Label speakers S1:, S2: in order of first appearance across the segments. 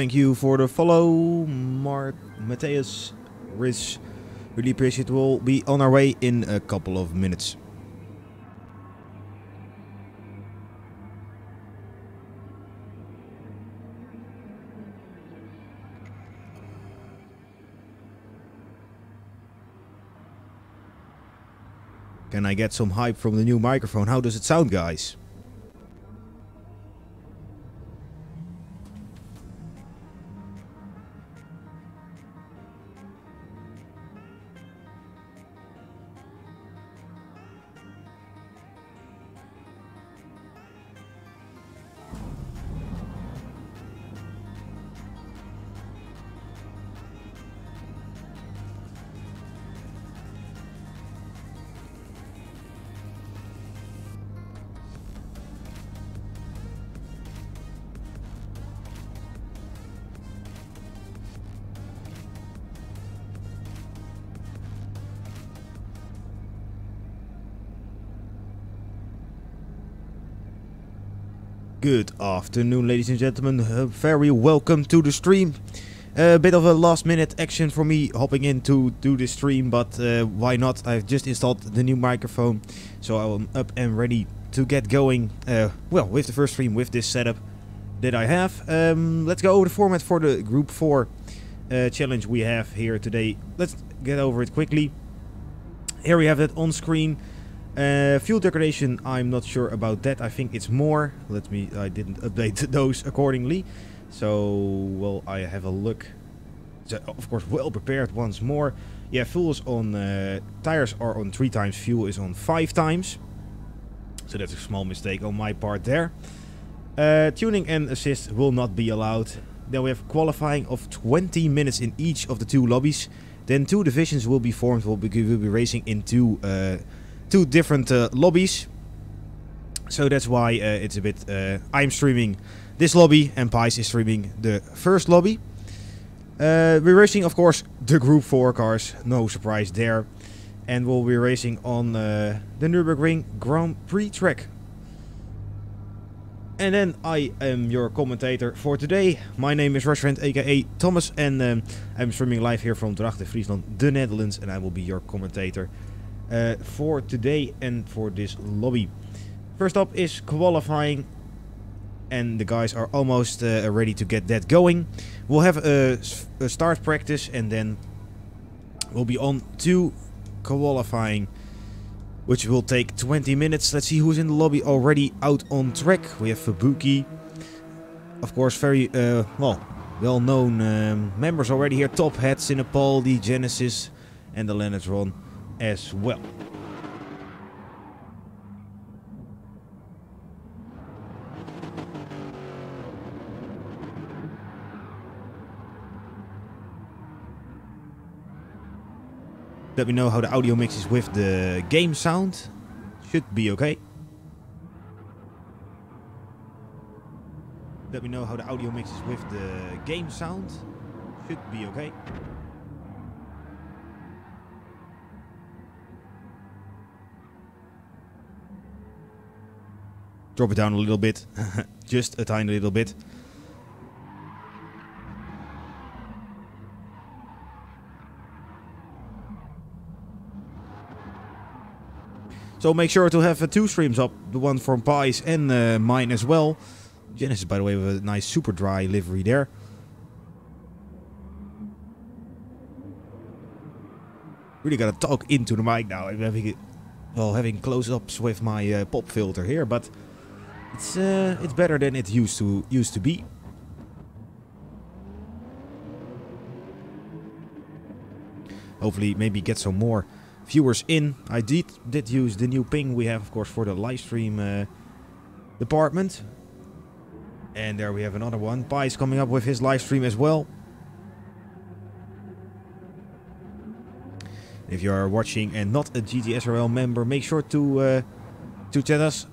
S1: Thank you for the follow, Mark, Matthias, Riz. Really appreciate it. We'll be on our way in a couple of minutes. Can I get some hype from the new microphone? How does it sound, guys? Good afternoon, ladies and gentlemen. Very welcome to the stream. A bit of a last minute action for me hopping in to do this stream, but why not? I've just installed the new microphone, so I'm up and ready to get going. Well, with the first stream with this setup that I have. Let's go over the format for the Group 4 challenge we have here today. Let's get over it quickly. Here we have that on screen. Fuel degradation, I'm not sure about that. I think it's more. I didn't update those accordingly. So, well, I have a look. So, of course, well prepared once more. Yeah, fuel is on, tires are on 3 times, fuel is on 5 times. So that's a small mistake on my part there. Tuning and assist will not be allowed. Then we have qualifying of 20 minutes in each of the 2 lobbies. Then 2 divisions will be formed. We'll be racing in 2 different lobbies, so that's why it's a bit. I'm streaming this lobby and Pies is streaming the first lobby. We're racing, of course, the Group 4 cars, no surprise there, and we'll be racing on the Nürburgring Grand Prix track. And then I am your commentator for today. My name is Rushfriend, aka Thomas, and I'm streaming live here from Drachten, Friesland, the Netherlands, and I will be your commentator for today and for this lobby. First up is qualifying, and the guys are almost ready to get that going. We'll have a start practice and then we'll be on to qualifying, which will take 20 minutes. Let's see who's in the lobby already out on track. We have Fabuki, of course, very well-known members already here. Top Hat, Cinepal, the Genesis, and the Lenatron as well. Let me know how the audio mixes with the game sound. Should be okay. Let me know how the audio mixes with the game sound. Should be okay. Drop it down a little bit, just a tiny little bit. So make sure to have 2 streams up, the one from Pies and mine as well. Genesis, by the way, with a nice super dry livery there. Really gotta talk into the mic now. I'm having close-ups with my pop filter here, but it's better than it used to be. Hopefully, maybe get some more viewers in. I did use the new ping we have, of course, for the live stream department. And there we have another one. Pi is coming up with his live stream as well. If you are watching and not a GTSRL member, make sure to tell us.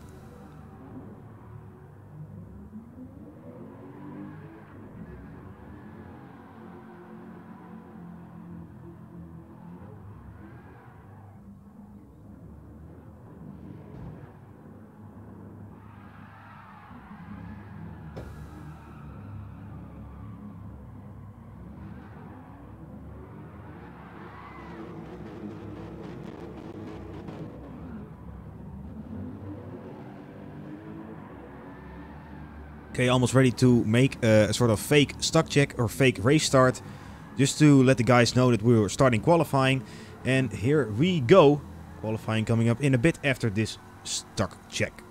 S1: Okay, almost ready to make a sort of fake stock check or fake race start. Just to let the guys know that we were starting qualifying. And here we go. Qualifying coming up in a bit after this stock check.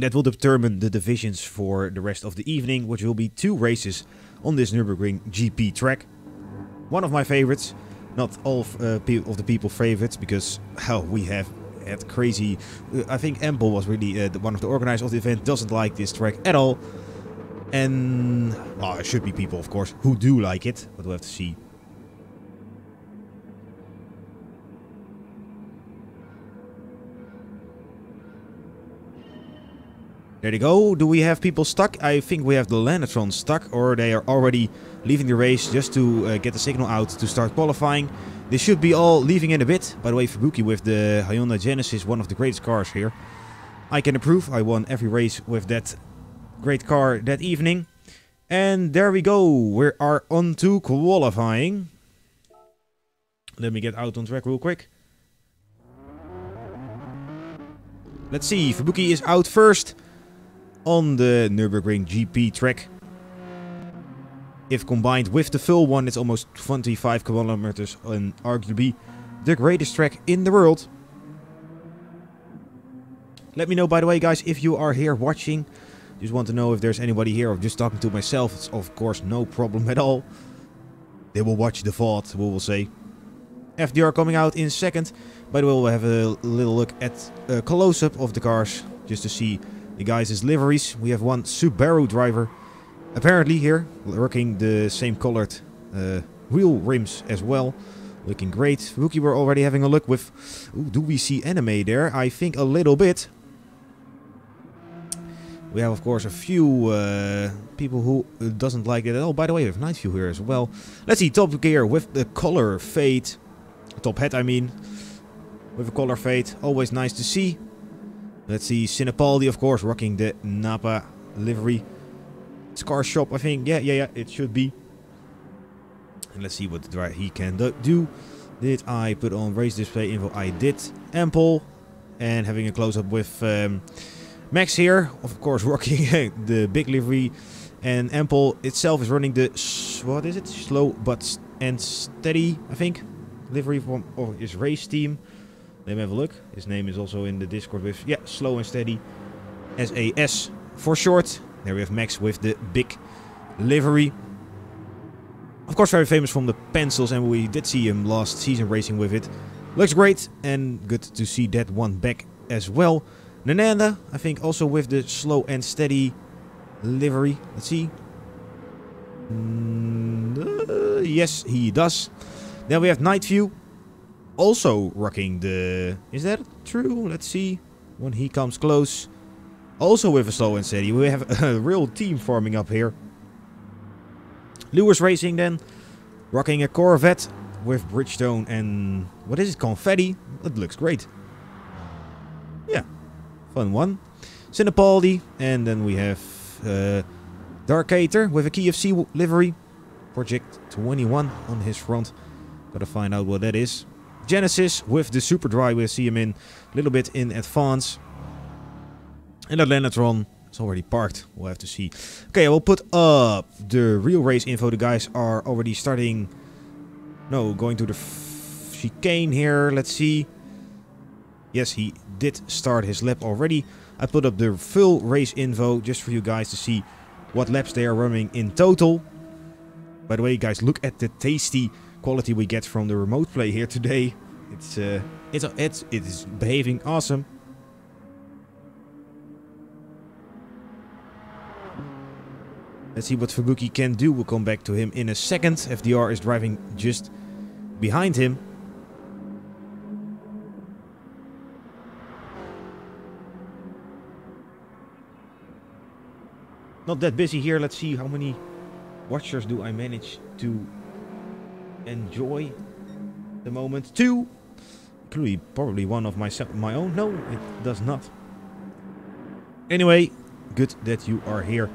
S1: That will determine the divisions for the rest of the evening, which will be 2 races on this Nürburgring GP track. One of my favorites, not all of the people favorites, because we have had crazy... I think Ample was really one of the organizers of the event, doesn't like this track at all. And well, there should be people, of course, who do like it, but we'll have to see. There they go. Do we have people stuck? I think we have the Lanatron stuck, or they are already leaving the race just to get the signal out to start qualifying. They should be all leaving in a bit. By the way, Fubuki with the Hyundai Genesis, one of the greatest cars here. I can approve. I won every race with that great car that evening. And there we go. We are on to qualifying. Let me get out on track real quick. Let's see. Fubuki is out first on the Nürburgring GP track. If combined with the full one, it's almost 25 kilometers and arguably the greatest track in the world. Let me know, by the way, guys, if you are here watching. Just want to know if there's anybody here or just talking to myself. It's of course no problem at all. They will watch the VOD, we will say. FDR coming out in second. By the way, we'll have a little look at a close-up of the cars just to see the guys' liveries. We have one Subaru driver apparently here, working the same colored wheel rims as well. Looking great. Rookie, we're already having a look with... Ooh, do we see anime there? I think a little bit. We have, of course, a few people who doesn't like it at all. By the way, we have Night View here as well. Let's see, Top Gear with the color fade. Top hat, I mean. With a color fade. Always nice to see. Let's see, Cinepaldi, of course, rocking the Napa livery. It's car shop, I think. Yeah, it should be. And let's see what he can do. Did I put on race display info? I did. Ample. And having a close-up with Max here. Of course, rocking the big livery. And Ample itself is running the... What is it? Slow but and steady, I think. Livery from his race team. Let me have a look. His name is also in the Discord with... Yeah, slow and steady. SAS for short. There we have Max with the big livery. Of course, very famous from the pencils, and we did see him last season racing with it. Looks great, and good to see that one back as well. Nananda, I think, also with the slow and steady livery. Let's see. Yes, he does. Then we have Night View, also rocking the... Is that true? Let's see. When he comes close. Also with a slow and steady. We have a real team forming up here. Lewis Racing then. Rocking a Corvette with Bridgestone and... What is it? Confetti? That looks great. Yeah. Fun one. Cinepaldi. And then we have Darkater with a KFC livery. Project 21 on his front. Gotta find out what that is. Genesis with the Super Dry. We'll see him in a little bit in advance. And that Lanatron is already parked. We'll have to see. Okay, I will put up the real race info. The guys are already starting... No, going to the chicane here. Let's see. Yes, he did start his lap already. I put up the full race info just for you guys to see what laps they are running in total. By the way, guys, look at the tasty quality we get from the remote play here today. It is behaving awesome. Let's see what Fubuki can do. We'll come back to him in a second. FDR is driving just behind him. Not that busy here. Let's see how many watchers do I manage to enjoy the moment. 2. Including probably one of my own. No, it does not. Anyway, good that you are here.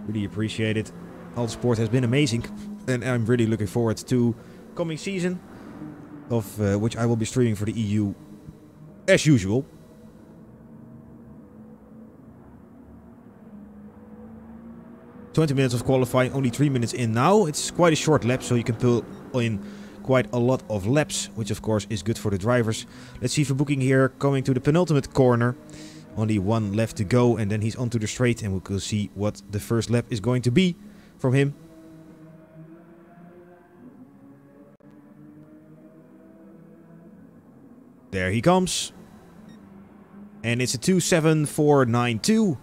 S1: Really appreciate it. All the sport has been amazing, and I'm really looking forward to coming season, of which I will be streaming for the EU as usual. 20 minutes of qualifying, only 3 minutes in now. It's quite a short lap, so you can pull in quite a lot of laps, which of course is good for the drivers. Let's see for booking here, coming to the penultimate corner. Only one left to go, and then he's onto the straight, and we will see what the first lap is going to be from him. There he comes. And it's a 2.7492.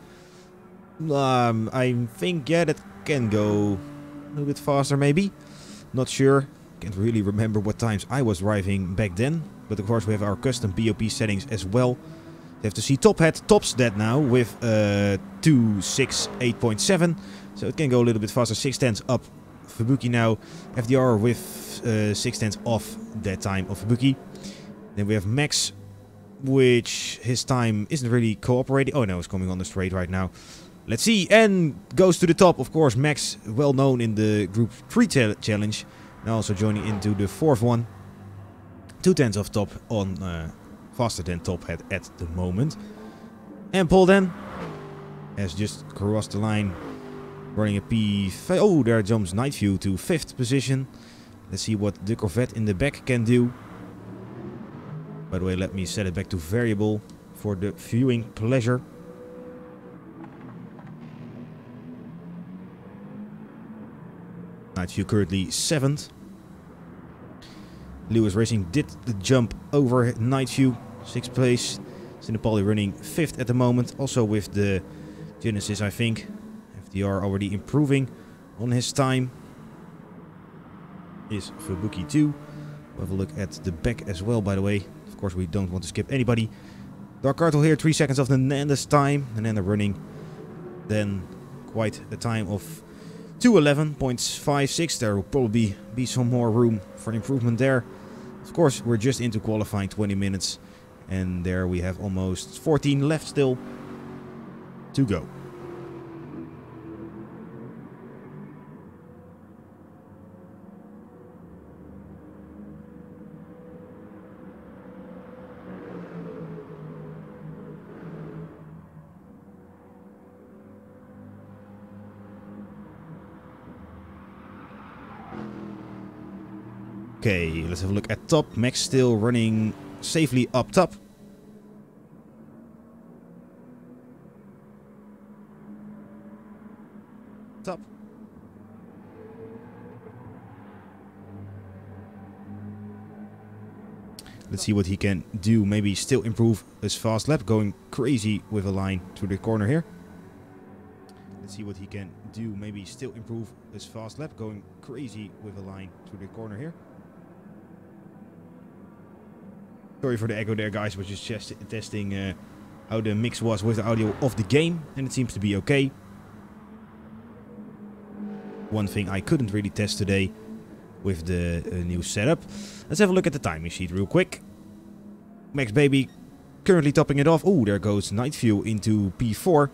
S1: I think, yeah, that can go a little bit faster maybe. Not sure. Can't really remember what times I was driving back then. But of course we have our custom BOP settings as well. You have to see Top Hat tops that now with 268.7. So it can go a little bit faster. 6/10 up Fubuki now. FDR with 6/10 off that time of Fubuki. Then we have Max, which his time isn't really cooperating. Oh no, he's coming on the straight right now. Let's see, and goes to the top. Of course, Max, well known in the Group 3 Challenge. Now also joining into the 4th one. 2/10 of top on faster than Top Hat at the moment. And Paul then has just crossed the line, running a P5. Oh, there jumps Night View to 5th position. Let's see what the Corvette in the back can do. By the way, let me set it back to variable for the viewing pleasure. Night View currently 7th. Lewis Racing did the jump over Night View, 6th place. Sinopoli running 5th at the moment, also with the Genesis, I think. FDR already improving on his time. Is Fubuki 2. We'll have a look at the back as well, by the way. Of course, we don't want to skip anybody. Dark Cartel here, 3 seconds of Nanda's time. And then they're running then quite a time of 2:11.56. There will probably be some more room for improvement there. Of course, we're just into qualifying, 20 minutes. And there we have almost 14 left still to go. Okay, let's have a look at top. Max still running safely up top. Top. Let's see what he can do. Maybe still improve his fast lap. Going crazy with a line to the corner here. Let's see what he can do. Maybe still improve his fast lap. Going crazy with a line to the corner here. Sorry for the echo there, guys. We're just testing how the mix was with the audio of the game, and it seems to be okay. One thing I couldn't really test today with the new setup. Let's have a look at the timing sheet real quick. Max Baby currently topping it off. Oh, there goes Night View into P4.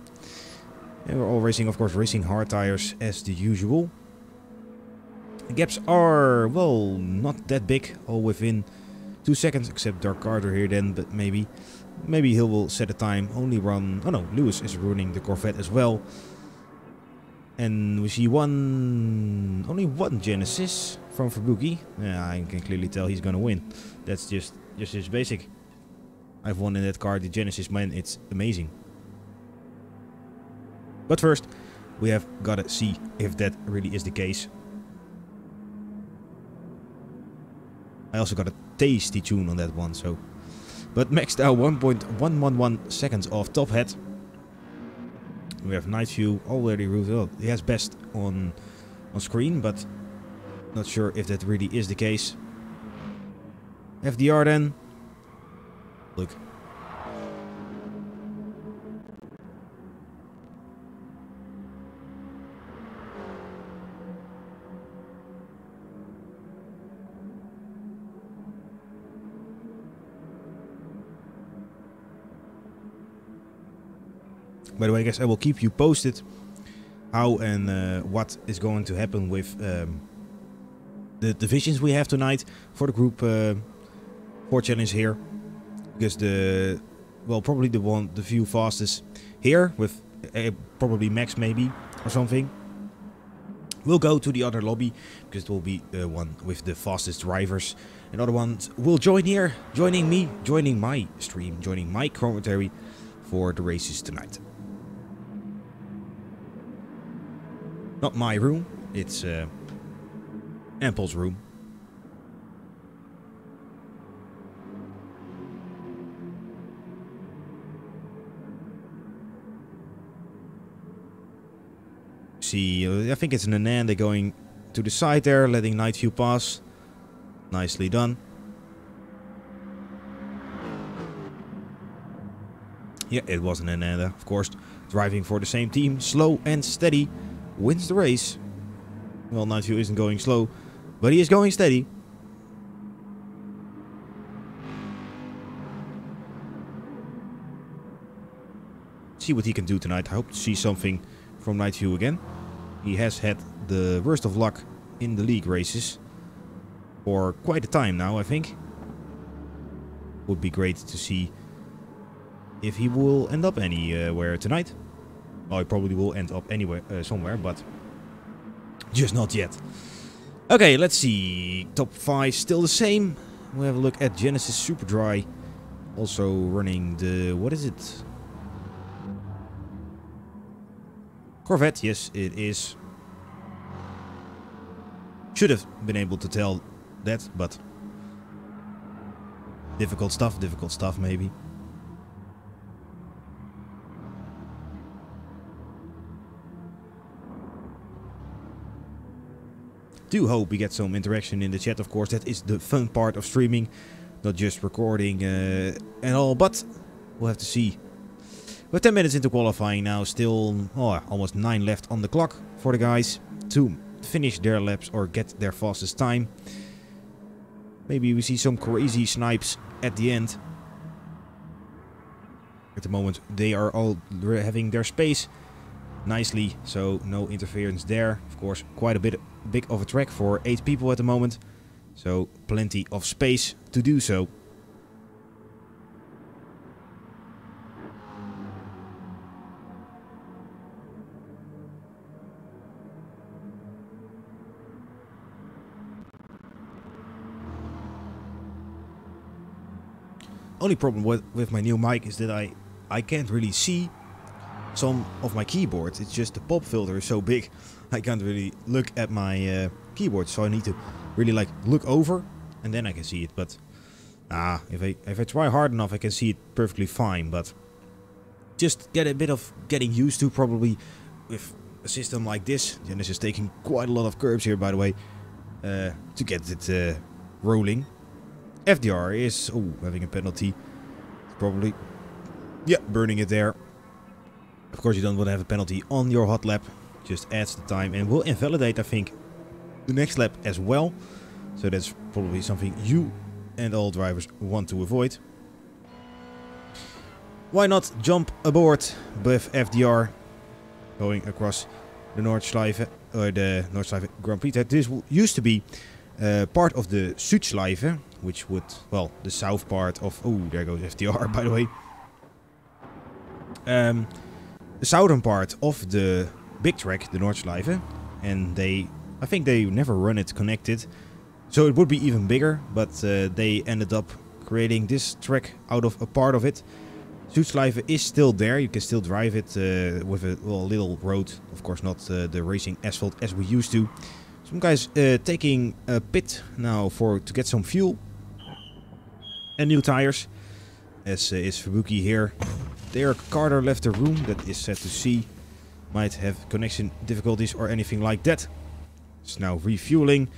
S1: And we're all racing, of course, racing hard tires as the usual. The gaps are, well, not that big, all within 2 seconds, except Dark Carter here then, but maybe he will set a time, only run, oh no, Lewis is running the Corvette as well. And we see only one Genesis from Fubuki. Yeah, I can clearly tell he's gonna win. That's just his basic. I've won in that car, the Genesis, man, it's amazing. But first, we have gotta see if that really is the case. I also got a tasty tune on that one, so. But Max now 1.111 seconds off Top Hat. We have Night View already ruled out. He has best on screen, but not sure if that really is the case. FDR then. Look. By the way, I guess I will keep you posted how and what is going to happen with the divisions we have tonight for the Group 4 Challenge here. Because probably the few fastest here with probably Max maybe or something. will go to the other lobby, because it will be the one with the fastest drivers. And other ones will join here, joining me, joining my stream, joining my commentary for the races tonight. Not my room, it's Ample's room. See, I think it's an Ananda going to the side there, letting Night View pass. Nicely done. Yeah, it was an Ananda, of course. Driving for the same team, slow and steady, wins the race. Well, Night View isn't going slow, but he is going steady. See what he can do tonight. I hope to see something from Night View again. He has had the worst of luck in the league races for quite a time now, I think. Would be great to see if he will end up anywhere tonight. Well, he probably will end up anywhere, somewhere, but just not yet. Okay, let's see. Top 5 still the same. We'll have a look at Genesis Super Dry. Also running the... what is it? Corvette, yes, it is. Should have been able to tell that, but difficult stuff maybe. Do hope we get some interaction in the chat, of course. That is the fun part of streaming, not just recording and all, but we'll have to see. We're 10 minutes into qualifying now, still almost 9 left on the clock for the guys to finish their laps or get their fastest time. Maybe we see some crazy snipes at the end. At the moment they are all having their space nicely, so no interference there. Of course, quite a big of a track for 8 people at the moment, so plenty of space to do so. Only problem with my new mic is that I can't really see some of my keyboards. It's just the pop filter is so big, I can't really look at my keyboard. So I need to really like look over, and then I can see it. But if I try hard enough, I can see it perfectly fine. But just get a bit of getting used to, probably with a system like this. Genesis is taking quite a lot of curbs here, by the way, to get it rolling. FDR is having a penalty. Probably, yeah, burning it there. Of course, you don't want to have a penalty on your hot lap. Just adds the time and will invalidate, I think, the next lap as well. So that's probably something you and all drivers want to avoid. Why not jump aboard with FDR going across the Nordschleife, or the Nordschleife Grand Prix? This used to be part of the Südschleife, which would, well, the south part of... oh, there goes FDR, by the way. The southern part of the big track, the Nordschleife, and I think they never run it connected, so it would be even bigger, but they ended up creating this track out of a part of it. Südschleife is still there, you can still drive it with a little road, of course not the racing asphalt as we used to. Some guys taking a pit now to get some fuel and new tires, as is Fubuki here. Derek Carter left the room, that is sad to see. Might have connection difficulties or anything like that. It's now refueling,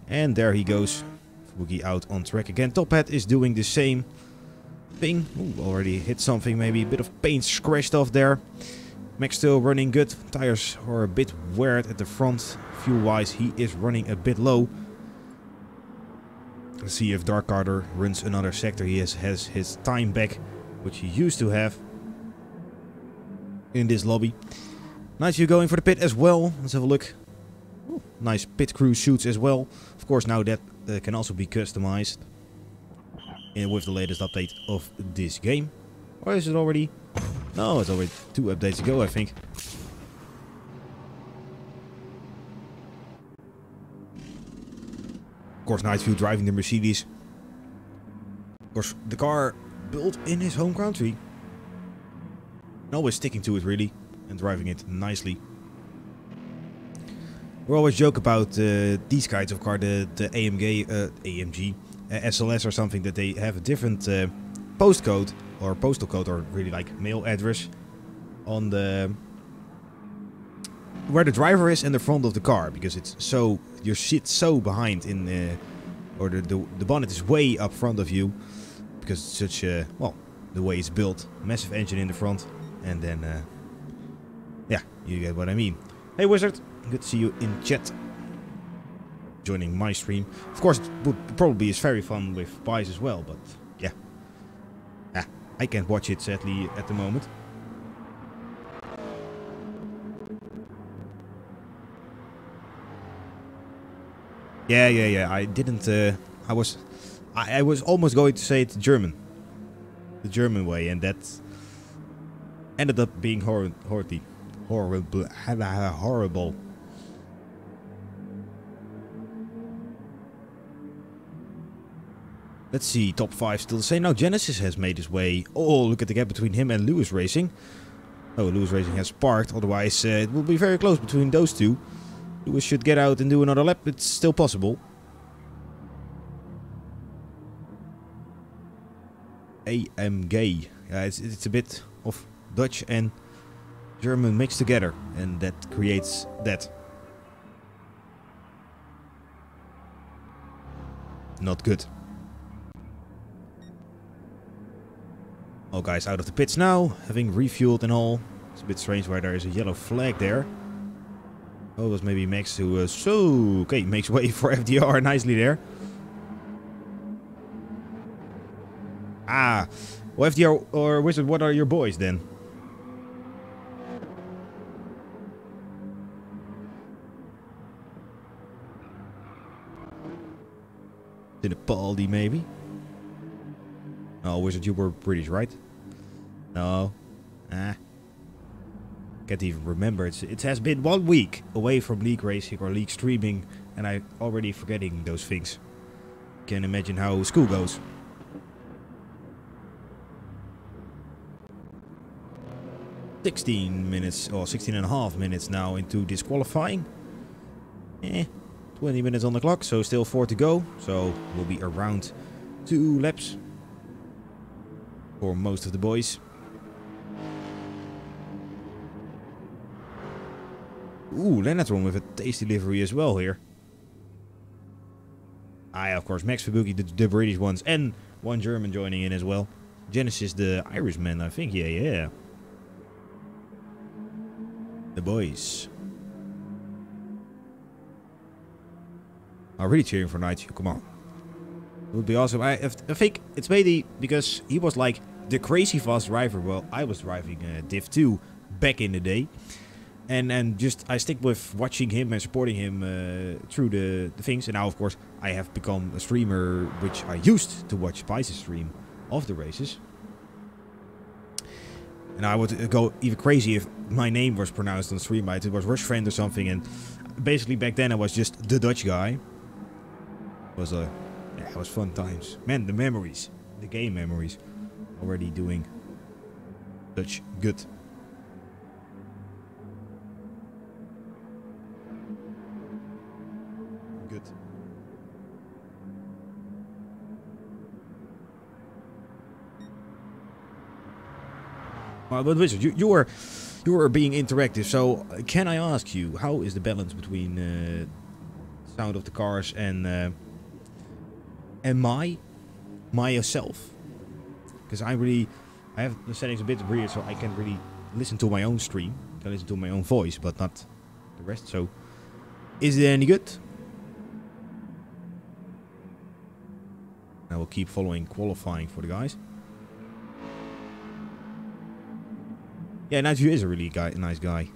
S1: and there he goes. Fubuki out on track again. Top Hat is doing the same thing. Ooh, already hit something, maybe a bit of paint scratched off there. Max still running good. Tires are a bit weird at the front. Fuel wise, he is running a bit low. Let's see if Dark Carter runs another sector. He has his time back, which he used to have in this lobby. Nice View going for the pit as well. Let's have a look. Ooh, nice pit crew shoots as well. Of course, now that can also be customized with the latest update of this game. Or is it already? No, it's already 2 updates ago, I think. course, Nightview driving the Mercedes. Of course, the car built in his home country. And always sticking to it, really. And driving it nicely. We always joke about these kinds of car, the AMG, SLS or something, that they have a different postcode, or postal code, or really like mail address on the where the driver is and the front of the car, because it's so, you sit so behind in or the bonnet is way up front of you, because it's such a, well, the way it's built, massive engine in the front, and then yeah, you get what I mean. Hey Wizard, good to see you in chat, joining my stream. Of course, it would probably is very fun with pies as well, but yeah, I can't watch it sadly at the moment. Yeah. I didn't. I was almost going to say it German, the German way, and that ended up being horrible. Let's see, top 5 still the same. Now Genesis has made his way. Oh, look at the gap between him and Lewis Racing. Oh, Lewis Racing has parked, otherwise it will be very close between those two. Lewis should get out and do another lap, it's still possible. AMG. Yeah, it's a bit of Dutch and German mixed together, and that creates that. Not good. All guys out of the pits now, having refueled and all. It's a bit strange why there is a yellow flag there. Oh, it was maybe Max who okay, makes way for FDR nicely there. Ah, well, FDR or Wizard, what are your boys then? Fittipaldi maybe? Oh, Wizard, you were British, right? No. Can't even remember. It has been 1 week away from league racing or league streaming, and I'm already forgetting those things. Can't imagine how school goes. (16 minutes or 16.5 minutes now into disqualifying. 20 minutes on the clock, so still 4 to go. So we'll be around 2 laps for most of the boys. Ooh, Lennartron with a tasty livery as well here. Yeah, of course, Max Fabuki, the British ones, and 1 German joining in as well. Genesis, the Irishman, I think. Yeah. The boys are really cheering for Nigel. Come on. It would be awesome. I think it's maybe because he was like the crazy fast driver. Well, I was driving Div 2 back in the day. And just I stick with watching him and supporting him through the things. And now, of course, I have become a streamer, which I used to watch Spice's stream of the races. And I would go even crazy if my name was pronounced on stream. It was Rush Friend or something. And basically back then I was just the Dutch guy. It was fun times. Man, the memories. The game memories. Already doing Dutch good. Well, but Wizard, you were being interactive, so can I ask you, how is the balance between sound of the cars and myself? Because I have the settings a bit weird, so I can really listen to my own stream, I can listen to my own voice, but not the rest. So, is it any good? I will keep following qualifying for the guys. Yeah, Nigel is a really nice guy.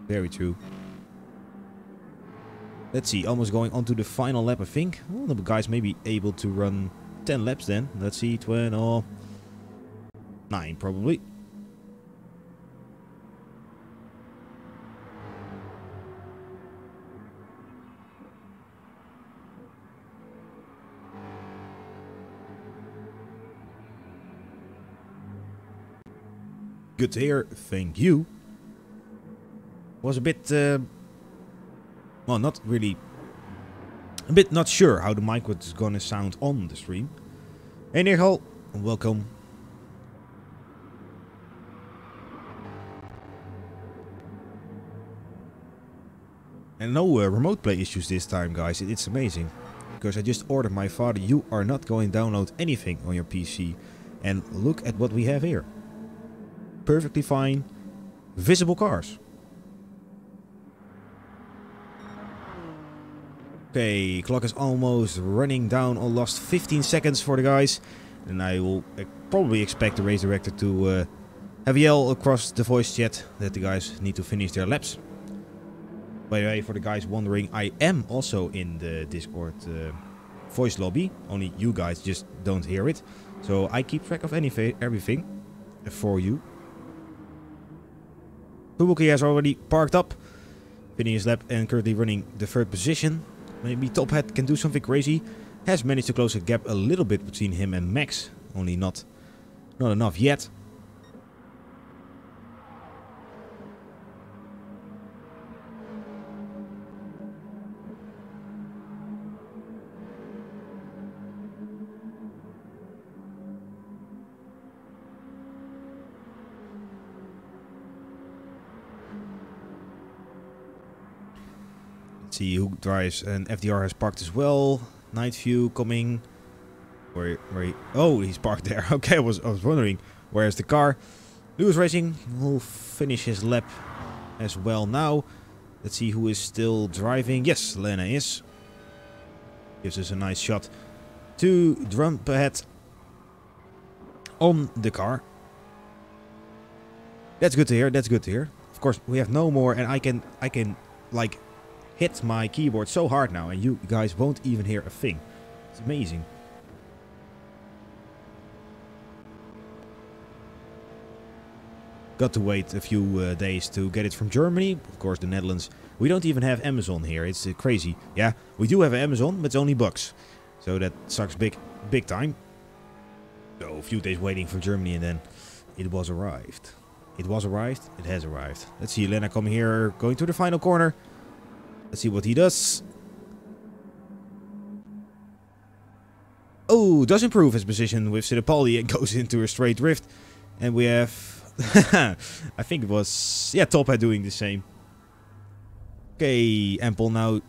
S1: Very true. Let's see, almost going on to the final lap, I think. Well, the guys may be able to run 10 laps then. Let's see, 20 or 9 probably. Good to hear. Thank you. Was a bit, well, not really, a bit not sure how the mic was gonna sound on the stream. Hey Neergal, welcome. And no remote play issues this time, guys. It's amazing. Because I just ordered my father, you are not going to download anything on your PC. And look at what we have here. Perfectly fine. Visible cars. Okay, clock is almost running down. Lost 15 seconds for the guys. And I will probably expect the race director to have a yell across the voice chat that the guys need to finish their laps. By the way, for the guys wondering, I am also in the Discord voice lobby. Only you guys just don't hear it. So I keep track of everything for you. Kubuki has already parked up, finishing his lap and currently running the third position. Maybe Top Hat can do something crazy. Has managed to close the gap a little bit between him and Max. Only not enough yet. See who drives, and FDR has parked as well. Night View coming. Where oh, he's parked there. Okay, I was wondering where's the car. Lewis Racing will finish his lap as well now. Let's see who is still driving. Yes, Lena is. Gives us a nice shot to jump ahead on the car. That's good to hear. That's good to hear. Of course, we have no more, and I can like hit my keyboard so hard now, and you guys won't even hear a thing. It's amazing. Got to wait a few days to get it from Germany. Of course, the Netherlands. We don't even have Amazon here. It's crazy. Yeah, we do have Amazon, but it's only bucks. So that sucks big time. So a few days waiting for Germany, and then it was arrived. It was arrived. It has arrived. Let's see, Lena come here, going to the final corner. Let's see what he does. Oh, does improve his position with Sidipaldi and goes into a straight drift. And we have, I think it was, yeah, Top Hat doing the same. Okay, Ample now,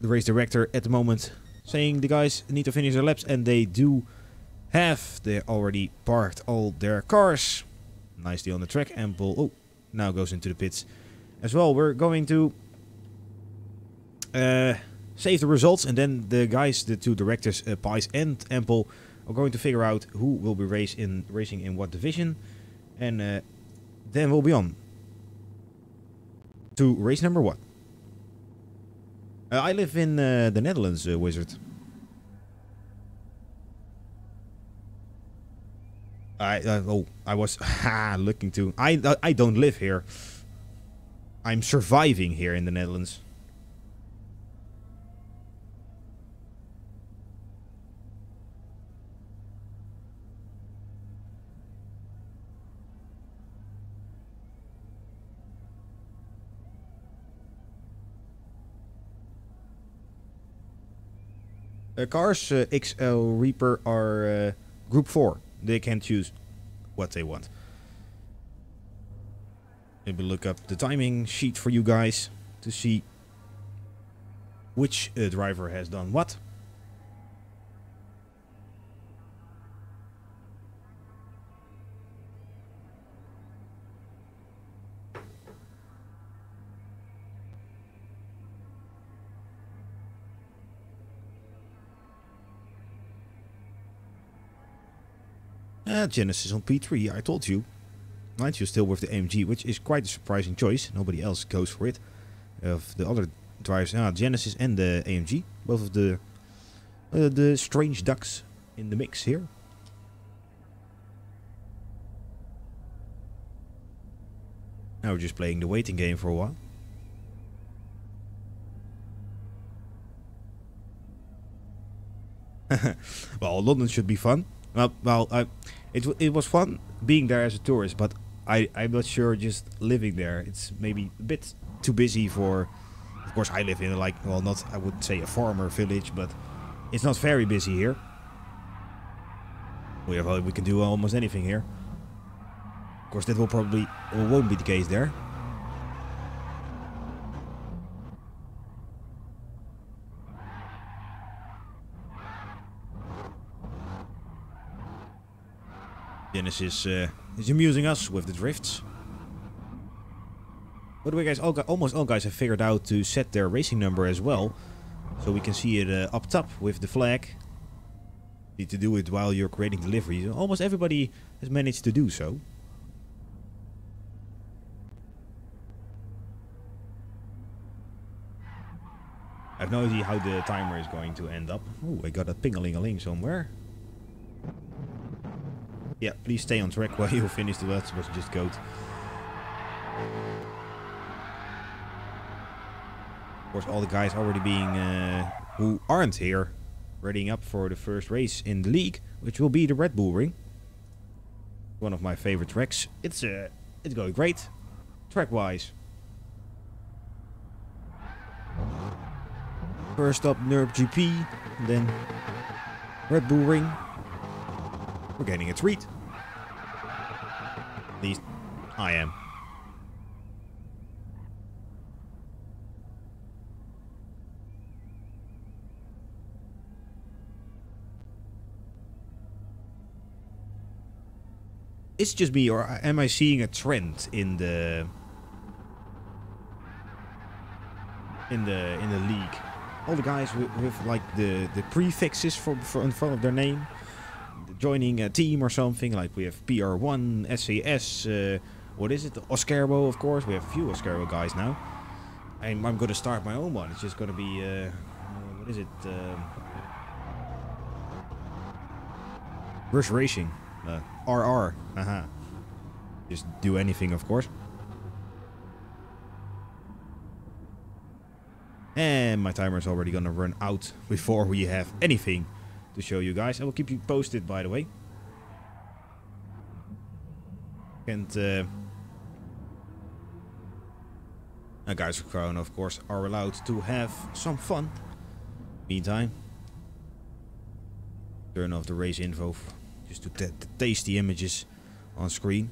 S1: the race director at the moment, saying the guys need to finish their laps. And they do have, they already parked all their cars. Nicely on the track. Ample, oh, now goes into the pits as well. We're going to save the results, and then the guys, the two directors, Pies and Ample, are going to figure out who will be racing in what division, and then we'll be on to race number 1. I live in the Netherlands, Wizard. I was looking to. I don't live here. I'm surviving here in the Netherlands. Cars XL Reaper are Group 4. They can choose what they want. Maybe look up the timing sheet for you guys to see which driver has done what. Genesis on P3, I told you. Night, you're still with the AMG, which is quite a surprising choice. Nobody else goes for it. Of the other drivers, Genesis and the AMG, both of the strange ducks in the mix here. Now we're just playing the waiting game for a while. Well, London should be fun. Well, it was fun being there as a tourist, but I'm not sure just living there. It's maybe a bit too busy for... Of course, I live in like, well, not, I would say a farmer village, but it's not very busy here. We can do almost anything here. Of course, that will probably, or won't be the case there. Genesis is amusing us with the drifts. By the way, guys, almost all guys have figured out to set their racing number as well, so we can see it up top with the flag. Need to do it while you're creating deliveries. Almost everybody has managed to do so. I have no idea how the timer is going to end up. Oh, I got a ping-a-ling-a-ling somewhere. Yeah, please stay on track while you finish the last, was just goat. Of course, all the guys already being who aren't here, readying up for the first race in the league, which will be the Red Bull Ring. One of my favorite tracks. It's going great, track-wise. First up, NERP GP, then Red Bull Ring. We're getting a treat. At least I am. It's just me, or am I seeing a trend in the league? All the guys with like the prefixes for in front of their name, joining a team or something. Like we have PR1, SAS, what is it? Oscarbo, of course. We have a few Oscarbo guys now. I'm going to start my own one. It's just going to be what is it? Rush Racing, RR. Just do anything, of course. And my timer is already gonna run out before we have anything to show you guys. I will keep you posted, by the way. And guys with Crown, of course, are allowed to have some fun. Meantime, turn off the race info just to taste the images on screen.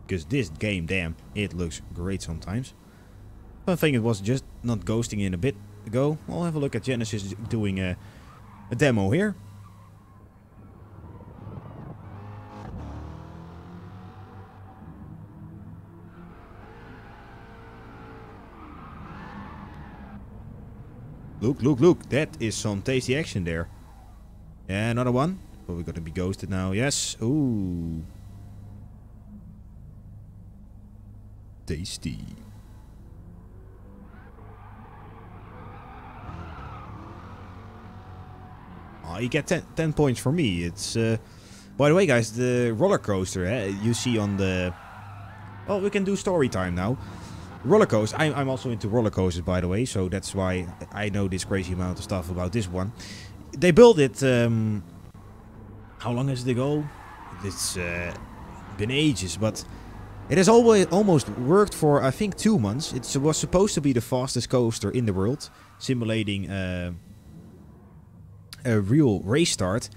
S1: Because this game, damn, it looks great sometimes. I think it was just not ghosting in a bit ago. I'll have a look at Genesis doing a demo here. Look. That is some tasty action there. Yeah, another one. But we're gonna be ghosted now. Yes. Ooh. Tasty. Oh, you get 10 points for me. It's by the way, guys, the roller coaster you see on the... Well, we can do story time now. Roller coaster. I'm also into roller coasters, by the way, so that's why I know this crazy amount of stuff about this one. They built it. How long has it ago? It's been ages, but it has almost worked for, I think, 2 months. It was supposed to be the fastest coaster in the world, simulating a real race start.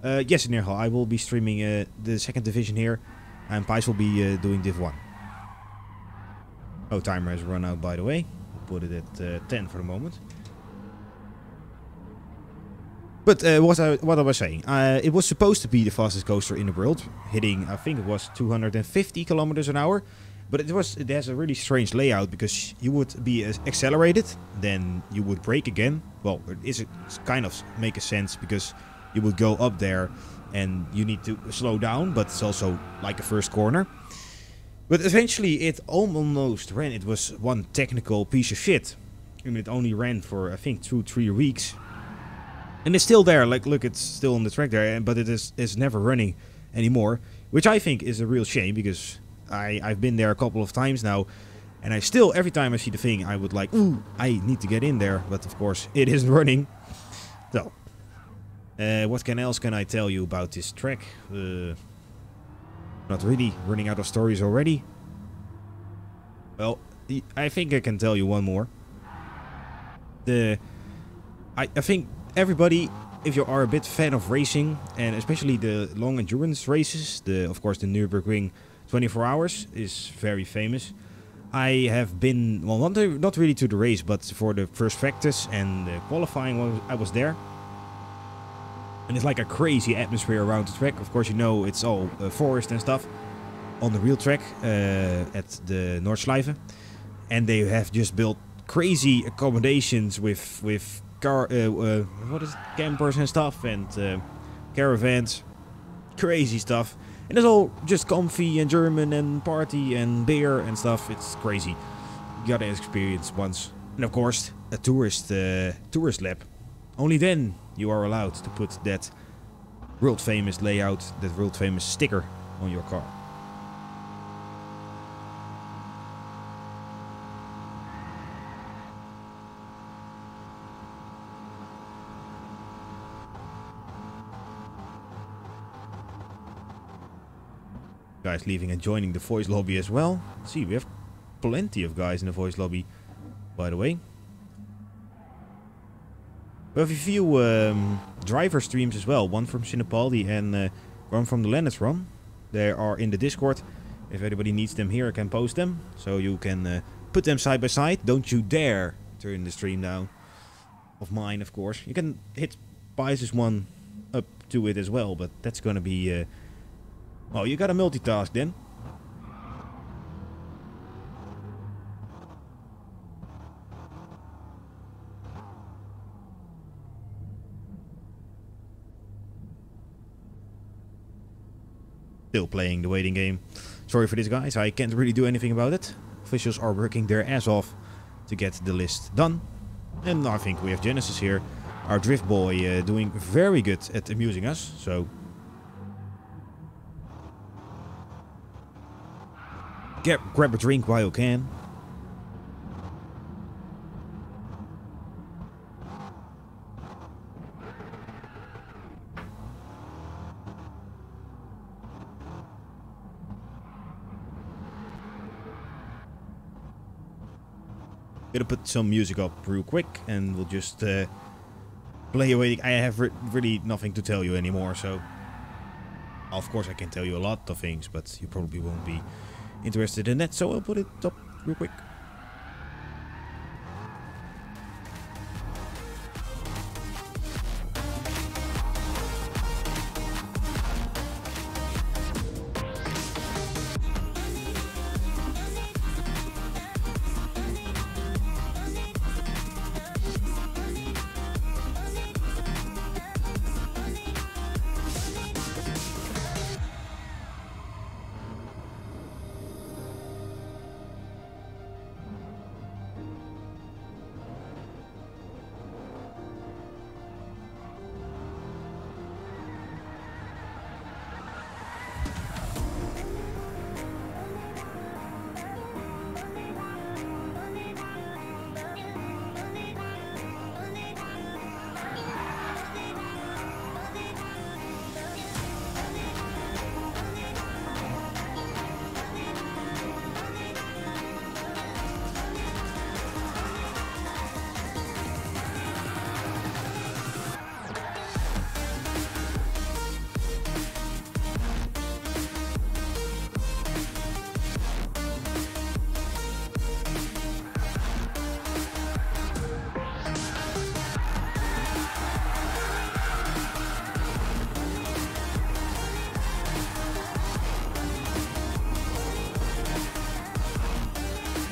S1: Yes, Nirhal, I will be streaming the second division here, and Pais will be doing Div 1. Oh, timer has run out, by the way. I'll put it at 10 for the moment. But what I was saying, it was supposed to be the fastest coaster in the world, hitting, I think it was 250 kilometers an hour. But it has a really strange layout, because you would be accelerated, then you would brake again. Well, it kind of make a sense, because you would go up there and you need to slow down, but it's also like a first corner. But eventually it almost ran. It was one technical piece of shit, and it only ran for, I think, 2-3 weeks. And it's still there, like, look, it's still on the track there, but it is never running anymore, which I think is a real shame, because I've been there a couple of times now, and I still, every time I see the thing, I would like, ooh, I need to get in there, but of course it isn't running. So, what else can I tell you about this track? Not really running out of stories already. Well, I think I can tell you one more. I think everybody, if you are a bit fan of racing, and especially the long endurance races, of course the Nürburgring 24 hours is very famous. I have been, well, not really to the race, but for the first practice and the qualifying, I was there. And it's like a crazy atmosphere around the track. Of course, you know, it's all forest and stuff on the real track at the Nordschleife. And they have just built crazy accommodations with campers and stuff, and caravans. Crazy stuff. And it's all just comfy and German and party and beer and stuff. It's crazy. You gotta experience once. And of course, a tourist lap. Only then you are allowed to put that world famous layout, that world famous sticker on your car. Guys leaving and joining the voice lobby as well. See, we have plenty of guys in the voice lobby, by the way. We have a few driver streams as well. One from Sinapaldi and one from the Lennartron. They are in the Discord. If anybody needs them here, I can post them. So you can put them side by side. Don't you dare turn the stream down. Of mine, of course. You can hit Pies' one up to it as well, but that's gonna be... well, you gotta multitask then. Still playing the waiting game. Sorry for this, guys. I can't really do anything about it. Officials are working their ass off to get the list done. And I think we have Genesis here, our drift boy, doing very good at amusing us. So... grab a drink while you can. Gonna put some music up real quick and we'll just play away. I have really nothing to tell you anymore, so... Of course I can tell you a lot of things, but you probably won't be interested in that, so I'll put it up real quick.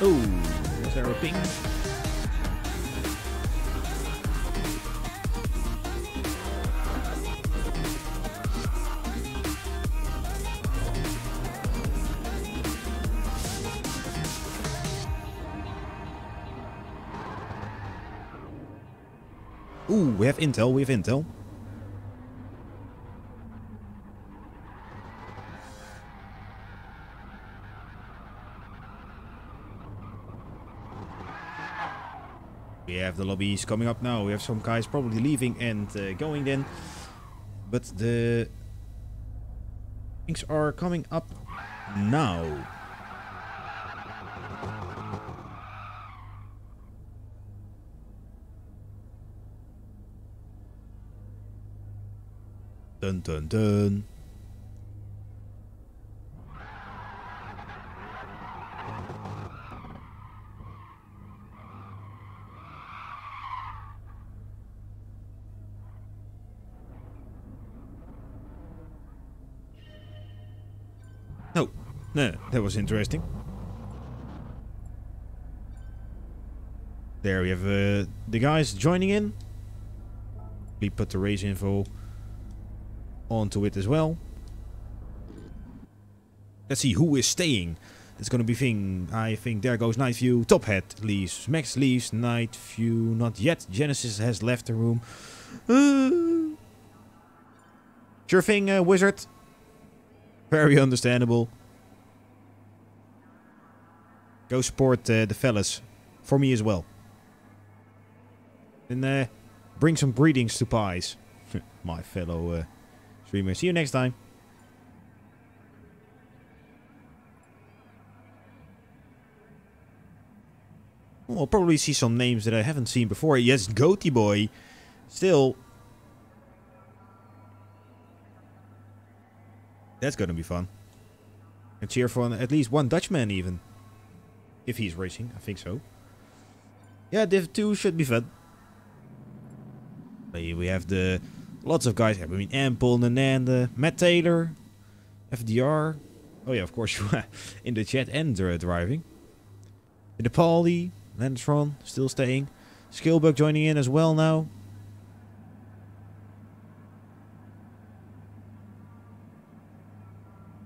S1: Oh, is there a ping? Ooh, we have intel, We have the lobbies coming up now. We have some guys probably leaving and going then. But the things are coming up now. Dun dun dun. Oh, no, that was interesting. There we have the guys joining in. We put the race info onto it as well. Let's see who is staying. It's gonna be Thing. I think there goes Night View. Top Hat leaves. Max leaves. Night View not yet. Genesis has left the room. Sure thing, Wizard. Very understandable. Go support the fellas. For me as well. And bring some greetings to Pies. My fellow streamers. See you next time. We'll probably see some names that I haven't seen before. Yes, Goatee Boy. Still. That's gonna be fun. And cheer for at least one Dutchman even. If he's racing, I think so. Yeah, Div 2 should be fun. We have the lots of guys. I mean, Ample, Nananda, Matt Taylor, FDR. Oh yeah, of course you are in the chat and driving. The Paulie, Lantron still staying. Skillbug joining in as well now.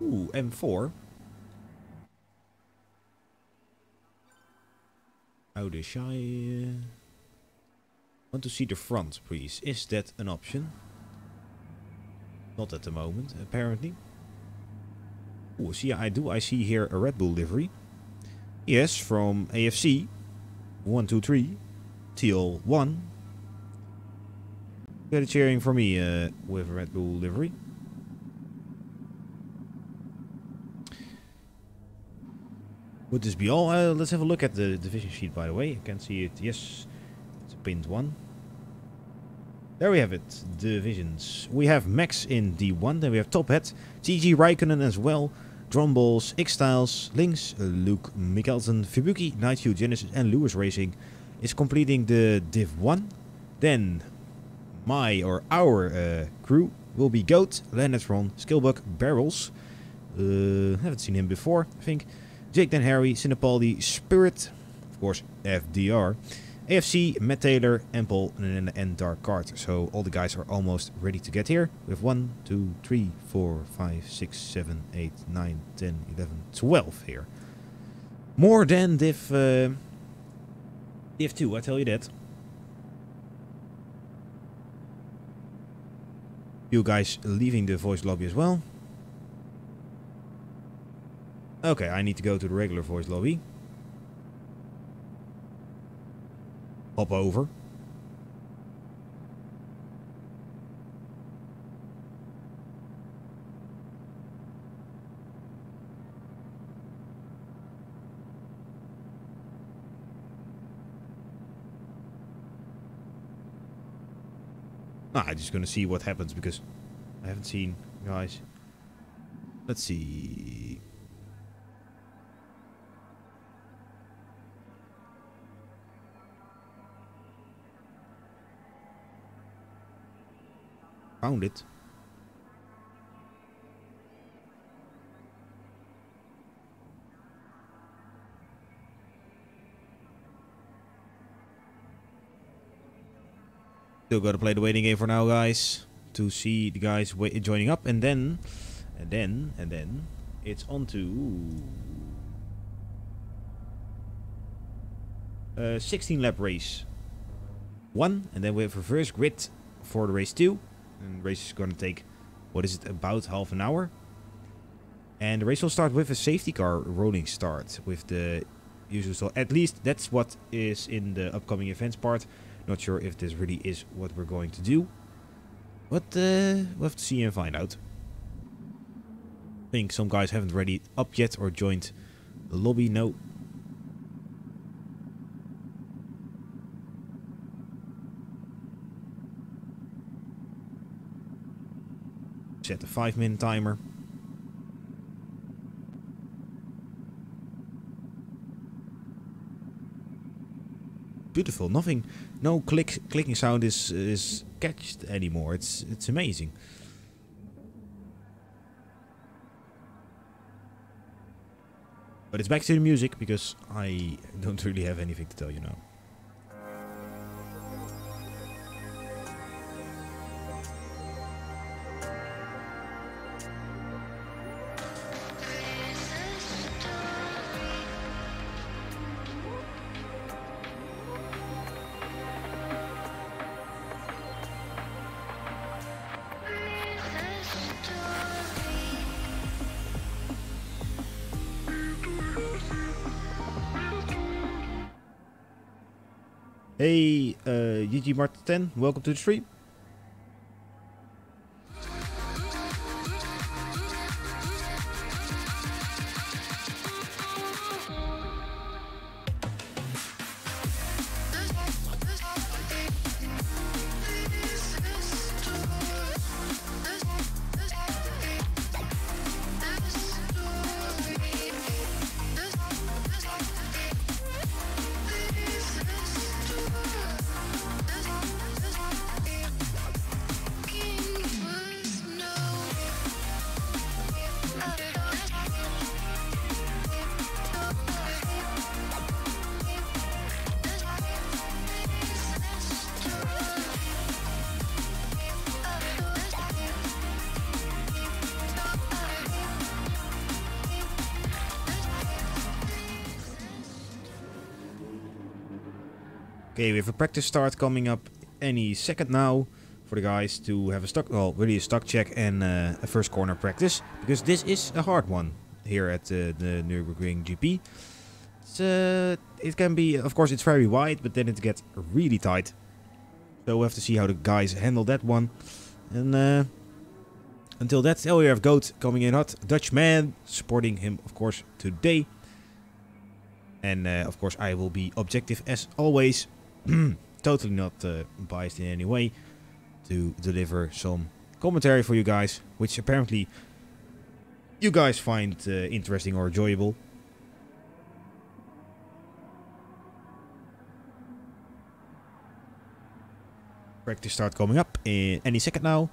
S1: Ooh, M4. How the shy. Want to see the front, please. Is that an option? Not at the moment, apparently. Oh, see, I see here a Red Bull livery. Yes, from AFC. 123. TL1. Get a cheering for me with a Red Bull livery. Would this be all? Let's have a look at the division sheet, by the way. I can see it. Yes, it's a pinned one. There we have it. Divisions. We have Max in D1. Then we have Top Hat. TG Raikkonen as well. Drumballs, X-Styles, Lynx, Luke Mikkelsen, Fibuki, Nightview, Genesis and Lewis Racing is completing the Div 1. Then our crew will be Goat, Landetron, Skillbug, Barrels. Haven't seen him before, I think. Jake Dan Harry, Cinepaldi, Spirit, of course FDR, AFC, Matt Taylor, Ample, and Dark Card. So all the guys are almost ready to get here. We have 1, 2, 3, 4, 5, 6, 7, 8, 9, 10, 11, 12 here. More than Div 2, I tell you that. You guys leaving the voice lobby as well. Okay, I need to go to the regular voice lobby. Hop over. I'm just gonna see what happens because I haven't seen guys. Let's see. Found it. Still gotta play the waiting game for now, guys, to see the guys joining up, and then it's on to 16 lap race 1, and then we have reverse grid for the race 2. And the race is going to take, what is it, about half an hour. And the race will start with a safety car rolling start with the usual. So at least that's what is in the upcoming events part. Not sure if this really is what we're going to do. But we'll have to see and find out. I think some guys haven't ready up yet or joined the lobby. No. Set the 5-minute timer. Beautiful. Nothing. No clicking sound is catched anymore. It's amazing. But it's back to the music because I don't really have anything to tell you now. Hey, GG Martin, welcome to the stream. Okay, we have a practice start coming up any second now for the guys to have a stock, well, really a stock check and a first corner practice, because this is a hard one here at the Nürburgring GP. It can be, of course, it's very wide, but then it gets really tight. So we'll have to see how the guys handle that one. And until that, oh, we have Goat coming in hot, Dutchman supporting him, of course, today. And of course, I will be objective as always. Totally not biased in any way to deliver some commentary for you guys, which apparently you guys find interesting or enjoyable. Practice start coming up in any second now.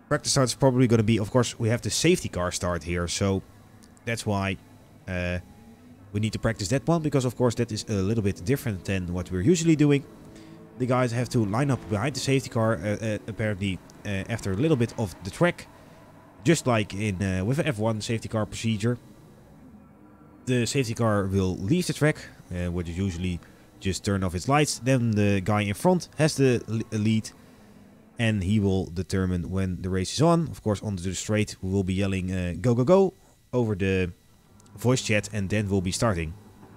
S1: Practice start is probably going to be, of course, we have the safety car start here, so that's why we need to practice that one, because of course that is a little bit different than what we're usually doing. The guys have to line up behind the safety car, apparently after a little bit of the track, just like in with F1 safety car procedure. The safety car will leave the track, which is usually just turn off its lights. Then the guy in front has the lead, and he will determine when the race is on. Of course, onto the straight, we will be yelling go, go, go over the voice chat, and then we'll be starting.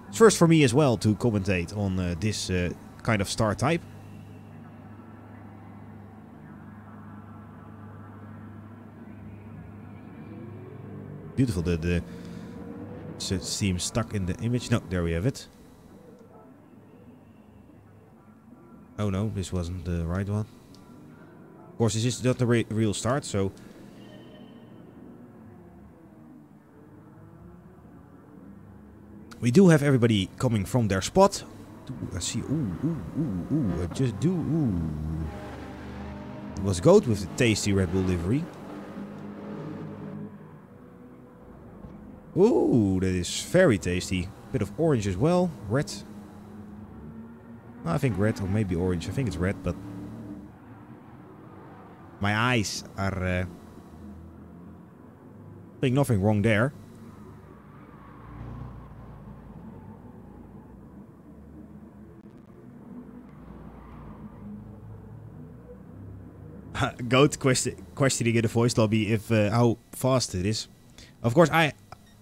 S1: It's first for me as well to commentate on this kind of start type. Beautiful, the seems stuck in the image. No, there we have it. Oh no, this wasn't the right one. Of course, this is not the real start, so we do have everybody coming from their spot. I see. Ooh. I just do. Ooh. It was Goat with the tasty Red Bull livery. Ooh, that is very tasty. Bit of orange as well. Red. I think red, or maybe orange. I think it's red, but my eyes are I think nothing wrong there. Goat questioning in the voice lobby if how fast it is. Of course,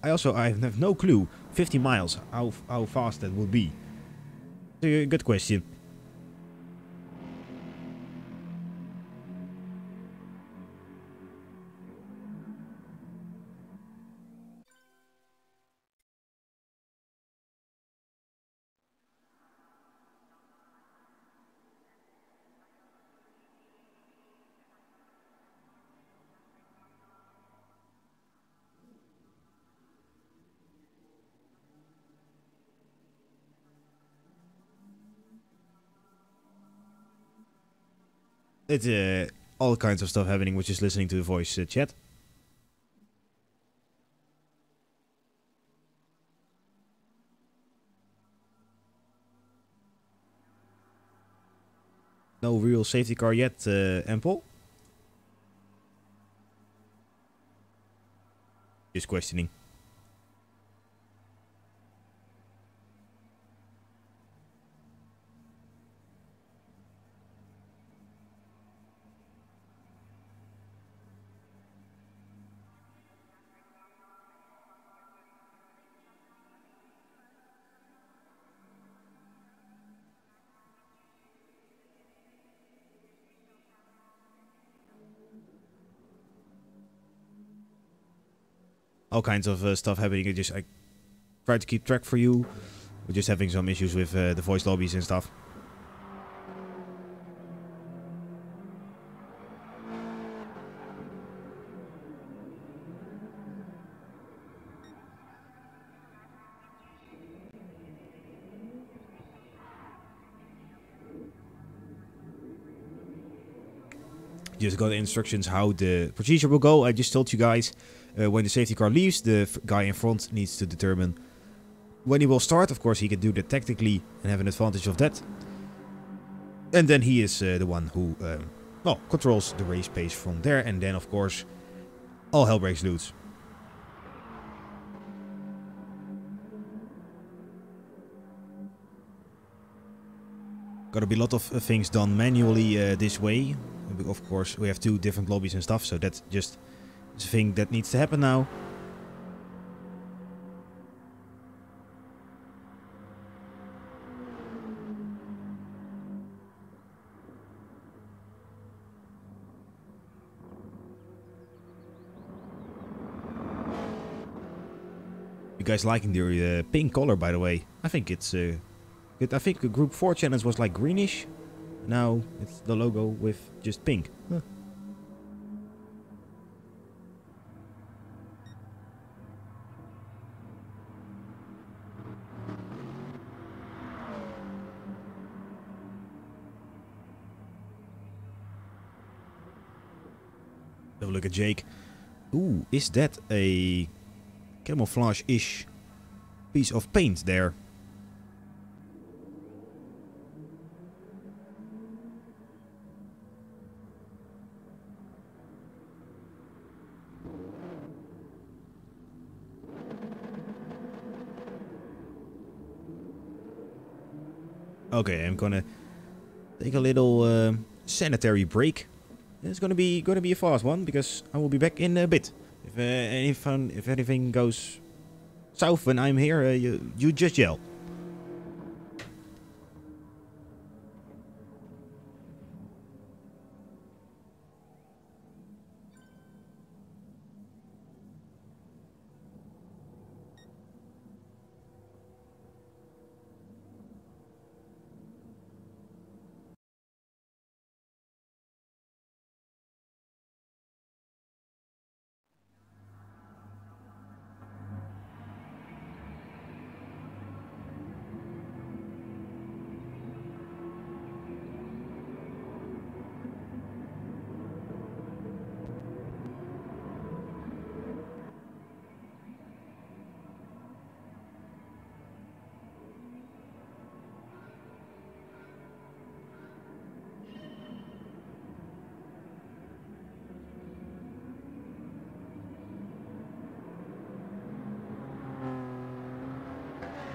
S1: I have no clue. 50 miles, how fast that would be. Good question. It's all kinds of stuff happening with just listening to the voice chat. No real safety car yet, Ample. Just questioning. All kinds of stuff happening. I try to keep track for you. We're just having some issues with the voice lobbies and stuff. Just got instructions how the procedure will go. I just told you guys when the safety car leaves, the guy in front needs to determine when he will start. Of course, he can do that tactically and have an advantage of that. And then he is the one who controls the race pace from there. And then, of course, all hell breaks loose. Gotta be a lot of things done manually this way. Of course, we have 2 different lobbies and stuff, so that's just a thing that needs to happen now. You guys liking the pink color, by the way? I think it's good. I think the gr4Challenge was like greenish. Now it's the logo with just pink. Huh. Have a look at Jake. Ooh, is that a camouflage-ish piece of paint there? Okay, I'm gonna take a little sanitary break. It's gonna be a fast one because I will be back in a bit. If anything goes south when I'm here, you just yell.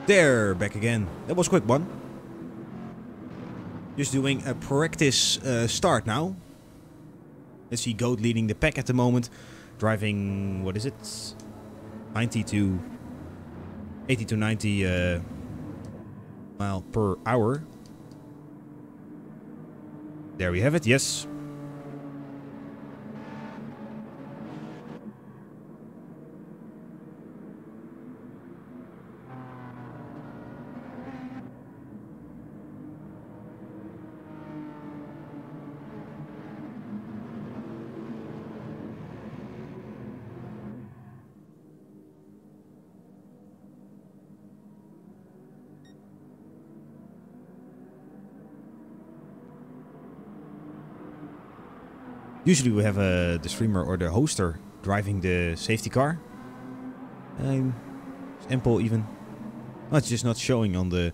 S1: There, back again. That was a quick one. Just doing a practice start now. Let's see, Goat leading the pack at the moment. Driving, what is it? 90 to 80 to 90 mile per hour. There we have it, yes. Usually we have the streamer or the hoster driving the safety car. Ample even. No, it's just not showing on the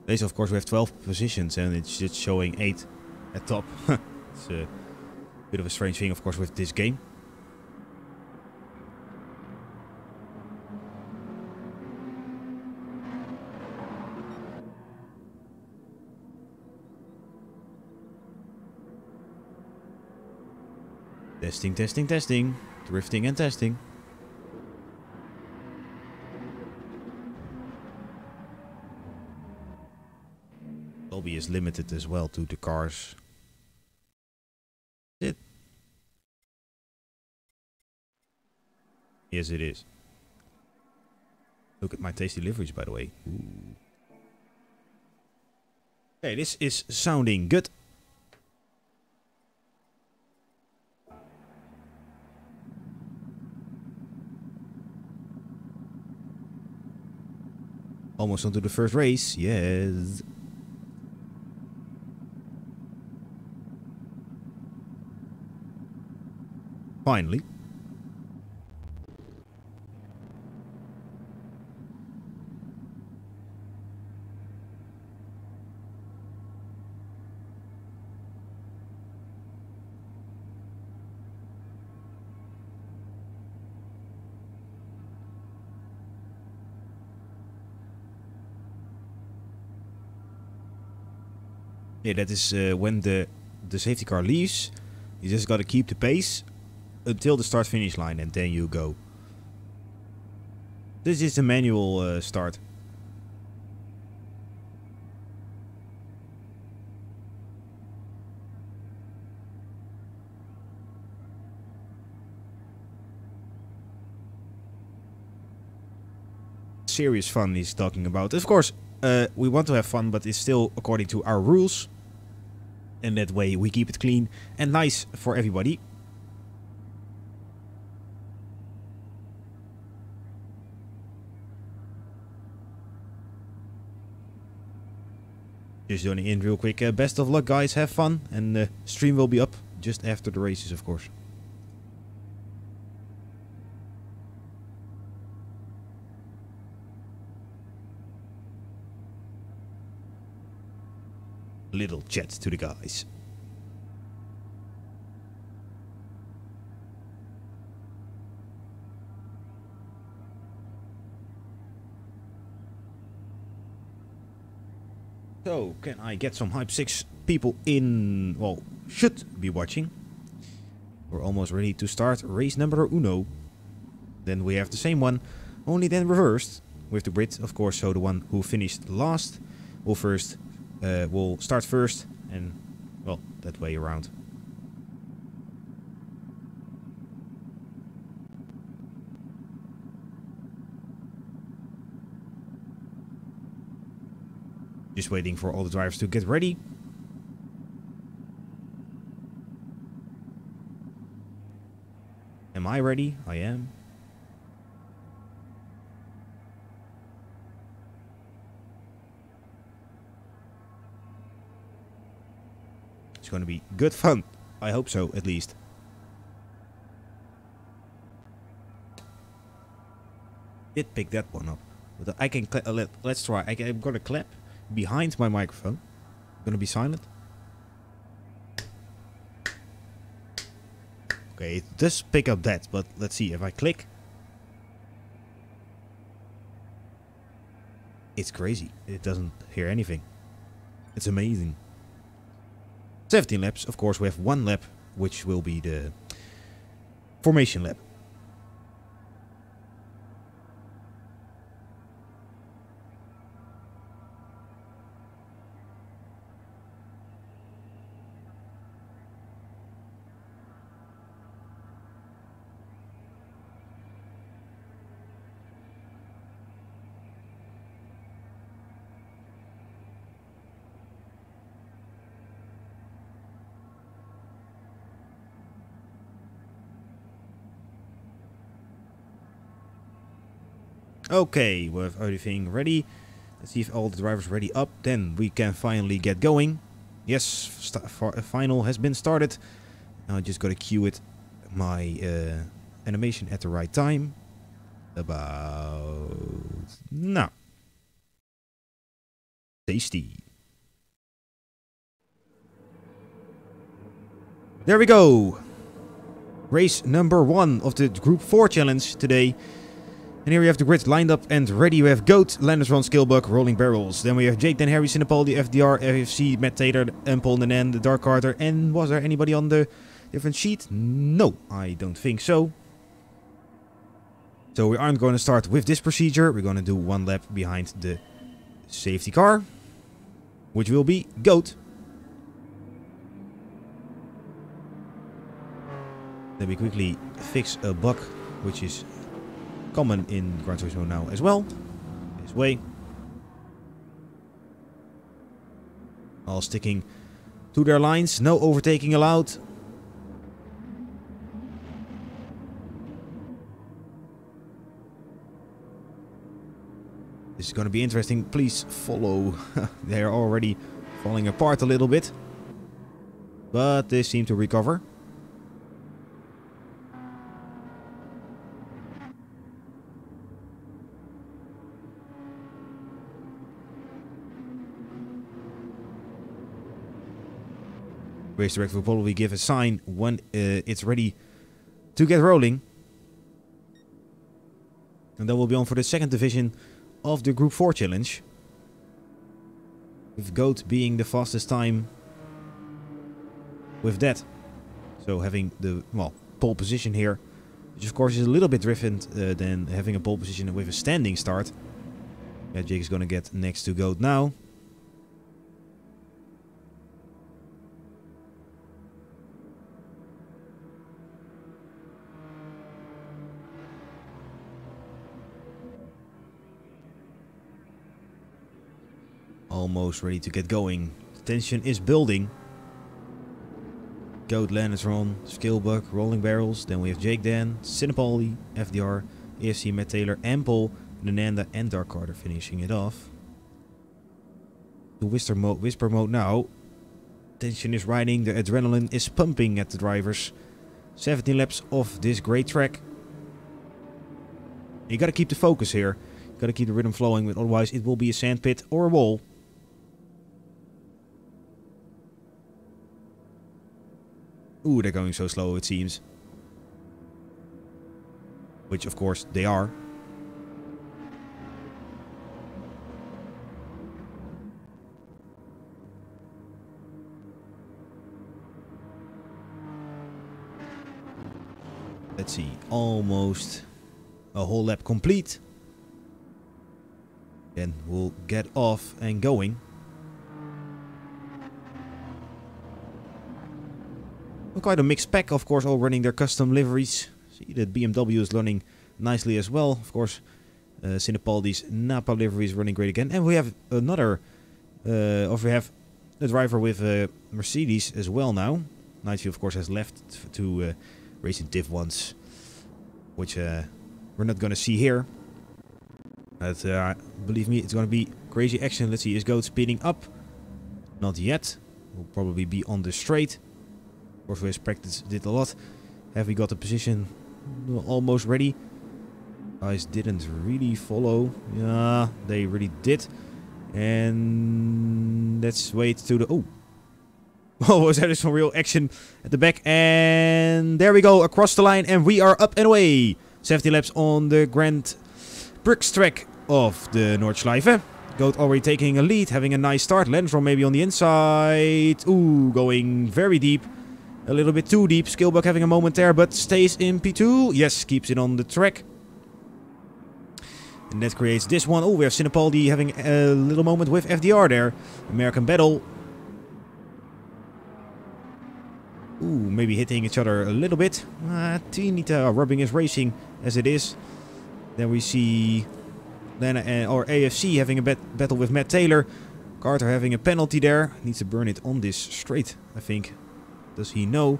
S1: place. Of course we have 12 positions and it's just showing 8 at top. It's a bit of a strange thing, of course, with this game. Testing, testing, testing. Drifting and testing. Lobby is limited as well to the cars. It. Yes, it is. Look at my tasty liveries, by the way. Ooh. Okay, this is sounding good. Almost onto the first race, yes. Finally. Yeah, that is when the safety car leaves. You just gotta keep the pace until the start-finish line and then you go. This is the manual start. Serious fun he's talking about. Of course, we want to have fun, but it's still according to our rules. And that way we keep it clean and nice for everybody. Just joining in real quick. Best of luck, guys. Have fun. And the stream will be up just after the races, of course. Little chat to the guys. So, can I get some Hype 6 people in, well, should be watching. We're almost ready to start race number uno. Then we have the same one, only then reversed with the grid, of course, so the one who finished last will start first, and, well, that way around. Just waiting for all the drivers to get ready. Am I ready? I am. It's going to be good fun. I hope so, at least. Did pick that one up. But I can let's try. I'm going to clap behind my microphone. I'm going to be silent. Okay, it does pick up that, but let's see. If I click, it's crazy. It doesn't hear anything. It's amazing. 17 laps. Of course, we have one lap, which will be the formation lap. Okay, we have everything ready. Let's see if all the drivers are ready up. Then we can finally get going. Yes, final has been started. Now I just gotta cue it, my animation at the right time. About now. Tasty. There we go. Race number 1 of the Group 4 Challenge today. And here we have the grid lined up and ready. We have Goat, Landersron, Skillbuck, Rolling Barrels. Then we have Jake, Dan, Harry, Sinapoldi, FDR, AFC, Matt Taylor, Paul, Nanan, the Dark Carter. And was there anybody on the different sheet? No, I don't think so. So we aren't going to start with this procedure. We're going to do 1 lap behind the safety car, which will be Goat. Then we quickly fix a bug, which is common in Gran Touring Sport now as well. This way. All sticking to their lines. No overtaking allowed. This is going to be interesting. Please follow. They are already falling apart a little bit. But they seem to recover. Race Director will probably give a sign when it's ready to get rolling. And then we'll be on for the second division of the Group 4 Challenge. With Goat being the fastest time with that. So having the, well, pole position here. Which of course is a little bit different than having a pole position with a standing start. Yeah, Jake is going to get next to Goat now. Almost ready to get going. The tension is building. Goat, Landersron, Skillbuck, Rolling Barrels. Then we have Jake, Dan, Sinapoldi, FDR, AFC, Matt Taylor, Paul, Nananda and Dark Carter finishing it off. The whisper mode now. Tension is riding. The adrenaline is pumping at the drivers. 17 laps of this great track. You gotta keep the focus here. You gotta keep the rhythm flowing, otherwise it will be a sandpit or a wall. Ooh, they're going so slow, it seems. Which, of course, they are. Let's see. Almost a whole lap complete. Then we'll get off and going. Quite a mixed pack, of course, all running their custom liveries. See that BMW is running nicely as well. Of course, Sinapoldi's Napa livery is running great again. And we have another, or we have a driver with Mercedes as well now. Nightfield, of course, has left to race in Div 1s, which we're not going to see here. But believe me, it's going to be crazy action. Let's see, is Goat speeding up? Not yet. Will probably be on the straight. Of course, we have practiced it a lot. Have we got the position almost ready? Guys didn't really follow. Yeah, they really did. And let's wait to the... Oh! Oh, there is some real action at the back. And there we go, across the line. And we are up and away. 70 laps on the Grand Bricks track of the Nordschleife. Goat already taking a lead, having a nice start. Landersron maybe on the inside. Ooh, going very deep. A little bit too deep. Skillbuck having a moment there, but stays in P2. Yes, keeps it on the track. And that creates this one. Oh, we have Sinapoldi having a little moment with FDR there. American battle. Ooh, maybe hitting each other a little bit. Teeny rubbing is racing as it is. Then we see Lana or AFC having a battle with Matt Taylor. Carter having a penalty there. Needs to burn it on this straight, I think. Does he know?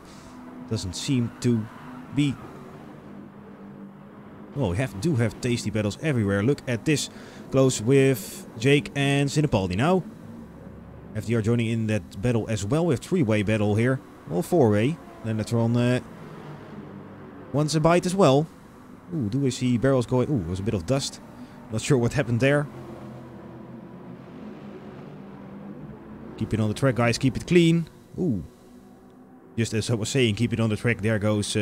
S1: Doesn't seem to be. Well, we do have tasty battles everywhere. Look at this. Close with Jake and Sinapaldi now. FDR joining in that battle as well. We have three-way battle here. Well, four-way. Lenatron wants a bite as well. Ooh, do we see barrels going? Ooh, there's a bit of dust. Not sure what happened there. Keep it on the track, guys. Keep it clean. Ooh. Just as I was saying, keep it on the track. There goes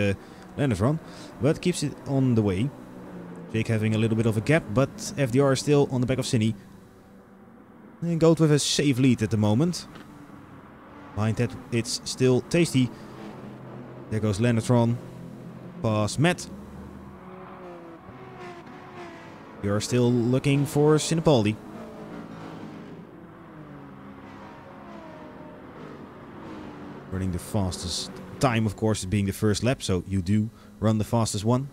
S1: Lenatron. But keeps it on the way. Jake having a little bit of a gap, but FDR is still on the back of Cine. And Goat with a safe lead at the moment. Behind that, it's still tasty. There goes Lenatron. Past Matt. You're still looking for Sinapaldi. Running the fastest time, of course, is being the first lap, so you do run the fastest one.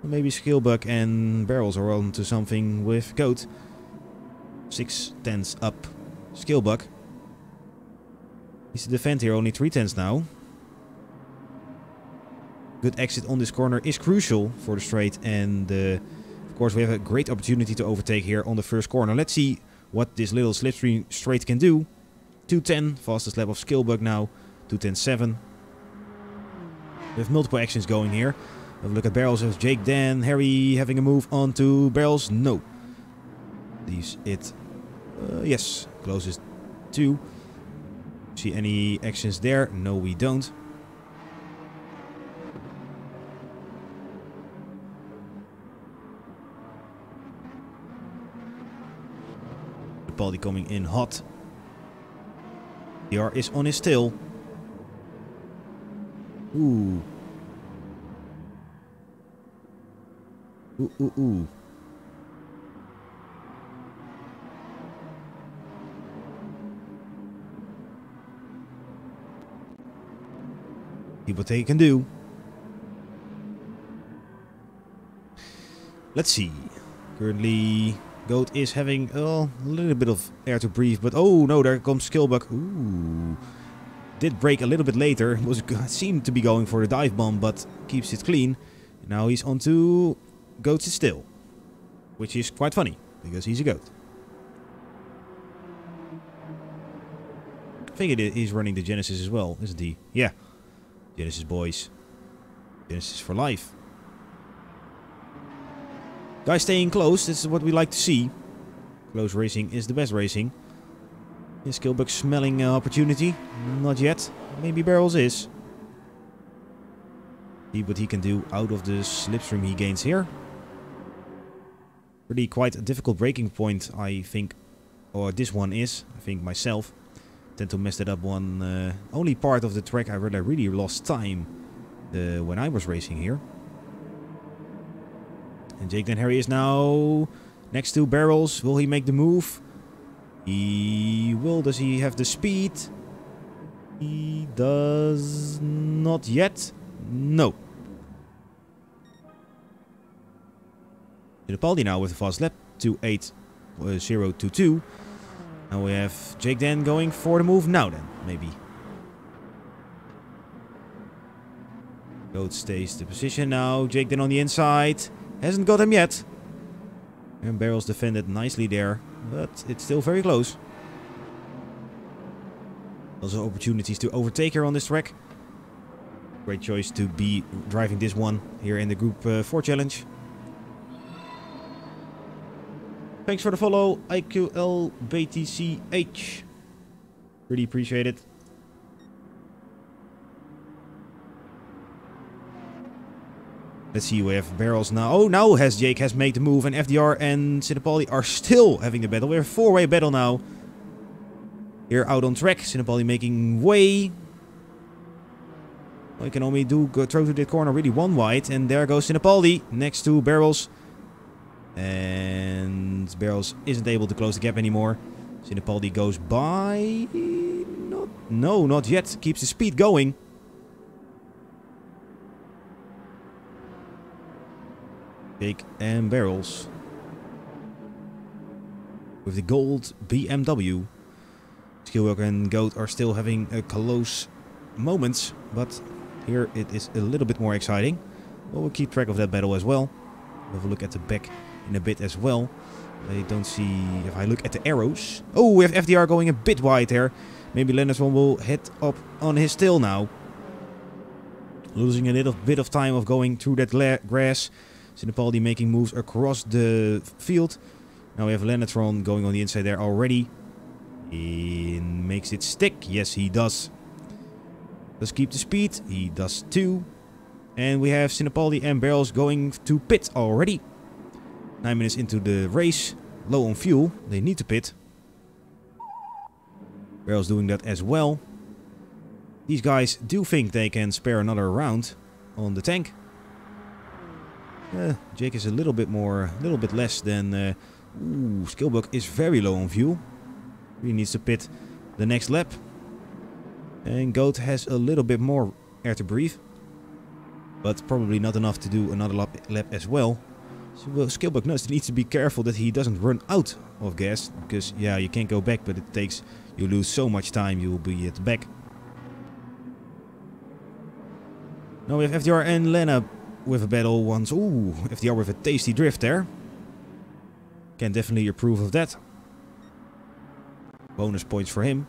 S1: Maybe Skillbuck and Barrels are on to something with Goat. 6/10 up Skillbuck. He's to defend here, only 3/10 now. Good exit on this corner is crucial for the straight, and of course we have a great opportunity to overtake here on the first corner. Let's see what this little slipstream straight can do. 2:10, fastest lap of Skillbuck now, 2:10.7. We have multiple actions going here. Have a look at Barrels of Jake, Dan, Harry having a move onto Barrels. No. Leaves it. Yes, closest 2. See any actions there? No, we don't. Baldy coming in hot. DR is on his tail. Ooh. Ooh, ooh, ooh. See what they can do. Let's see. Currently, Goat is having a little bit of air to breathe, but oh no, there comes Skillbuck. Ooh. Did break a little bit later. Seemed to be going for the dive bomb, but keeps it clean. Now he's onto Goat's still, which is quite funny because he's a goat. I think he's running the Genesis as well, isn't he? Yeah. Genesis boys. Genesis for life. Guys staying close, this is what we like to see. Close racing is the best racing. Is Skillbuck smelling opportunity? Not yet. Maybe Barrels is. See what he can do out of the slipstream he gains here. Really quite a difficult braking point, I think. Or this one is, I think myself. Tend to mess that up one. Only part of the track I really lost time when I was racing here. And Jake Dan Harry is now next to Barrels. Will he make the move? He will. Does he have the speed? He does not yet. No. Sinapaldi now with a fast lap. 2:8.022. Now we have Jake Dan going for the move now then, maybe. Goat stays the position now. Jake Dan on the inside. Hasn't got him yet. And Barrels defended nicely there, but it's still very close. Also opportunities to overtake her on this track. Great choice to be driving this one here in the Group 4 Challenge. Thanks for the follow, IQLBTCH. Really appreciate it. Let's see, we have Barrels now. Oh, now Jake has made the move, and FDR and Sinapaldi are still having the battle. We have a 4-way battle now. Here out on track, Sinapaldi making way. Well, he can only go through to the corner really one wide, and there goes Sinapaldi next to Barrels. And Barrels isn't able to close the gap anymore. Sinapaldi goes by. No, not yet. Keeps the speed going. Jake and Barrels with the gold BMW. Skillbuck and Goat are still having close moments, but here it is a little bit more exciting. Well, we'll keep track of that battle as well. We'll have a look at the back in a bit as well. I don't see... If I look at the arrows... Oh, we have FDR going a bit wide there. Maybe Lennartson will head up on his tail now. Losing a little bit of time of going through that grass. Sinapaldi making moves across the field. Now we have Lennartson going on the inside there already. He makes it stick. Yes, he does. Does keep the speed. He does too. And we have Sinapaldi and Barrels going to pit already. 9 minutes into the race. Low on fuel. They need to pit. Barrels doing that as well. These guys do think they can spare another round on the tank. Jake is a little bit less than... Skillbuck is very low on fuel. He needs to pit the next lap. And Goat has a little bit more air to breathe. But probably not enough to do another lap as well. So Skillbuck needs to be careful that he doesn't run out of gas. Because, yeah, you can't go back, but it takes... You lose so much time, you will be at the back. Now we have FDR and Lena with a battle once. Ooh, FDR with a tasty drift there. Can definitely approve of that. Bonus points for him.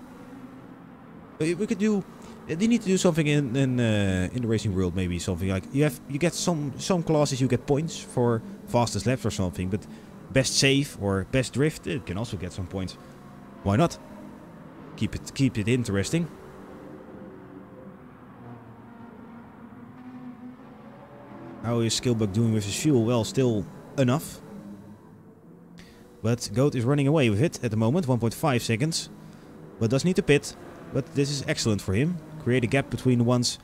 S1: We could do... They need to do something in the racing world, maybe something like you get some classes you get points for fastest laps or something, but best save or best drift it can also get some points. Why not? Keep it interesting. How is Skillbuck doing with his fuel? Well, still enough. But Goat is running away with it at the moment, 1.5 seconds. But does need to pit. But this is excellent for him. Create a gap between the ones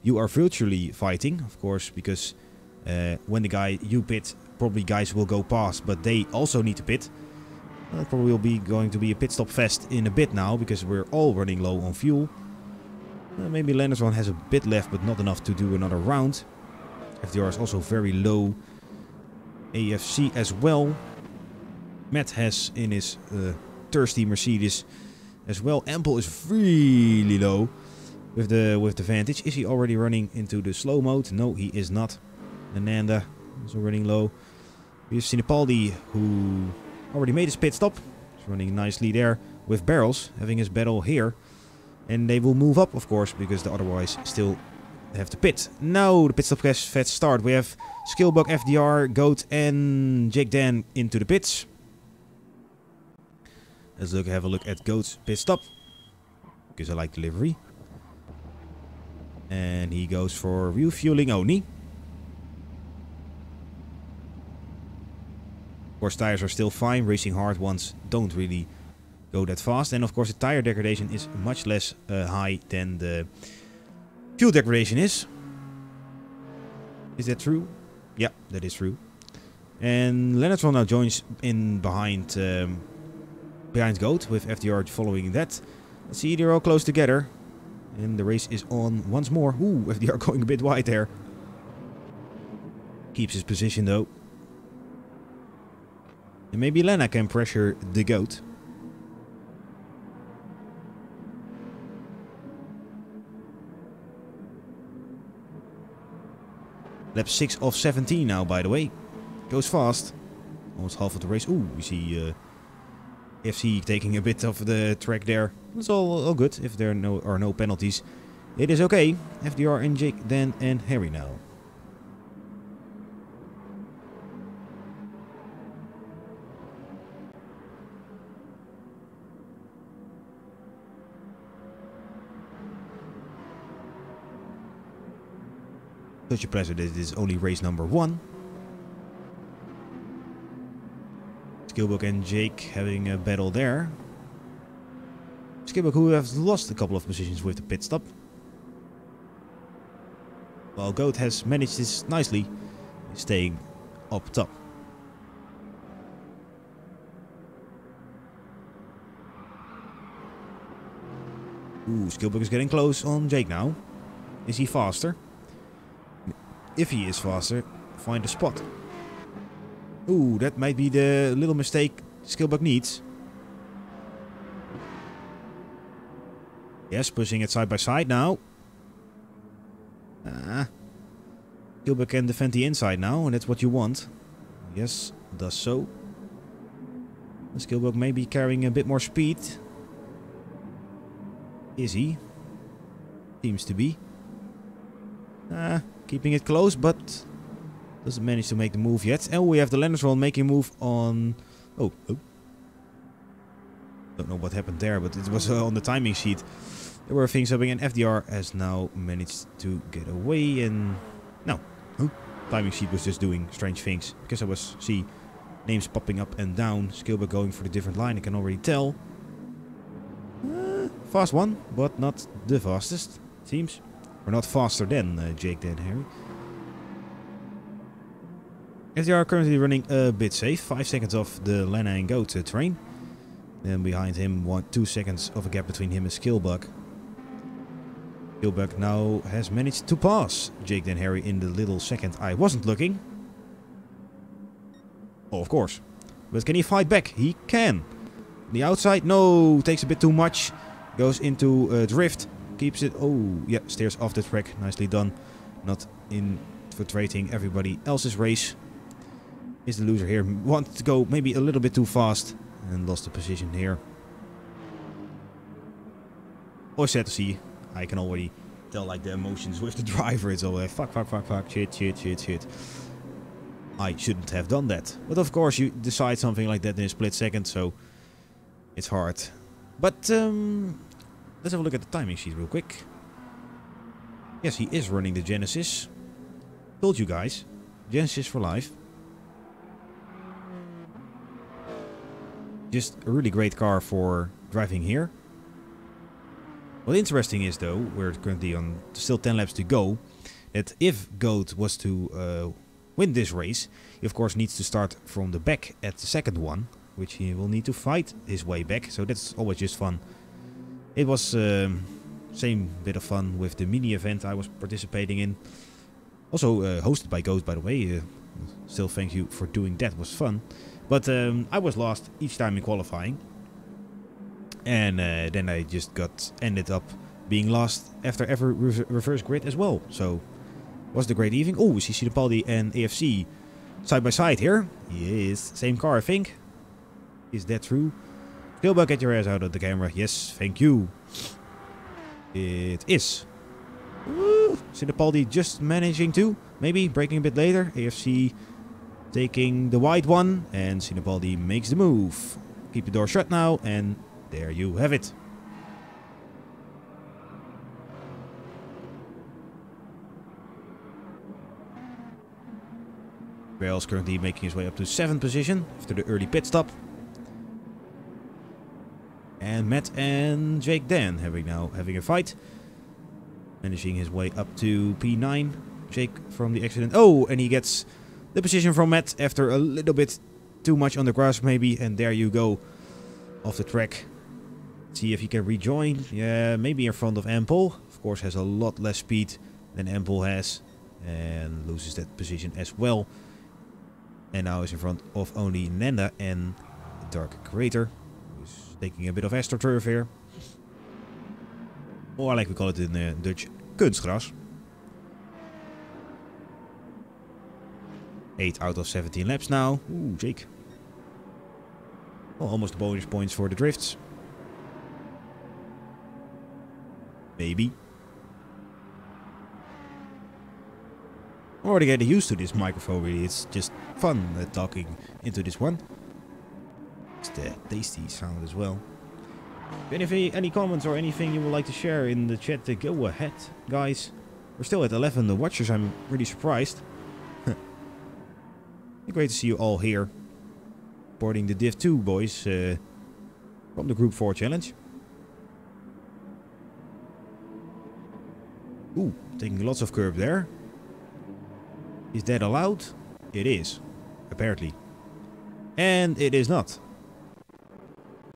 S1: you are virtually fighting, of course, because when the guy you pit, probably guys will go past, but they also need to pit. Probably will be going to be a pit stop fest in a bit now, because we're all running low on fuel. Maybe Lennartson has a bit left, but not enough to do another round. FDR is also very low. AFC as well. Matt has in his thirsty Mercedes as well. Ample is really low with the Vantage. Is he already running into the slow mode? No, he is not. Ananda also running low. We have Sinapaldi, who already made his pit stop. He's running nicely there with Barrels, having his battle here. And they will move up, of course, because they otherwise still have to pit. Now the pit stop fest start. We have Skillbuck, FDR, Goat and Jake Dan into the pits. Let's have a look at Goat's pit stop, because I like delivery. And he goes for refueling only. Of course, tires are still fine. Racing hard ones don't really go that fast. And of course, the tire degradation is much less high than the fuel degradation is. Is that true? Yeah, that is true. And Lennartson now joins in behind Goat, with FDR following that. Let's see, they're all close together. And the race is on once more. Ooh, FDR going a bit wide there. Keeps his position though. And maybe Lena can pressure the Goat. Lap 6 of 17 now, by the way. Goes fast. Almost half of the race. Ooh, we see FC taking a bit of the track there. It's all good if there are no penalties. It is okay. FDR and Jake, Dan and Harry now. Such a pleasure that it is only race number 1. Skillbuck and Jake having a battle there. Skillbuck, who has lost a couple of positions with the pit stop. While Goat has managed this nicely, staying up top. Ooh, Skillbuck is getting close on Jake now. Is he faster? If he is faster, find a spot. Ooh, that might be the little mistake Skillbuck needs. Yes, pushing it side by side now. Skillbuck can defend the inside now, and that's what you want. Yes, does so. Skillbuck may be carrying a bit more speed. Is he? Seems to be. Keeping it close, but doesn't manage to make the move yet. And we have the Landersron making a move on... Oh. Don't know what happened there, but it was on the timing sheet. There were things happening, and FDR has now managed to get away, and... No. Timing sheet was just doing strange things. Because I see names popping up and down. Skillbuck going for the different line, I can already tell. Fast one, but not the fastest, seems. Or not faster than Jake Dan Harry. FDR currently running a bit safe. 5 seconds off the Lena and Goat train. And behind him, 2 seconds of a gap between him and Skillbuck. Skillbuck now has managed to pass Jake Dan Harry in the little second I wasn't looking. Oh, of course. But can he fight back? He can. The outside, no, takes a bit too much. Goes into drift. Keeps it, oh, yeah, steers off the track. Nicely done. Not infiltrating everybody else's race. Is the loser here. Wanted to go maybe a little bit too fast. And lost the position here. Always sad to see. I can already tell like the emotions with the driver. It's all like fuck, shit. I shouldn't have done that. But of course you decide something like that in a split second, so it's hard. But let's have a look at the timing sheet real quick. Yes, he is running the Genesis. Told you guys. Genesis for life. Just a really great car for driving here. What interesting is though, we're currently on still 10 laps to go, that if Goat was to win this race, he of course needs to start from the back at the second one, which he will need to fight his way back, so that's always just fun. It was same bit of fun with the mini event I was participating in. Also hosted by Goat, by the way. Still thank you for doing that, it was fun. But I was lost each time in qualifying. And then I just ended up being lost after every reverse grid as well. So, was the great evening. Oh, we see Sinopaldi and AFC side by side here. Yes, same car I think. Is that true? Skillbuck, get your ass out of the camera. Yes, thank you. It is. Sinopaldi just managing to. Maybe braking a bit later. AFC taking the wide one. And Sinopaldi makes the move. Keep the door shut now. And there you have it. Rails currently making his way up to 7th position after the early pit stop. And Matt and Jake Dan having a fight. Managing his way up to P9. Jake from the accident. Oh, and he gets the position from Matt after a little bit too much on the grass maybe. And there you go. Off the track. See if he can rejoin. Yeah, maybe in front of Ampel. Of course has a lot less speed than Ampel has. And loses that position as well. And now is in front of only Nanda and Dark Crater. Who's taking a bit of astroturf here. Or like we call it in Dutch, kunstgras. 8 out of 17 laps now. Ooh, Jake. Well, almost bonus points for the drifts. Maybe. I'm already getting used to this microphone really. It's just fun talking into this one. It's the tasty sound as well. Any comments or anything you would like to share in the chat, go ahead, guys. We're still at 11 watchers. I'm really surprised. Great to see you all here. Supporting the Div 2 boys from the gr4Challenge. Ooh, taking lots of curb there. Is that allowed? It is, apparently. And it is not.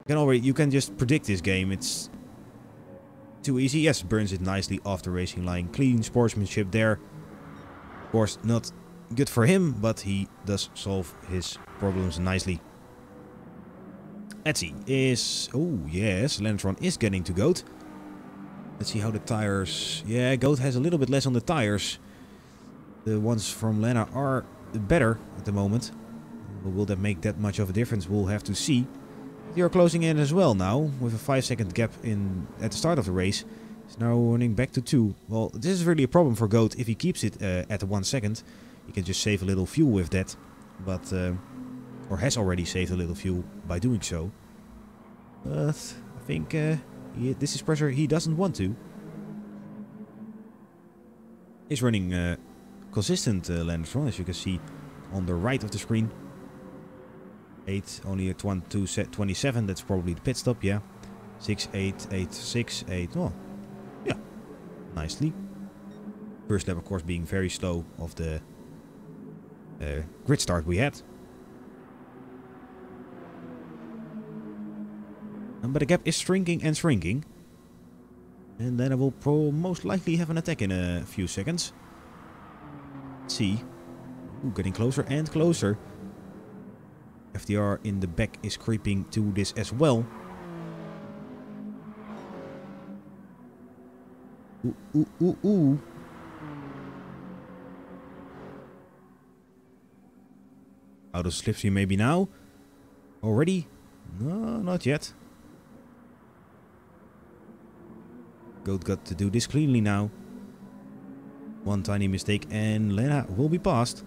S1: You can just predict this game. It's too easy. Yes, burns it nicely off the racing line. Clean sportsmanship there. Of course, not good for him, but he does solve his problems nicely. Let's see. Oh, yes, Landersron is getting to Goat. Let's see how the tires... Yeah, Goat has a little bit less on the tires. The ones from Lena are better at the moment. Will that make that much of a difference? We'll have to see. They are closing in as well now, with a 5-second gap in at the start of the race. It's now running back to 2. Well, this is really a problem for Goat. If he keeps it at the 1 second, he can just save a little fuel with that. But, or has already saved a little fuel by doing so. But I think this is pressure he doesn't want to. He's running consistent Lennart's run, as you can see on the right of the screen. 8, only at 1:27. That's probably the pit stop. Yeah, 6, 8, 8, 6, 8. Oh, yeah, nicely. First lap, of course, being very slow of the grid start we had. But the gap is shrinking and shrinking. And then I will most likely have an attack in a few seconds. Let's see. Ooh, getting closer and closer. FDR in the back is creeping to this as well. Ooh, ooh, ooh, ooh. Out of slipstream maybe now. Already? No, not yet. Goat got to do this cleanly now. One tiny mistake and Lena will be passed.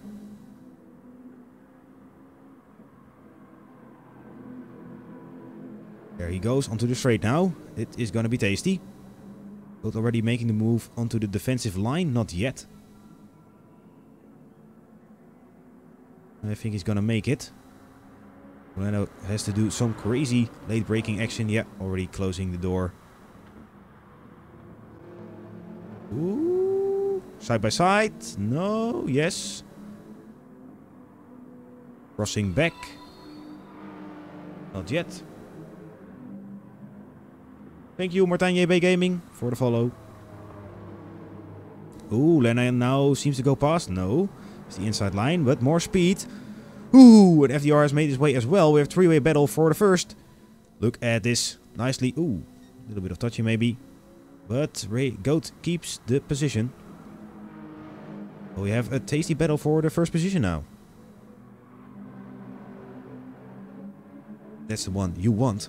S1: There he goes onto the straight now. It is going to be tasty. Goat already making the move onto the defensive line. Not yet. I think he's going to make it. Lena has to do some crazy late braking action. Yeah, already closing the door. Ooh, side by side. No, yes. Crossing back. Not yet. Thank you, Martijn JB Gaming, for the follow. Ooh, Lena now seems to go past. No, it's the inside line, but more speed. Ooh, and FDR has made his way as well. We have 3-way battle for the first. Look at this. Nicely. Ooh, a little bit of touchy maybe. But Goat keeps the position. We have a tasty battle for the first position now. That's the one you want.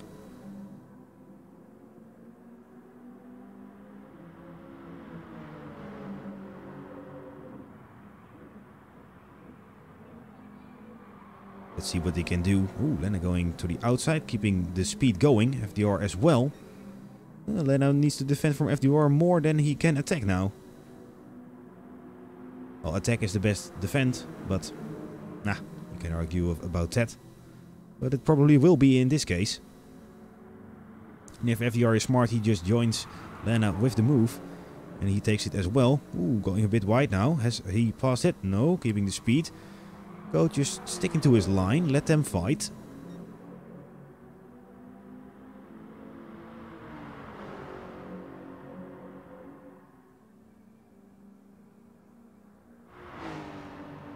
S1: Let's see what they can do. Ooh, Lena going to the outside, keeping the speed going. FDR as well. Lena needs to defend from FDR more than he can attack now. Well, attack is the best defend, but nah, you can argue about that. But it probably will be in this case. And if FDR is smart, he just joins Lena with the move. And he takes it as well. Ooh, going a bit wide now. Has he passed it? No, keeping the speed. Go just sticking to his line. Let them fight.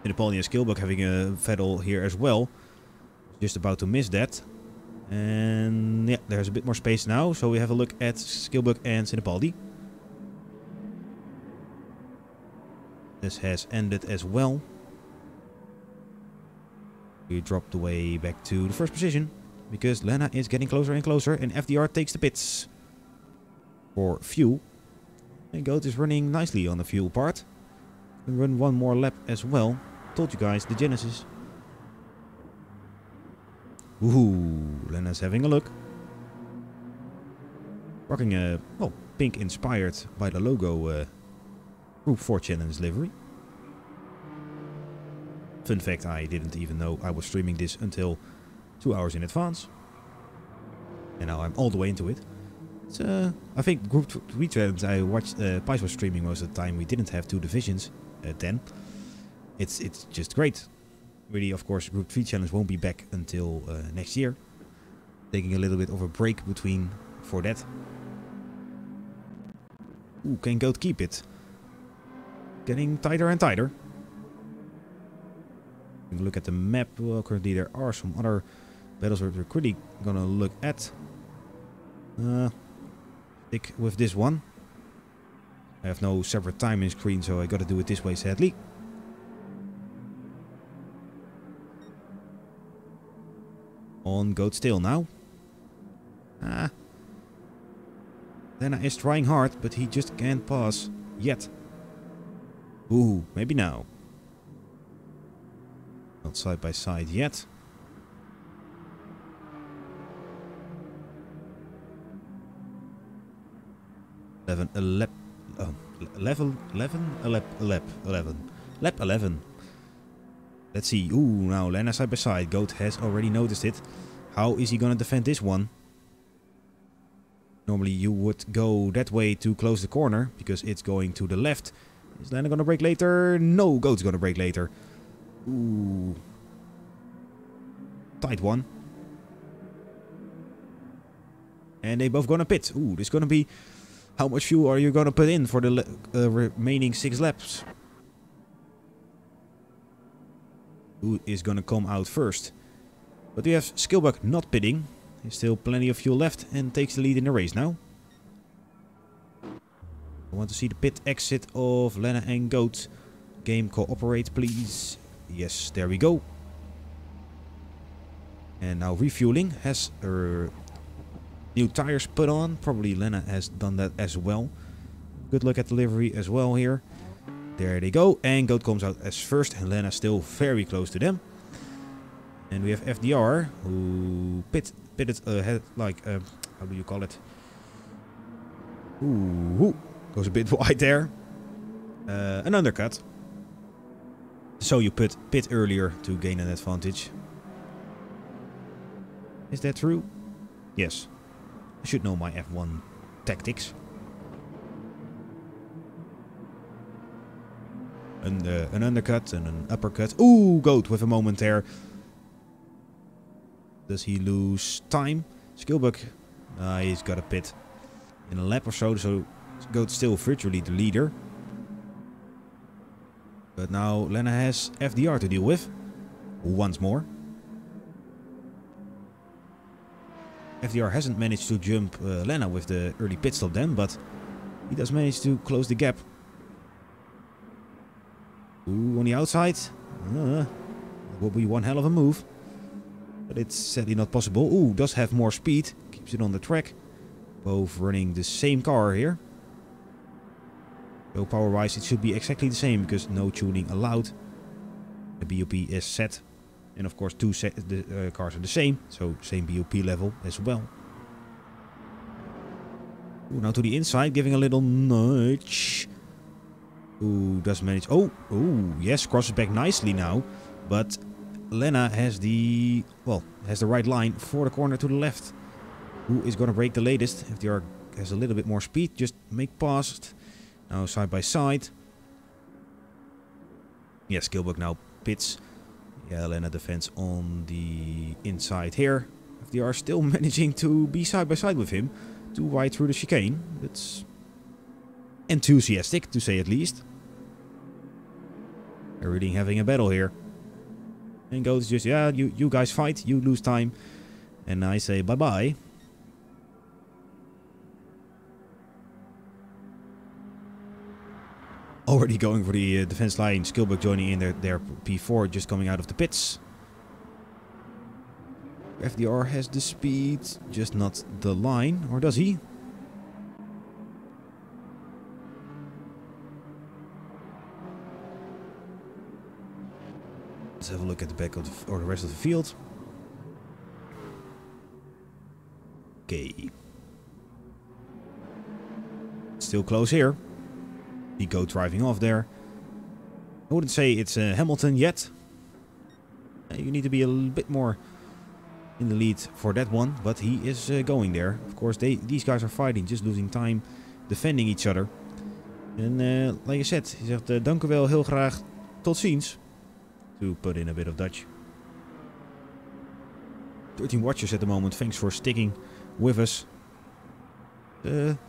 S1: Fittipaldi and Skillbuck having a battle here as well. Just about to miss that. And yeah, there's a bit more space now. So we have a look at Skillbuck and Fittipaldi. This has ended as well. We dropped the way back to the first position. Because Lena is getting closer and closer. And FDR takes the pits. For fuel. And Goat is running nicely on the fuel part. And run one more lap as well. Told you guys, the Genesis. Ooh, Lena's having a look. Rocking a, well, pink inspired by the logo gr4Challenge livery. Fun fact, I didn't even know I was streaming this until 2 hours in advance. And now I'm all the way into it. It's, I think gr4Challenge, I watched Pies was streaming most of the time. We didn't have 2 divisions then. It's just great. Really, of course, gr4Challenge won't be back until next year. Taking a little bit of a break between for that. Ooh, can Goat keep it? Getting tighter and tighter. Look at the map. Well, currently there are some other battles we're quickly gonna look at. Stick with this one. I have no separate timing screen, so I gotta do it this way, sadly. On Goat still now. Lena is trying hard, but he just can't pass yet. Ooh, maybe now. Not side by side yet. Lap 11. Let's see. Ooh, now Lena side by side. Goat has already noticed it. How is he gonna defend this one? Normally you would go that way to close the corner because it's going to the left. Is Lena gonna brake later? No, Goat's gonna brake later. Ooh. Tight one. And they both gonna pit. Ooh, this is gonna be... How much fuel are you gonna put in for the remaining 6 laps? Who is gonna come out first? But we have Skillbuck not pitting. There's still plenty of fuel left and takes the lead in the race now. I want to see the pit exit of Lena and Goat. Game cooperate, please. Yes, there we go. And now refueling. Has new tires put on. Probably Lena has done that as well. Good luck at delivery as well here. There they go. And Goat comes out as first. And Lena still very close to them. And we have FDR who pitted ahead, like, how do you call it? Ooh, goes a bit wide there. An undercut. So you pit earlier to gain an advantage. Is that true? Yes. I should know my F1 tactics. And an undercut and an uppercut. Ooh, Goat with a moment there. Does he lose time? Skillbuck, he's got a pit in a lap or so, so Goat's still virtually the leader. But now Lena has FDR to deal with. Once more. FDR hasn't managed to jump Lena with the early pit stop then, but he does manage to close the gap. Ooh, on the outside. Will be one hell of a move. But it's sadly not possible. Ooh, does have more speed. Keeps it on the track. Both running the same car here. So power-wise it should be exactly the same because no tuning allowed. The BOP is set. And of course the cars are the same. So same BOP level as well. Ooh, now to the inside, giving a little nudge. Ooh, does manage... Oh, yes, crosses back nicely now. But Lena has the right line for the corner to the left. Who is going to brake the latest? FDR has a little bit more speed. Just make past. Now side by side. Yeah, Skillbuck now pits. Yeah, Lena defends on the inside here. FDR still managing to be side by side with him. Too wide through the chicane. That's enthusiastic, to say at least. They're really having a battle here. And Goat's just, yeah, you guys fight, you lose time. And I say bye-bye. Already going for the defense line. Skillbuck joining in their P4, just coming out of the pits. FDR has the speed, just not the line. Or does he? Let's have a look at the back of the rest of the field. Okay. Still close here. The Goat driving off there. I wouldn't say it's Hamilton yet. You need to be a little bit more in the lead for that one, but he is going there. Of course, these guys are fighting, just losing time, defending each other. En like I said, hij zegt dank u wel, heel graag, tot ziens. To put in a bit of Dutch. 13 watchers at the moment, thanks for sticking with us.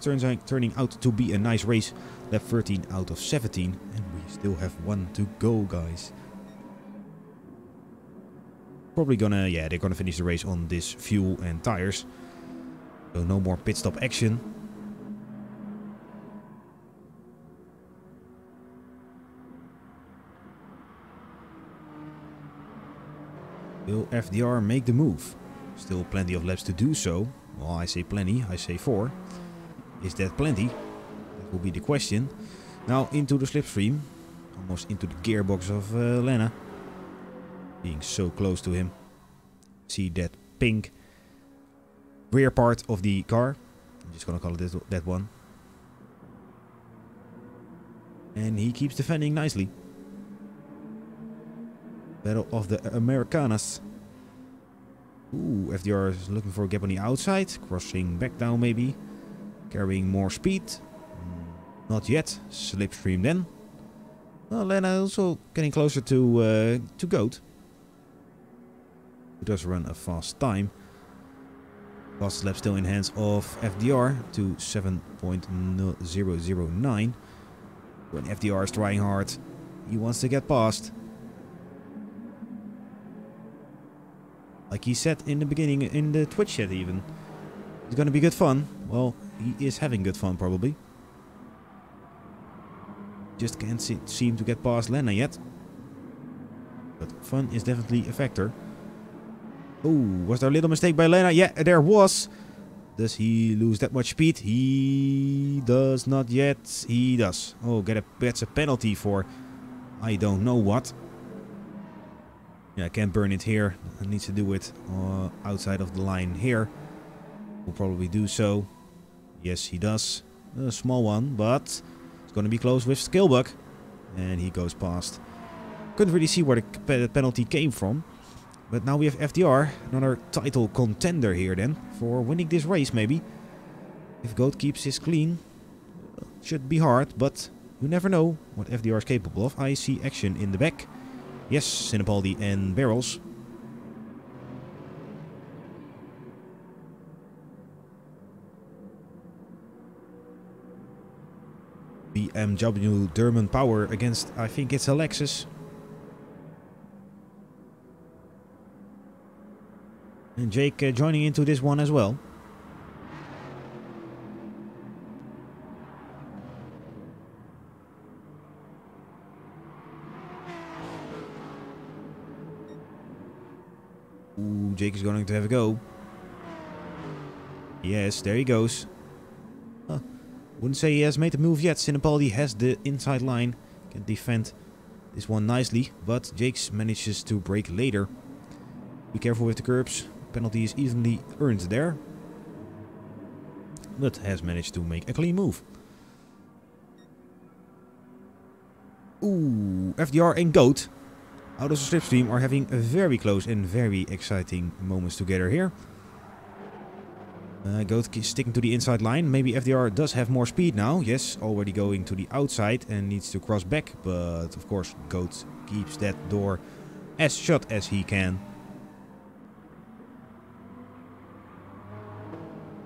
S1: Turning out to be a nice race. Lap 13 out of 17. And we still have one to go, guys. Probably gonna, yeah, they're gonna finish the race on this fuel and tires. So no more pit stop action. Will FDR make the move? Still plenty of laps to do so. Well, I say plenty, I say 4. Is that plenty? That will be the question. Now into the slipstream. Almost into the gearbox of Lena. Being so close to him. See that pink rear part of the car. I'm just gonna call it that one. And he keeps defending nicely. Battle of the Americanas. Ooh, FDR is looking for a gap on the outside. Crossing back down maybe. Carrying more speed. Not yet. Slipstream then. Well, Lena also getting closer to Goat. Who does run a fast time. Fastest lap still in hands of FDR to 7.009. When FDR is trying hard, he wants to get past. Like he said in the beginning, in the Twitch chat even. It's gonna be good fun. Well, he is having good fun probably. Just can't seem to get past Lena yet. But fun is definitely a factor. Oh, was there a little mistake by Lena? Yeah, there was. Does he lose that much speed? He does not yet. He does. Oh, gets a penalty for I don't know what. Yeah, I can't burn it here. I need to do it outside of the line here. Will probably do so. Yes, he does. A small one, but it's going to be close with Skillbuck. And he goes past. Couldn't really see where the penalty came from. But now we have FDR, another title contender here then, for winning this race maybe. If Goat keeps his clean, should be hard, but you never know what FDR is capable of. I see action in the back. Yes, Sinapaldi and Barrels. BMW German Power against, I think it's a Lexus. And Jake joining into this one as well. Ooh, Jake is going to have a go. Yes, there he goes. Huh. Wouldn't say he has made the move yet. Sinapaldi has the inside line. Can defend this one nicely. But Jake manages to brake later. Be careful with the curbs. Penalty is easily earned there. But has managed to make a clean move. Ooh, FDR and Goat out of the slipstream are having a very close and very exciting moments together here. Goat sticking to the inside line. Maybe FDR does have more speed now. Yes, already going to the outside and needs to cross back. But of course, Goat keeps that door as shut as he can.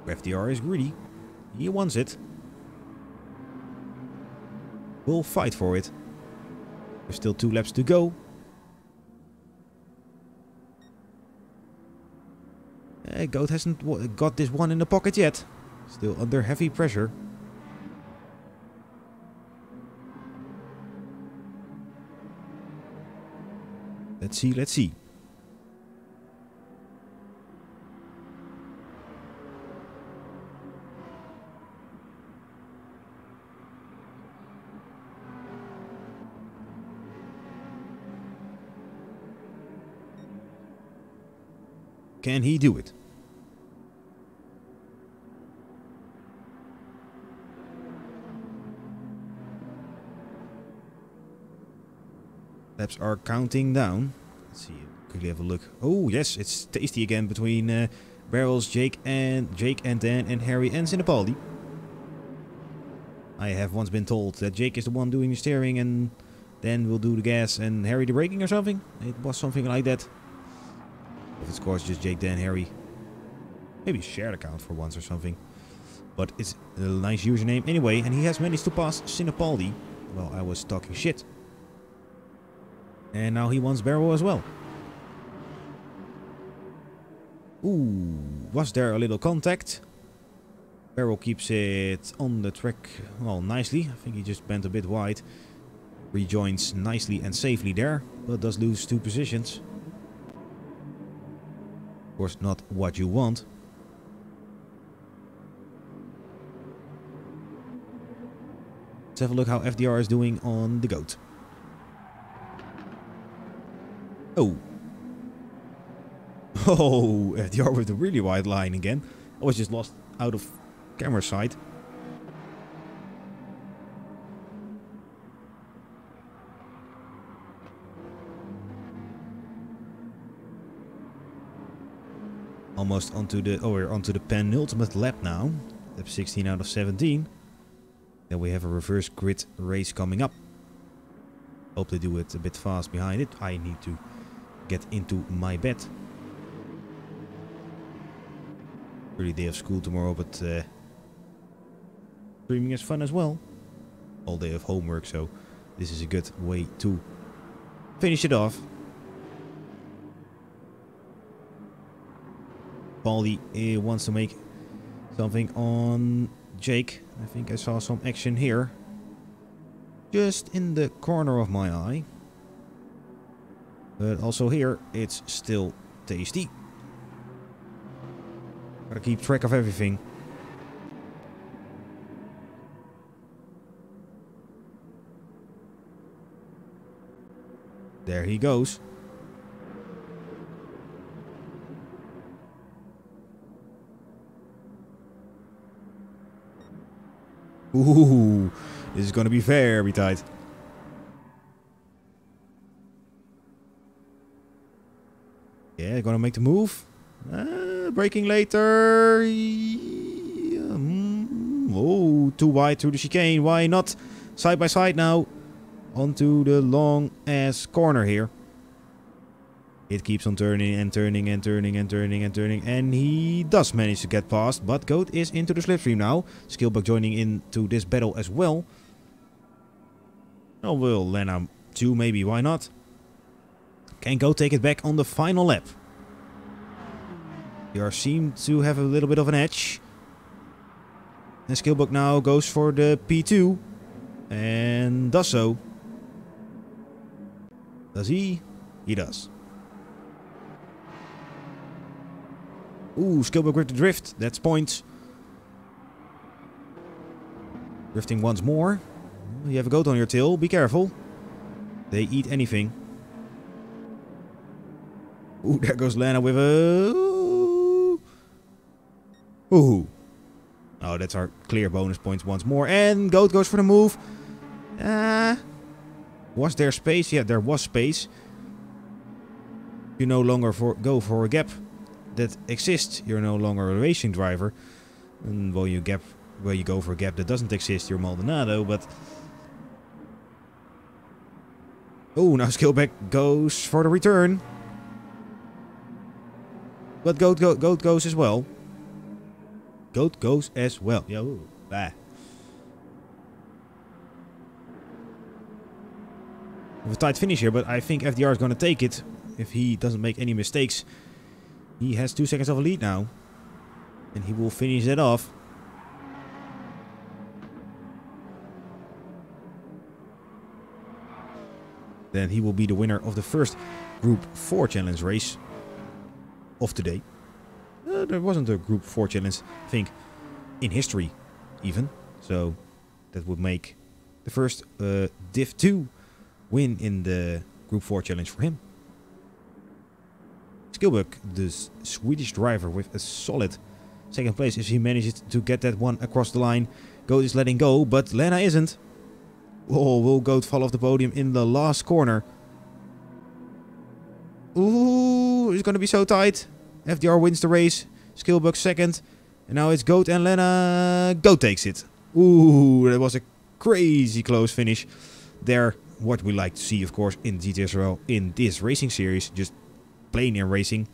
S1: FDR is greedy. He wants it. Will fight for it. There's still 2 laps to go. Goat hasn't got this one in the pocket yet. Still under heavy pressure. Let's see, let's see. Can he do it? Laps are counting down. Let's see. Quickly have a look. Oh yes, it's tasty again between Barrels, Jake and Dan and Harry and Sinapaldi. I have once been told that Jake is the one doing the steering and Dan will do the gas and Harry the braking or something. It was something like that. If it's of course just Jake, Dan, Harry. Maybe a shared account for once or something. But it's a nice username anyway. And he has managed to pass Sinapaldi. Well, I was talking shit. And now he wants Barrel as well. Ooh, was there a little contact? Barrel keeps it on the track, well, nicely. I think he just bent a bit wide. Rejoins nicely and safely there, but does lose 2 positions. Of course, not what you want. Let's have a look how FDR is doing on the goat. Oh. Oh, FDR with a really wide line again. I was just lost out of camera sight. Almost onto the we're onto the penultimate lap now. Lap 16 out of 17. Then we have a reverse grid race coming up. Hope they do it a bit fast behind it. I need to get into my bed. Early day of school tomorrow, but streaming is fun as well. All day of homework, so this is a good way to finish it off. Baldy wants to make something on Jake. I think I saw some action here. Just in the corner of my eye. But also here, it's still tasty. Gotta keep track of everything. There he goes. Ooh, this is gonna be very tight. Yeah, gonna make the move. Braking later. Oh, too wide through the chicane. Why not? Side by side now. Onto the long ass corner here. It keeps on turning and turning and turning and turning and turning. And he does manage to get past. But Goat is into the slipstream now. Skillbug joining into this battle as well. Oh, well, Lena 2 maybe. Why not? Can Goat take it back on the final lap? They seem to have a little bit of an edge. And Skillbug now goes for the P2. And does so. Does he? He does. Ooh, Skillbug with the drift. That's points. Drifting once more. You have a goat on your tail. Be careful. They eat anything. Ooh, there goes Lana with a... Ooh. Oh, that's our clear bonus points once more. And Goat goes for the move. Was there space? Yeah, there was space. You no longer go for a gap that exists. You're no longer a racing driver. And while you go for a gap that doesn't exist, you're Maldonado, but... Oh, now Skillbug goes for the return. But Goat goes as well. Goat goes as well. Yeah, ooh, bah. We have a tight finish here, but I think FDR is going to take it. If he doesn't make any mistakes. He has 2 seconds of a lead now. And he will finish it off. Then he will be the winner of the first Group 4 Challenge race of today. There wasn't a Group 4 Challenge, I think, in history even. So that would make the first Div 2 win in the Group 4 Challenge for him. Skillbug, the Swedish driver, with a solid second place. If he manages to get that one across the line, Goat is letting go, but Lena isn't. Oh, will Goat fall off the podium in the last corner? Ooh, it's going to be so tight. FDR wins the race. Skillbug second. And now it's Goat and Lena. Goat takes it. Ooh, that was a crazy close finish there. What we like to see, of course, in GTSRL in this racing series. Just plain air racing.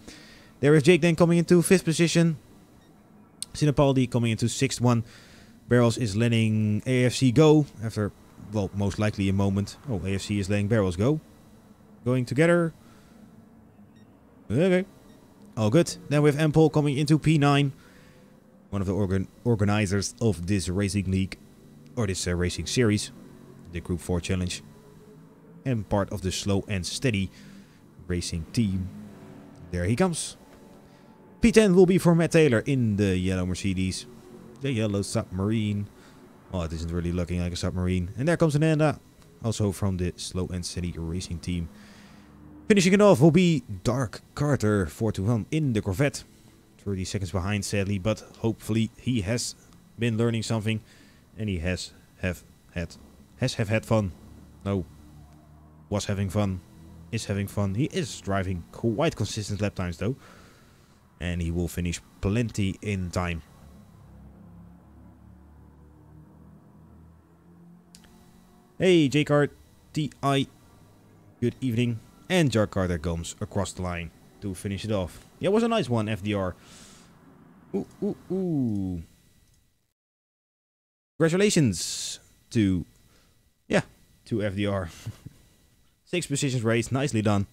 S1: There is Jake then coming into 5th position. Sinapaldi coming into 6th one. Barrels is letting AFC go after, well, most likely a moment. Oh, AFC is letting Barrels go. Going together. Okay. All good. Then we have Empol coming into P9. One of the organizers of this racing league. Or this racing series. The Group 4 Challenge. And part of the slow and steady racing team. There he comes. P10 will be for Matt Taylor in the yellow Mercedes. The yellow submarine. Oh, it isn't really looking like a submarine. And there comes Ananda, also from the Slow and Steady Racing team. Finishing it off will be Dark Carter 421 in the Corvette. 30 seconds behind, sadly, but hopefully he has been learning something. And he has had fun. No. Was having fun. Is having fun. He is driving quite consistent lap times though. And he will finish plenty in time. Hey, JKR-TI. Good evening. And Dark Carter comes across the line to finish it off. Yeah, it was a nice one, FDR. Ooh, ooh, ooh. Congratulations to FDR. 6 positions race, nicely done.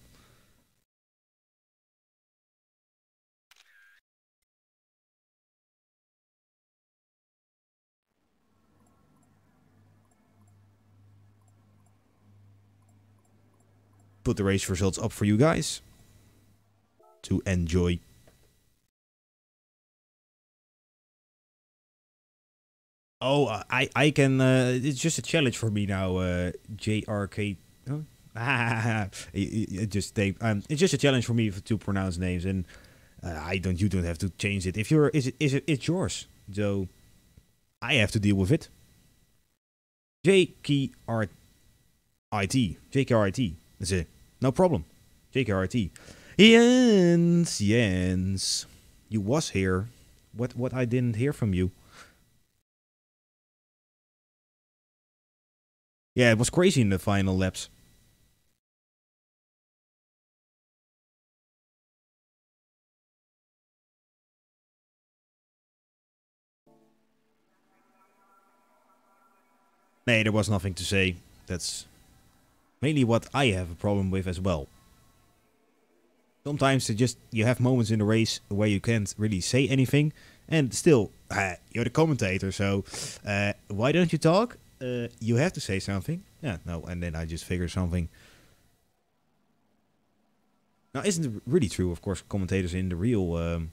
S1: Put the race results up for you guys to enjoy. Oh, I can. It's just a challenge for me now. JRK. Huh? It's just a challenge for me to pronounce names, and you don't have to change it. If you're, it's yours. So I have to deal with it. JKRIT. That's it. No problem. JKRT. Jens. You was here. What I didn't hear from you. Yeah, it was crazy in the final laps. Nee, there was nothing to say. That's mainly what I have a problem with as well. Sometimes you have moments in the race where you can't really say anything, and still, you're the commentator, so why don't you talk? You have to say something. Yeah, no, and then I just figure something. Now, isn't it really true? Of course, commentators in the real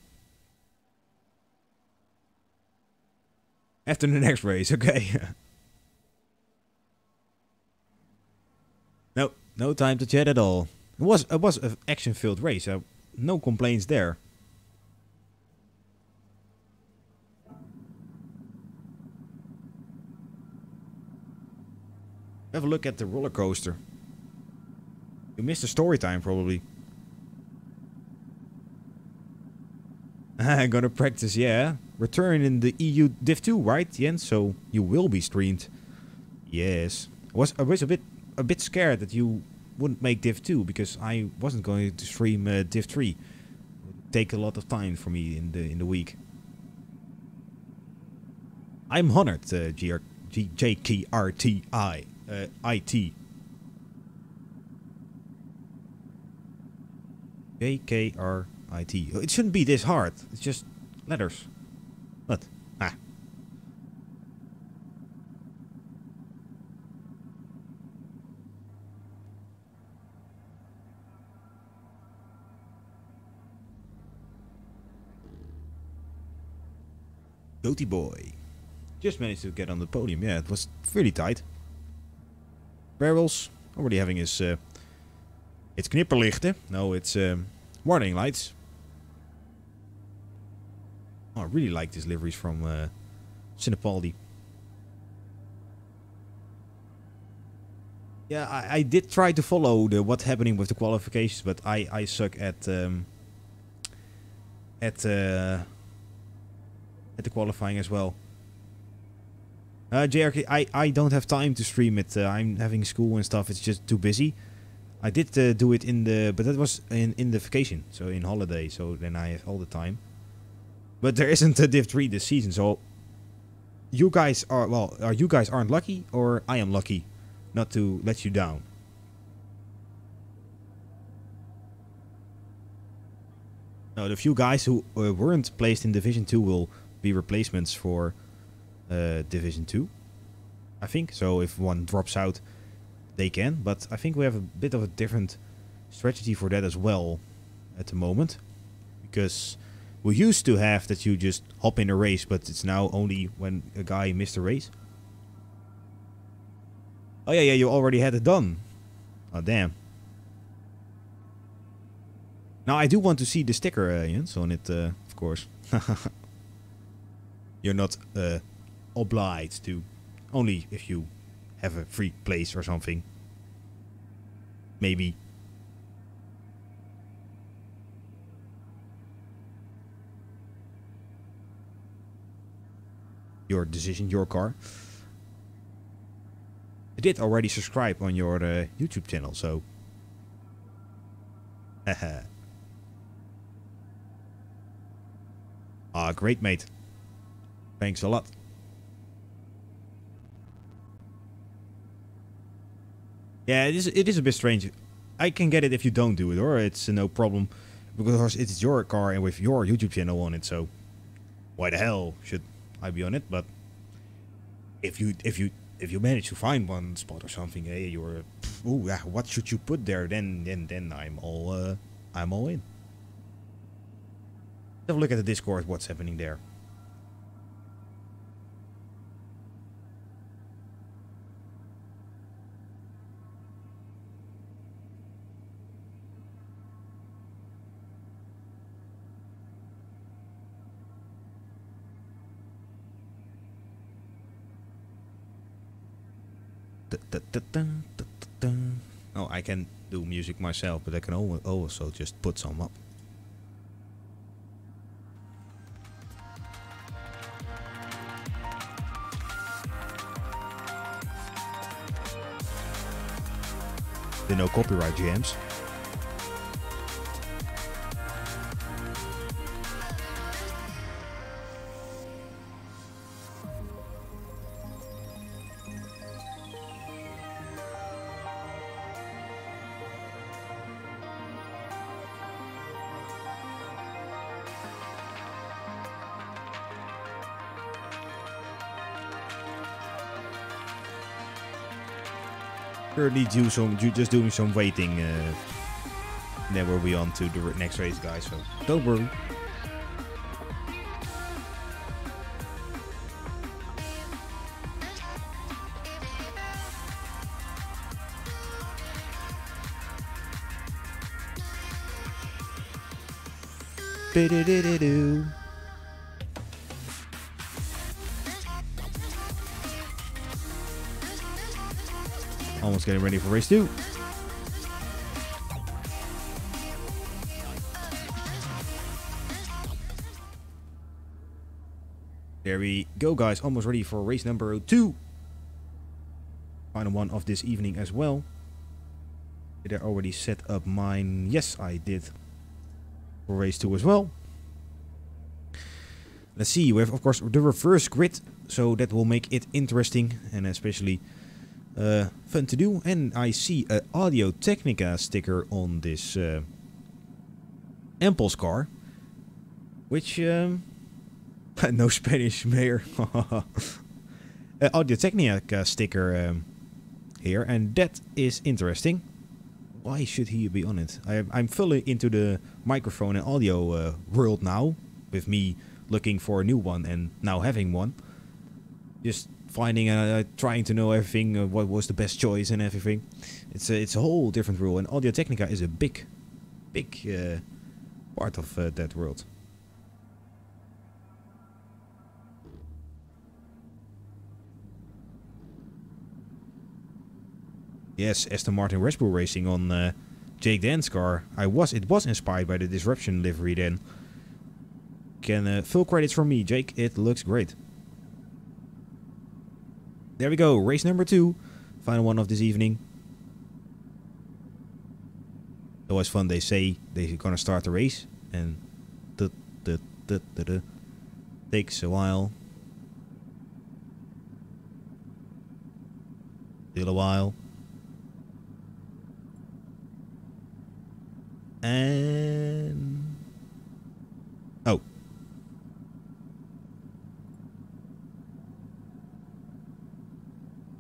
S1: after the next race, okay. No time to chat at all. It was an action-filled race. No complaints there. Have a look at the roller coaster. You missed the story time probably. I'm gonna practice, yeah. Return in the EU Div 2, right, Jens? So you will be streamed. Yes. I was a bit scared that you wouldn't make Div 2 because I wasn't going to stream Div 3. It would take a lot of time for me in the week. I'm honored, JKRTI. IT. JKRIT. It shouldn't be this hard. It's just letters. What? Ah. Goatee boy. Just managed to get on the podium. Yeah, it was really tight. Barrels already having his it's knipperlichten. No, it's warning lights. Oh, I really like these liveries from Cinnapaldi. Yeah, I did try to follow what's happening with the qualifications, but I suck at the qualifying as well. JRK, I don't have time to stream it. I'm having school and stuff. It's just too busy. I did do it but that was in the vacation, so in holiday. So then I have all the time. But there isn't a Div 3 this season, so you guys you guys aren't lucky, or I am lucky not to let you down. No, the few guys who weren't placed in Division 2 will be replacements for Division 2, I think. So if one drops out, they can. But I think we have a bit of a different strategy for that as well at the moment. Because we used to have that you just hop in a race, but it's now only when a guy missed a race. Oh yeah, you already had it done. Oh damn. Now I do want to see the sticker, Jens, on it, of course. You're not obliged to, only if you have a free place or something. Maybe. Your decision, your car. I did already subscribe on your YouTube channel, so. Haha. Ah, great, mate. Thanks a lot. Yeah, it is a bit strange. I can get it if you don't do it, or it's no problem, because it's your car and with your YouTube channel on it. So why the hell should I be on it? But if you manage to find one spot or something, hey, you're, oh yeah, what should you put there? Then I'm all in. Have a look at the Discord. What's happening there? Oh, I can do music myself, but I can also just put some up. There are no copyright jams. Currently just doing some waiting. Then we'll be on to the next race, guys. So don't worry. Do-do-do-do-do. Almost getting ready for race 2. There we go, guys. Almost ready for race number 2. Final one of this evening as well. Did I already set up mine? Yes, I did. For race 2 as well. Let's see. We have, of course, the reverse grid. So that will make it interesting. And especially fun to do. And I see an Audio Technica sticker on this Impulse car. Which, no Spanish, Mayor. Audio Technica sticker here. And that is interesting. Why should he be on it? I'm fully into the microphone and audio world now. With me looking for a new one and now having one. Just finding, trying to know everything, what was the best choice and everything. It's a whole different world, and Audio Technica is a big part of that world. Yes, Aston Martin Red Bull Racing on Jake Dan's car. It was inspired by the Disruption livery then. Full credits from me, Jake. It looks great. There we go, race number 2. Final one of this evening. It was fun. They say they're gonna start the race, and takes a while. Still a while. And oh.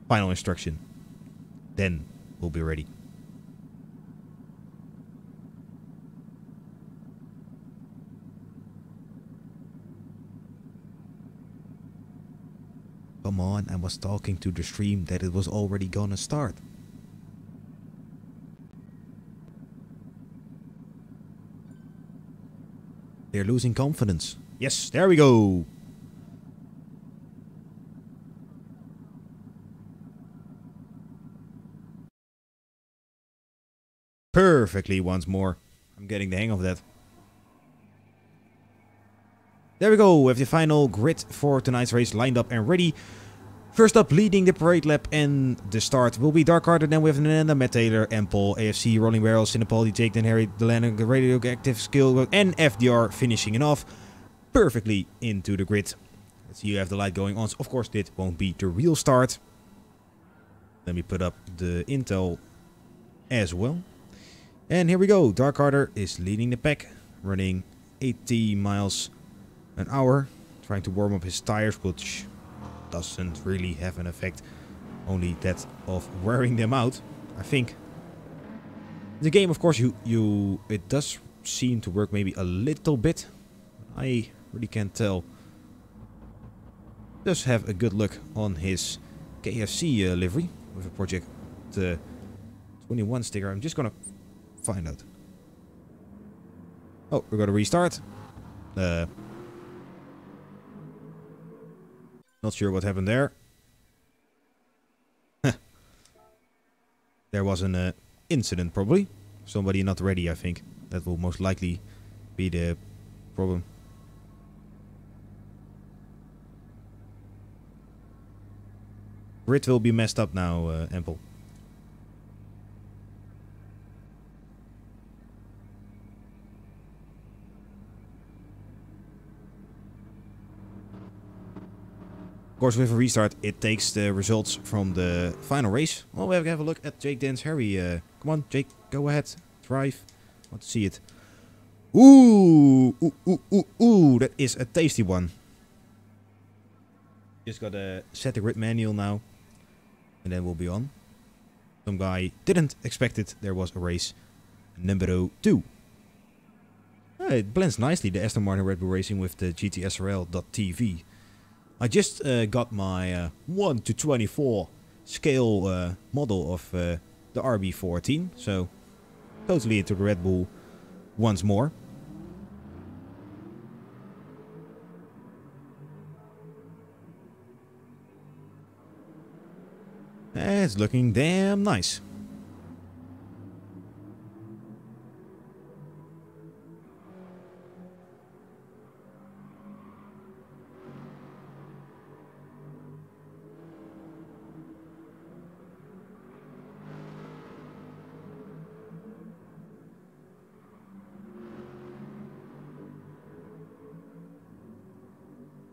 S1: Final instruction. Then we'll be ready. Come on, I was talking to the stream that it was already gonna start. They're losing confidence. Yes, there we go. Perfectly once more. I'm getting the hang of that. There we go, we have the final grid for tonight's race lined up and ready. First up, leading the parade lap and the start will be Dark Carter. Then we have Nanda, Matt Taylor, Ample, AFC, Rolling Barrels, Cinnapolly, Jake, then Harry, Delaney, Radioactive, Skill, and FDR finishing it off perfectly into the grid. Let's see, you have the light going on. So of course, it won't be the real start. Let me put up the intel as well. And here we go. Dark Carter is leading the pack, running 80 miles an hour, trying to warm up his tires, which doesn't really have an effect, only that of wearing them out, I think. The game, of course, it does seem to work maybe a little bit. I really can't tell. Does have a good look on his KFC livery with a Project 21 sticker. I'm just gonna find out. Oh, we're gonna restart. Not sure what happened there. There was an incident probably. Somebody not ready, I think. That will most likely be the problem. Grid will be messed up now, Ample. Of course, with a restart, it takes the results from the final race. Well, we have to have a look at Jake, Dance, Harry. Come on, Jake, go ahead. Drive. I want to see it. Ooh, ooh, ooh, ooh, ooh. That is a tasty one. Just gotta set the grid manual now. And then we'll be on. Some guy didn't expect it. There was a race number 2. It blends nicely, the Aston Martin Red Bull Racing with the GTSRL.TV. I just got my 1:24 scale model of the RB14, so totally into the Red Bull once more. It's looking damn nice.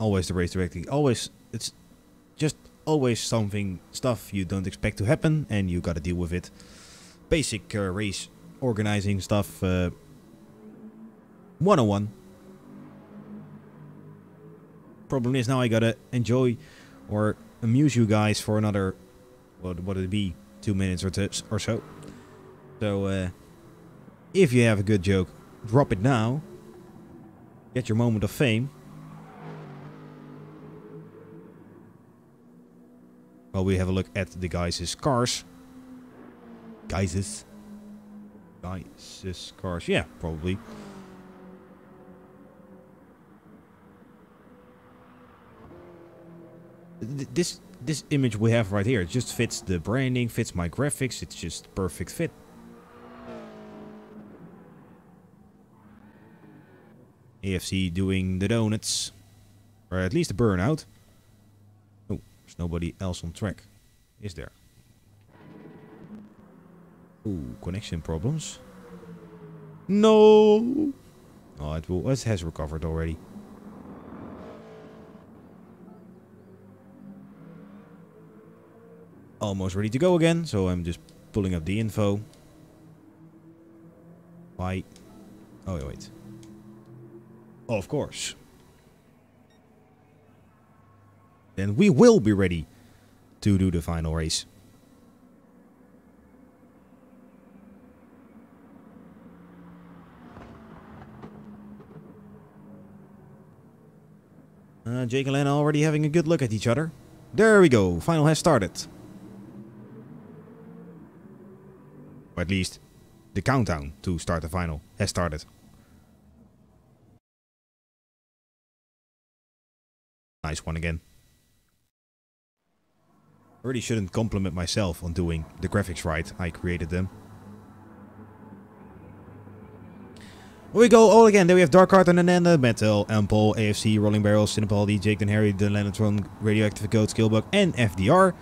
S1: Always the race directing. Always, it's just always stuff you don't expect to happen, and you gotta deal with it. Basic race organizing stuff. 101. Problem is now I gotta enjoy or amuse you guys for another, what would it be, 2 minutes or so. So if you have a good joke, drop it now. Get your moment of fame. While we have a look at the guys' cars. Guys' cars. Yeah, probably. This image we have right here, it just fits the branding, fits my graphics. It's just perfect fit. AFC doing the donuts. Or at least the burnout. Oh, there's nobody else on track. Is there? Ooh, connection problems. No! Oh, it has recovered already. Almost ready to go again, so I'm just pulling up the info. Why? Oh, wait. Of course. Then we will be ready to do the final race. Jake and Lana already having a good look at each other. There we go. Final has started. Or at least the countdown to start the final has started. Nice one again. I really shouldn't compliment myself on doing the graphics right. I created them. Here we go all again. There we have Dark Heart and Ananda, Metal, Ampol, AFC, Rolling Barrels, Cinepaldi, Jake and Harry, the Lanatron, Radioactive Goat, Skillbug, and FDR.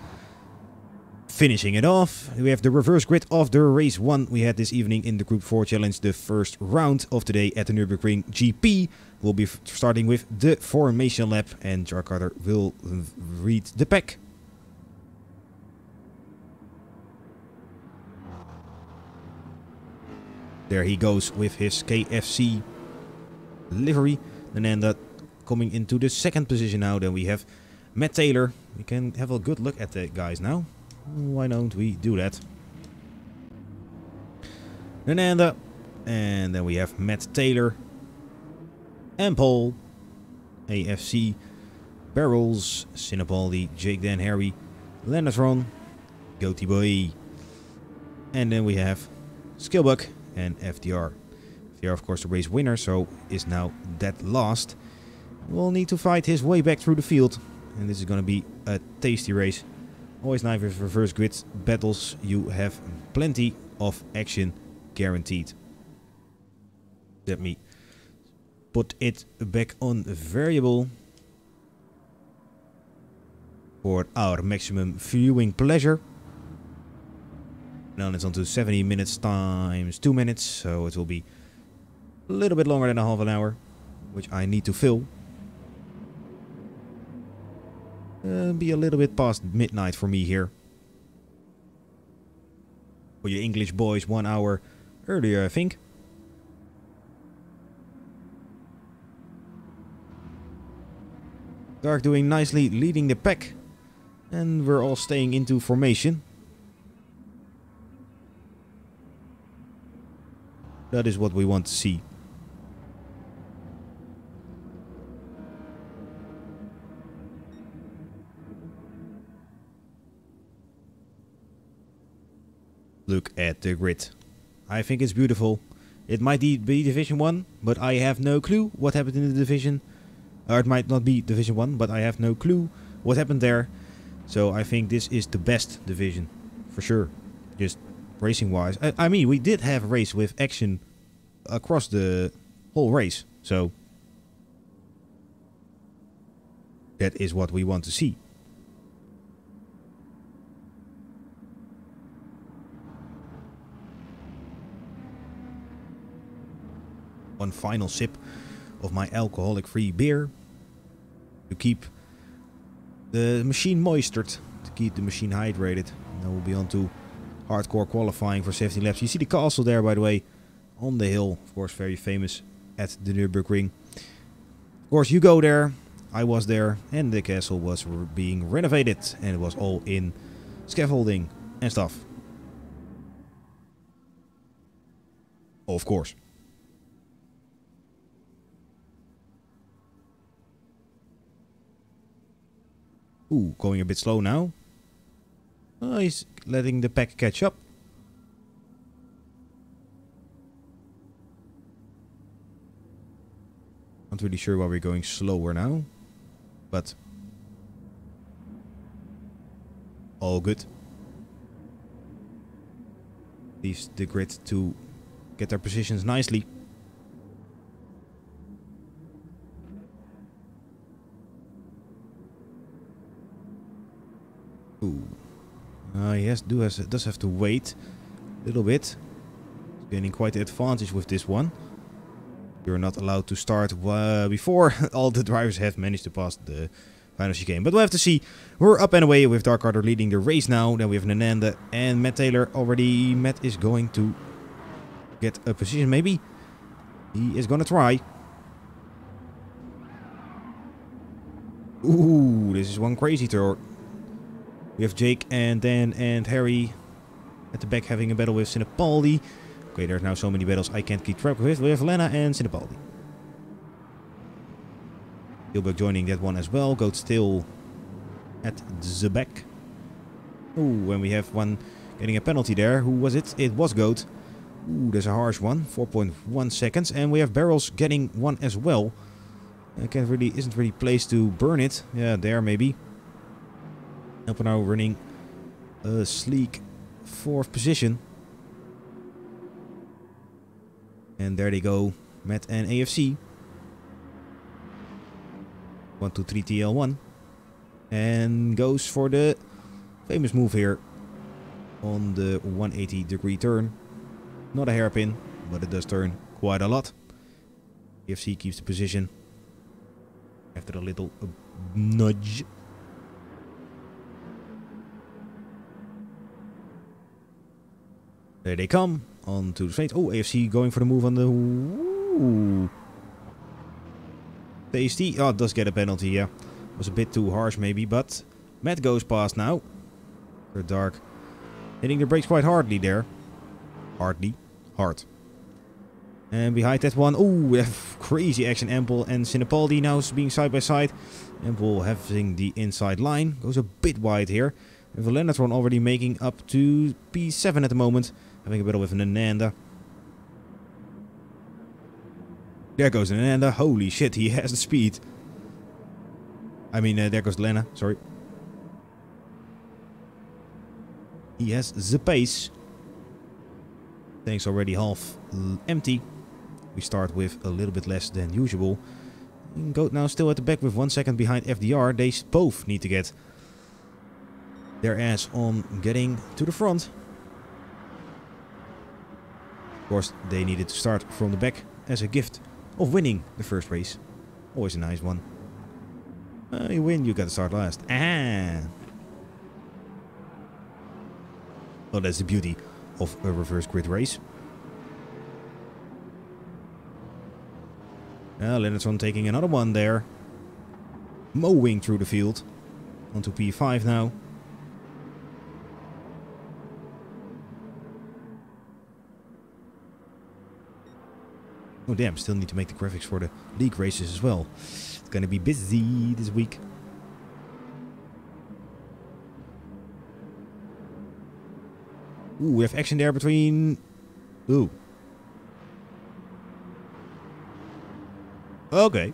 S1: Finishing it off, we have the reverse grid of the race 1 we had this evening in the Group 4 Challenge, the first round of today at the Nürburgring GP. We'll be starting with the formation lap, and Dark Carter will read the pack. There he goes with his KFC livery. And then that coming into the second position now. Then we have Matt Taylor. We can have a good look at the guys now. Why don't we do that? Nanda. And then we have Matt Taylor. Ampol. AFC. Barrels. Cinepaldi. Jake Dan Harry. Lanatron. Goaty Boy. And then we have Skillbug and FDR. FDR, of course, the race winner, so is now dead last. Will need to fight his way back through the field, and this is going to be a tasty race. Always nice with reverse grid battles. You have plenty of action guaranteed. Let me put it back on variable for our maximum viewing pleasure. Now it's on to 70 minutes times 2 minutes, so it will be a little bit longer than a half an hour, which I need to fill. Be a little bit past midnight for me here. For you English boys, 1 hour earlier, I think. Dark doing nicely, leading the pack, and we're all staying into formation. That is what we want to see. Look at the grid. I think it's beautiful. It might be Division 1, but I have no clue what happened in the division. Or it might not be Division 1, but I have no clue what happened there. So I think this is the best division, for sure. Just racing wise. I mean, we did have a race with action across the whole race, so that is what we want to see. One final sip of my alcoholic free beer to keep the machine moistured, to keep the machine hydrated. And then we'll be on to hardcore qualifying for 17 laps. You see the castle there, by the way, on the hill. Of course, very famous at the Nürburgring. Of course, you go there. I was there, and the castle was being renovated, and it was all in scaffolding and stuff. Of course. Ooh, going a bit slow now. Oh, he's letting the pack catch up. Not really sure why we're going slower now, but all good. Leaves the grid to get their positions nicely. Ooh. Yes, does have to wait a little bit. He's gaining quite the advantage with this one. You're not allowed to start before all the drivers have managed to pass the final chicane. But we'll have to see. We're up and away with Dark Carter leading the race now. Then we have Nananda and Matt Taylor already. Matt is going to get a position, maybe. He is going to try. Ooh, this is one crazy turn. We have Jake and Dan and Harry at the back having a battle with Cinepaldi. Okay, there's now so many battles I can't keep track with. We have Lena and Cinepaldi. Gilbert joining that one as well. Goat still at the back. Oh, and we have one getting a penalty there. Who was it? It was Goat. Ooh, there's a harsh one. 4.1 seconds. And we have Barrels getting one as well. Isn't really placed to burn it. Yeah, there maybe. Elpo now running a sleek 4th position. And there they go. Matt and AFC. 1, 2, 3 TL1. And goes for the famous move here on the 180-degree turn. Not a hairpin, but it does turn quite a lot. AFC keeps the position after a little nudge. There they come onto the straight. Oh, AFC going for the move on the... Ooh. Tasty. Oh, it does get a penalty, yeah. Was a bit too harsh maybe, but Matt goes past now. For Dark. Hitting the brakes quite hardly there. Hard. And behind that one, oh, we have crazy action. Ample and Sinapaldi now being side by side. Ample having the inside line. Goes a bit wide here. And Valenatron already making up to P7 at the moment. Having a bit of an Ananda. There goes Ananda. Holy shit, he has the speed. I mean, there goes Lena, sorry. He has the pace. Tank's already half empty. We start with a little bit less than usual. Goat now still at the back with 1 second behind FDR. They both need to get their ass on getting to the front. Of course, they needed to start from the back as a gift of winning the first race. Always a nice one. You win, you gotta start last. Ah! Well, that's the beauty of a reverse grid race. Lennartson taking another one there. Mowing through the field. Onto P5 now. Oh damn, still need to make the graphics for the league races as well. It's gonna be busy this week. Ooh, we have action there between... Ooh. Okay.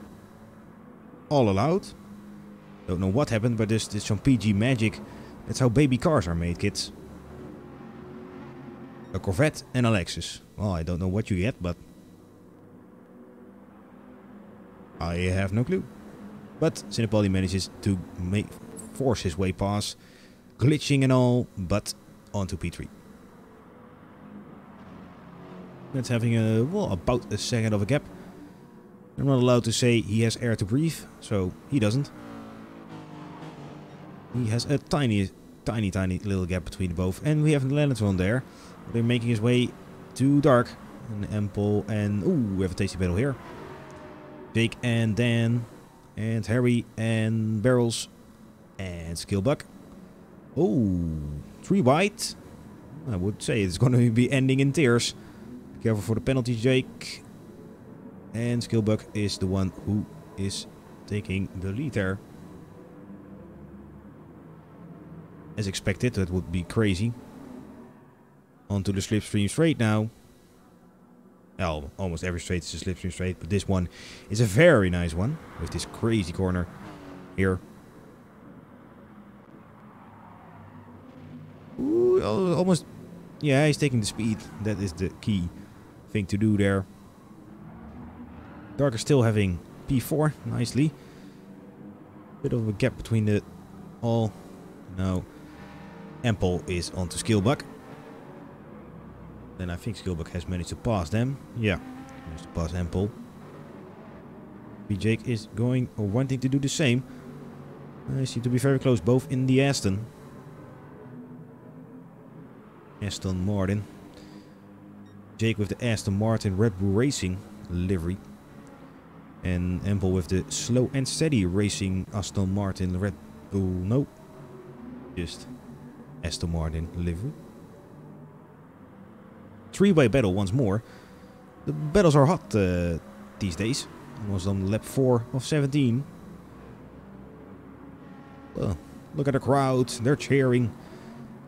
S1: All allowed. Don't know what happened, but there's some PG magic. That's how baby cars are made, kids. A Corvette and a Lexus. Well, I don't know what you get, but... I have no clue. But Sinapaldi manages to force his way past. Glitching and all, but onto P3. That's having a, well, about a second of a gap. I'm not allowed to say he has air to breathe, so he doesn't. He has a tiny little gap between both. And we have Lennartson there. They're making his way to Dark. And Ample and... Ooh, we have a tasty battle here. Jake and Dan. And Harry and Barrels. And Skillbuck. Oh, 3 wide. I would say it's going to be ending in tears. Be careful for the penalty, Jake. And Skillbuck is the one who is taking the lead there. As expected, that would be crazy. Onto the slipstream straight now. Well, almost every straight is a slipstream straight, but this one is a very nice one. With this crazy corner here. Ooh, almost... Yeah, he's taking the speed. That is the key thing to do there. Dark is still having P4 nicely. Bit of a gap between the all. Now Ample is onto Skillbuck. Then I think Skillbuck has managed to pass them. Yeah, managed to pass Ample. Jake is going or wanting to do the same. They seem to be very close, both in the Aston. Aston Martin. Jake with the Aston Martin Red Bull Racing livery. And Ample with the slow and steady racing Aston Martin Red Bull. No. Just Aston Martin livery. 3-way battle once more. The battles are hot these days. Almost on lap 4 of 17. Well, Look at the crowd. They're cheering.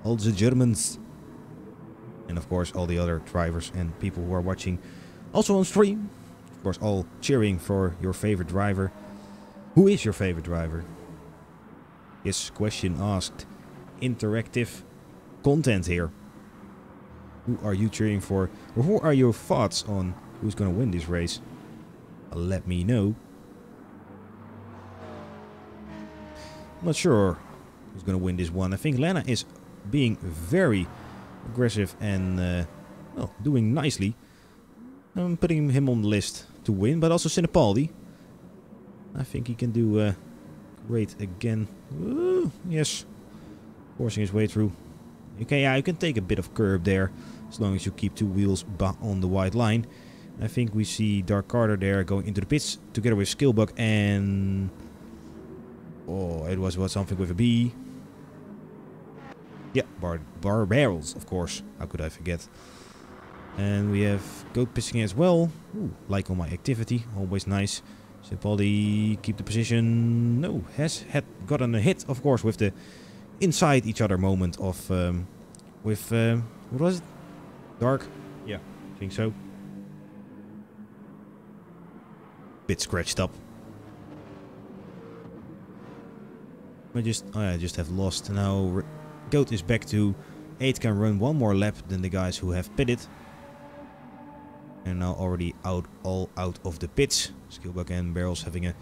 S1: All the Germans. And of course all the other drivers and people who are watching also on stream. Of course all cheering for your favorite driver. Who is your favorite driver? Yes, question asked. Interactive content here. Who are you cheering for? Or who are your thoughts on who's going to win this race? Let me know. I'm not sure who's going to win this one. I think Lena is being very aggressive and well, doing nicely. I'm putting him on the list to win, but also Sinapaldi. I think he can do great again. Ooh, yes, forcing his way through. Okay, yeah, you can take a bit of curb there, as long as you keep two wheels on the white line. I think we see Dark Carter there going into the pits together with Skillbuck and... Oh, it was something with a B. Yeah, bar barrels, of course. How could I forget? And we have Goat pissing as well. Ooh, like on my activity, always nice. Simpaldi, keep the position. No, had gotten a hit, of course, with the inside each other moment of with what was it? Dark? Yeah, I think so. Bit scratched up. I just have lost. Now Goat is back to 8, can run one more lap than the guys who have pitted. And now already all out of the pits. Skillbuck and Barrels having a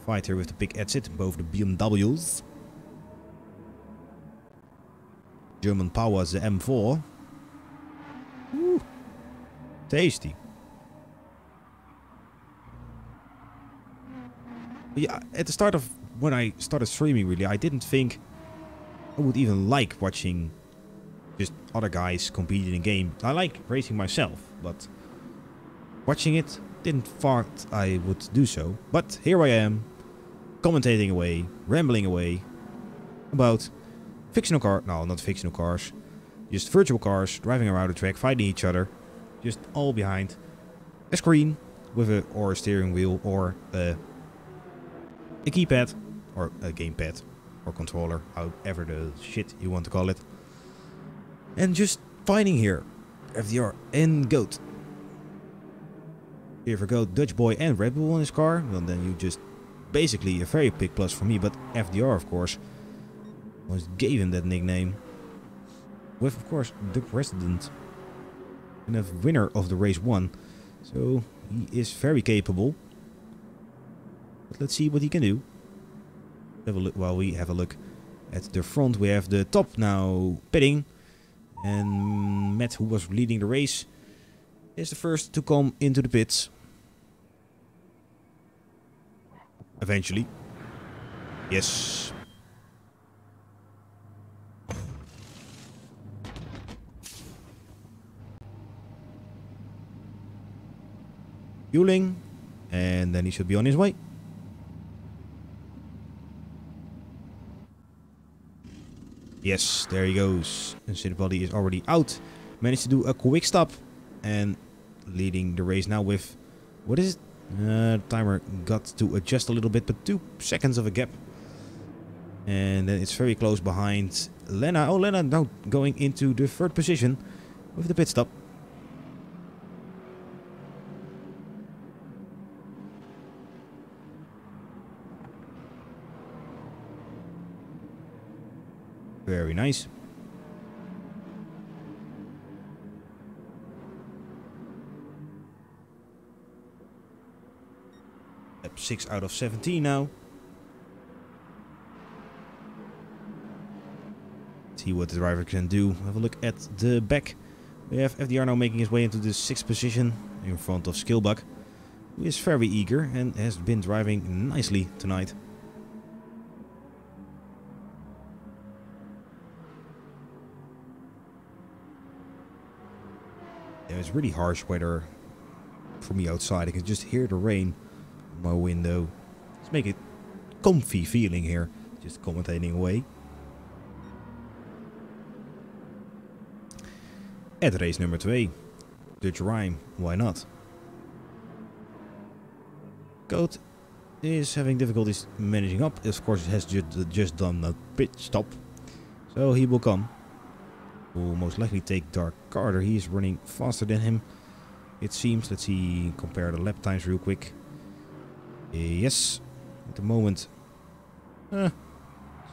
S1: fight here with the big exit, both the BMWs. German Powers, the M4. Woo. Tasty. Yeah, at the start of when I started streaming, really, I didn't think I would even like watching just other guys competing in a game. I like racing myself, but watching it, didn't thought I would do so. But here I am, commentating away, rambling away about fictional car, no, not fictional cars, just virtual cars driving around the track, fighting each other, just all behind a screen with or a steering wheel or a keypad or a gamepad or controller, however the shit you want to call it, and just fighting here. FDR and Goat. Here for Goat, Dutch Boy and Red Bull on his car. Well, then you just basically a very big plus for me, but FDR, of course, was gave him that nickname with, of course, the president and a winner of the race 1. So he is very capable. But let's see what he can do. Have a look while we have a look at the front. We have the top now pitting, and Matt, who was leading the race, is the first to come into the pits. Eventually. Yes. Fueling. And then he should be on his way. Yes, there he goes. And Sinapaldi is already out. Managed to do a quick stop. And leading the race now with... What is it? Timer got to adjust a little bit, but 2 seconds of a gap. And then it's very close behind Lena. Oh, Lena now going into the 3rd position with the pit stop. Very nice. Lap 6 out of 17 now. See what the driver can do. Have a look at the back. We have FDR now making his way into the 6th position in front of Skillbuck, who is very eager and has been driving nicely tonight. Yeah, it's really harsh weather for me outside. I can just hear the rain on my window. Let's make it comfy feeling here, just commentating away. At race number 2, Dutch Rhyme, why not? Goat is having difficulties managing up. Of course, it has just done a pit stop. So he will come. Will most likely take Dark Carter. He is running faster than him, it seems. Let's see, compare the lap times real quick. Yes, at the moment,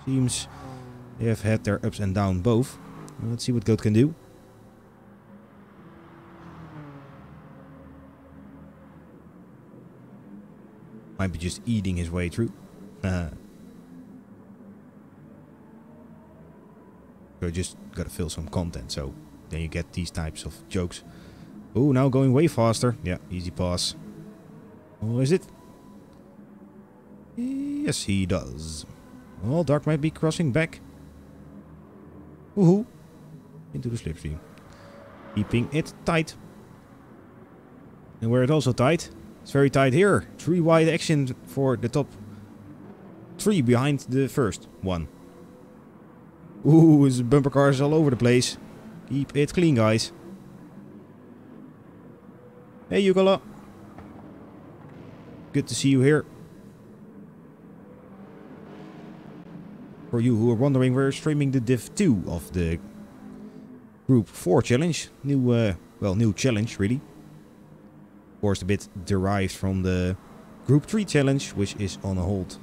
S1: seems they have had their ups and downs both. Let's see what Goat can do. Might be just eating his way through. So just gotta fill some content, so then you get these types of jokes. Oh, now going way faster. Yeah, easy pass. Oh, is it? Yes, he does. Well, Dark might be crossing back. Woohoo! Into the slipstream. Keeping it tight. And where it's also tight, it's very tight here. 3 wide action for the top 3 behind the first one. Ooh, his bumper cars all over the place. Keep it clean, guys. Hey, Yukola. Good to see you here. For you who are wondering, we're streaming the Div 2 of the gr4Challenge. New challenge, really. Of course, a bit derived from the Group 3 challenge, which is on hold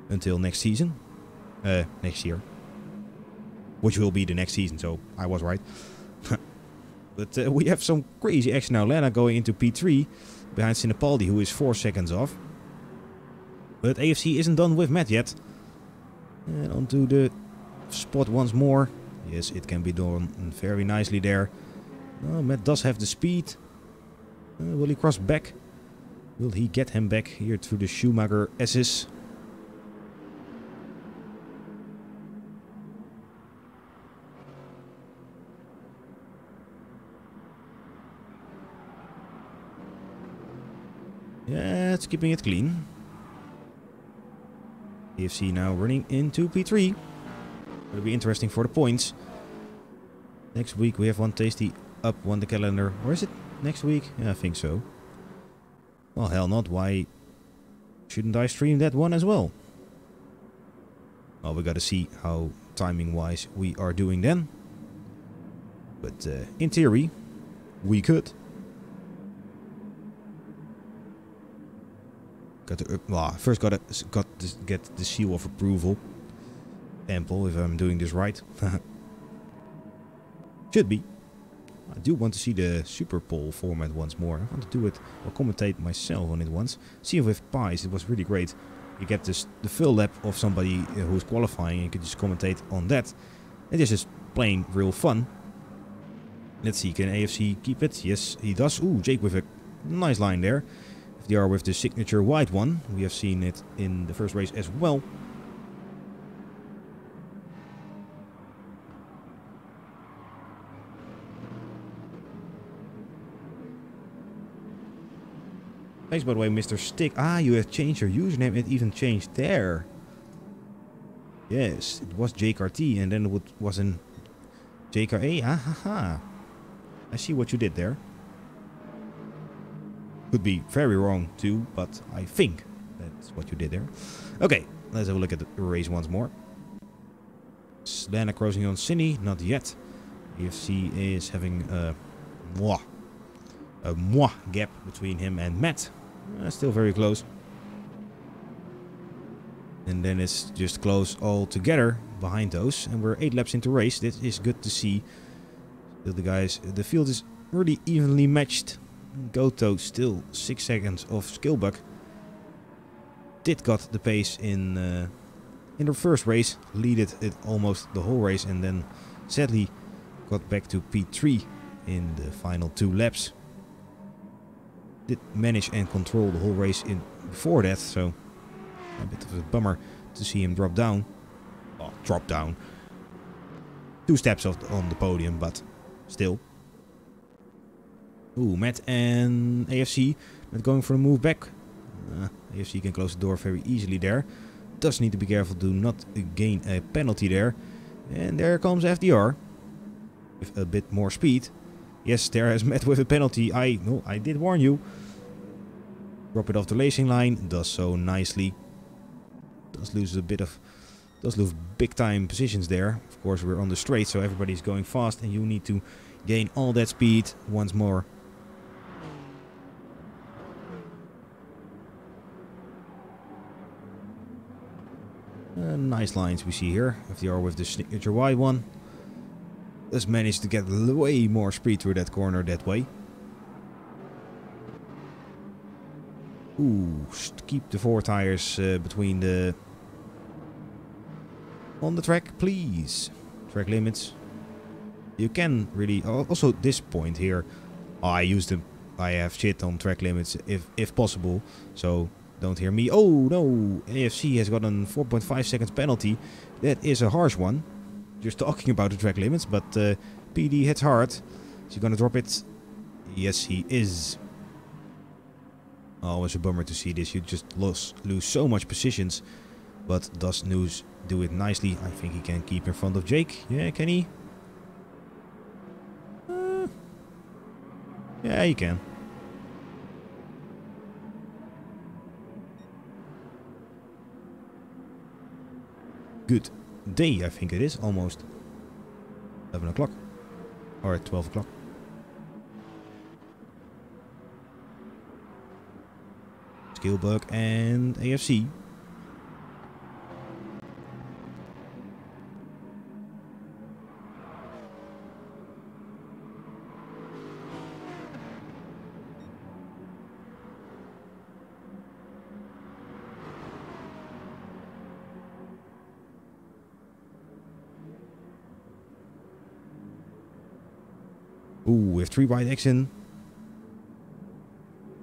S1: until next season. Next year. Which will be the next season, so I was right. But we have some crazy action now. Lana going into P3 behind Sinapaldi, who is 4 seconds off. But AFC isn't done with Matt yet. And onto the spot once more. Yes, it can be done very nicely there. Oh, Matt does have the speed. Will he cross back? Will he get him back here through the Schumacher S's? Yeah, it's keeping it clean. AFC now running into P3. It'll be interesting for the points. Next week we have one tasty up on the calendar. Or is it next week? Yeah, I think so. Well, hell not. Why shouldn't I stream that one as well? Well, we gotta see how timing-wise we are doing then. But in theory, we could. Got to first got to get the seal of approval. Ample, if I'm doing this right. Should be. I do want to see the Super Bowl format once more. I want to do it or commentate myself on it once. See with pies, it was really great. You get this the full lap of somebody who's qualifying, and you can just commentate on that. And this is plain real fun. Let's see, can AFC keep it? Yes, he does. Ooh, Jake with a nice line there. FDR with the signature white one. We have seen it in the first race as well. Thanks, by the way, Mr. Stick. Ah, you have changed your username. It even changed there. Yes, it was JKRT and then it was in JKA. Ah, ha, ha. I see what you did there. Could be very wrong too, but I think that's what you did there. Okay, let's have a look at the race once more. Lana crossing on Cine, not yet. EFC is having a moi gap between him and Matt. Still very close. And then it's just close all together behind those. And we're 8 laps into race. This is good to see. Still the field is really evenly matched. Goto still 6 seconds off Skillbuck. Did got the pace in the first race. Leaded it almost the whole race. And then sadly got back to P3 in the final 2 laps. Did manage and control the whole race in before that, so a bit of a bummer to see him drop down. Oh, drop down. 2 steps on the podium, but still. Ooh, Matt and AFC not going for a move back. AFC can close the door very easily there. Does need to be careful to not gain a penalty there. And there comes FDR with a bit more speed. Yes, there has met with a penalty. I did warn you. Drop it off the racing line. Does so nicely. Does lose big time positions there. Of course, we're on the straight, so everybody's going fast, and you need to gain all that speed once more. Nice lines we see here. FDR with the signature wide one. Just managed to get way more speed through that corner that way. Ooh, keep the 4 tires between the... On the track, please. Track limits. You can really... Also, this point here. I have shit on track limits if possible. So, don't hear me. Oh, no. AFC has got a 4.5 seconds penalty. That is a harsh one. Just talking about the track limits. But PD hits hard. Is he going to drop it? Yes, he is. Always a bummer to see this. You just lose so much positions. But does News do it nicely? I think he can keep in front of Jake. Yeah, can he? Yeah, he can. Good day, I think it is. Almost 11 o'clock. Or at 12 o'clock. Skillbug and AFC. Ooh, with 3 wide action.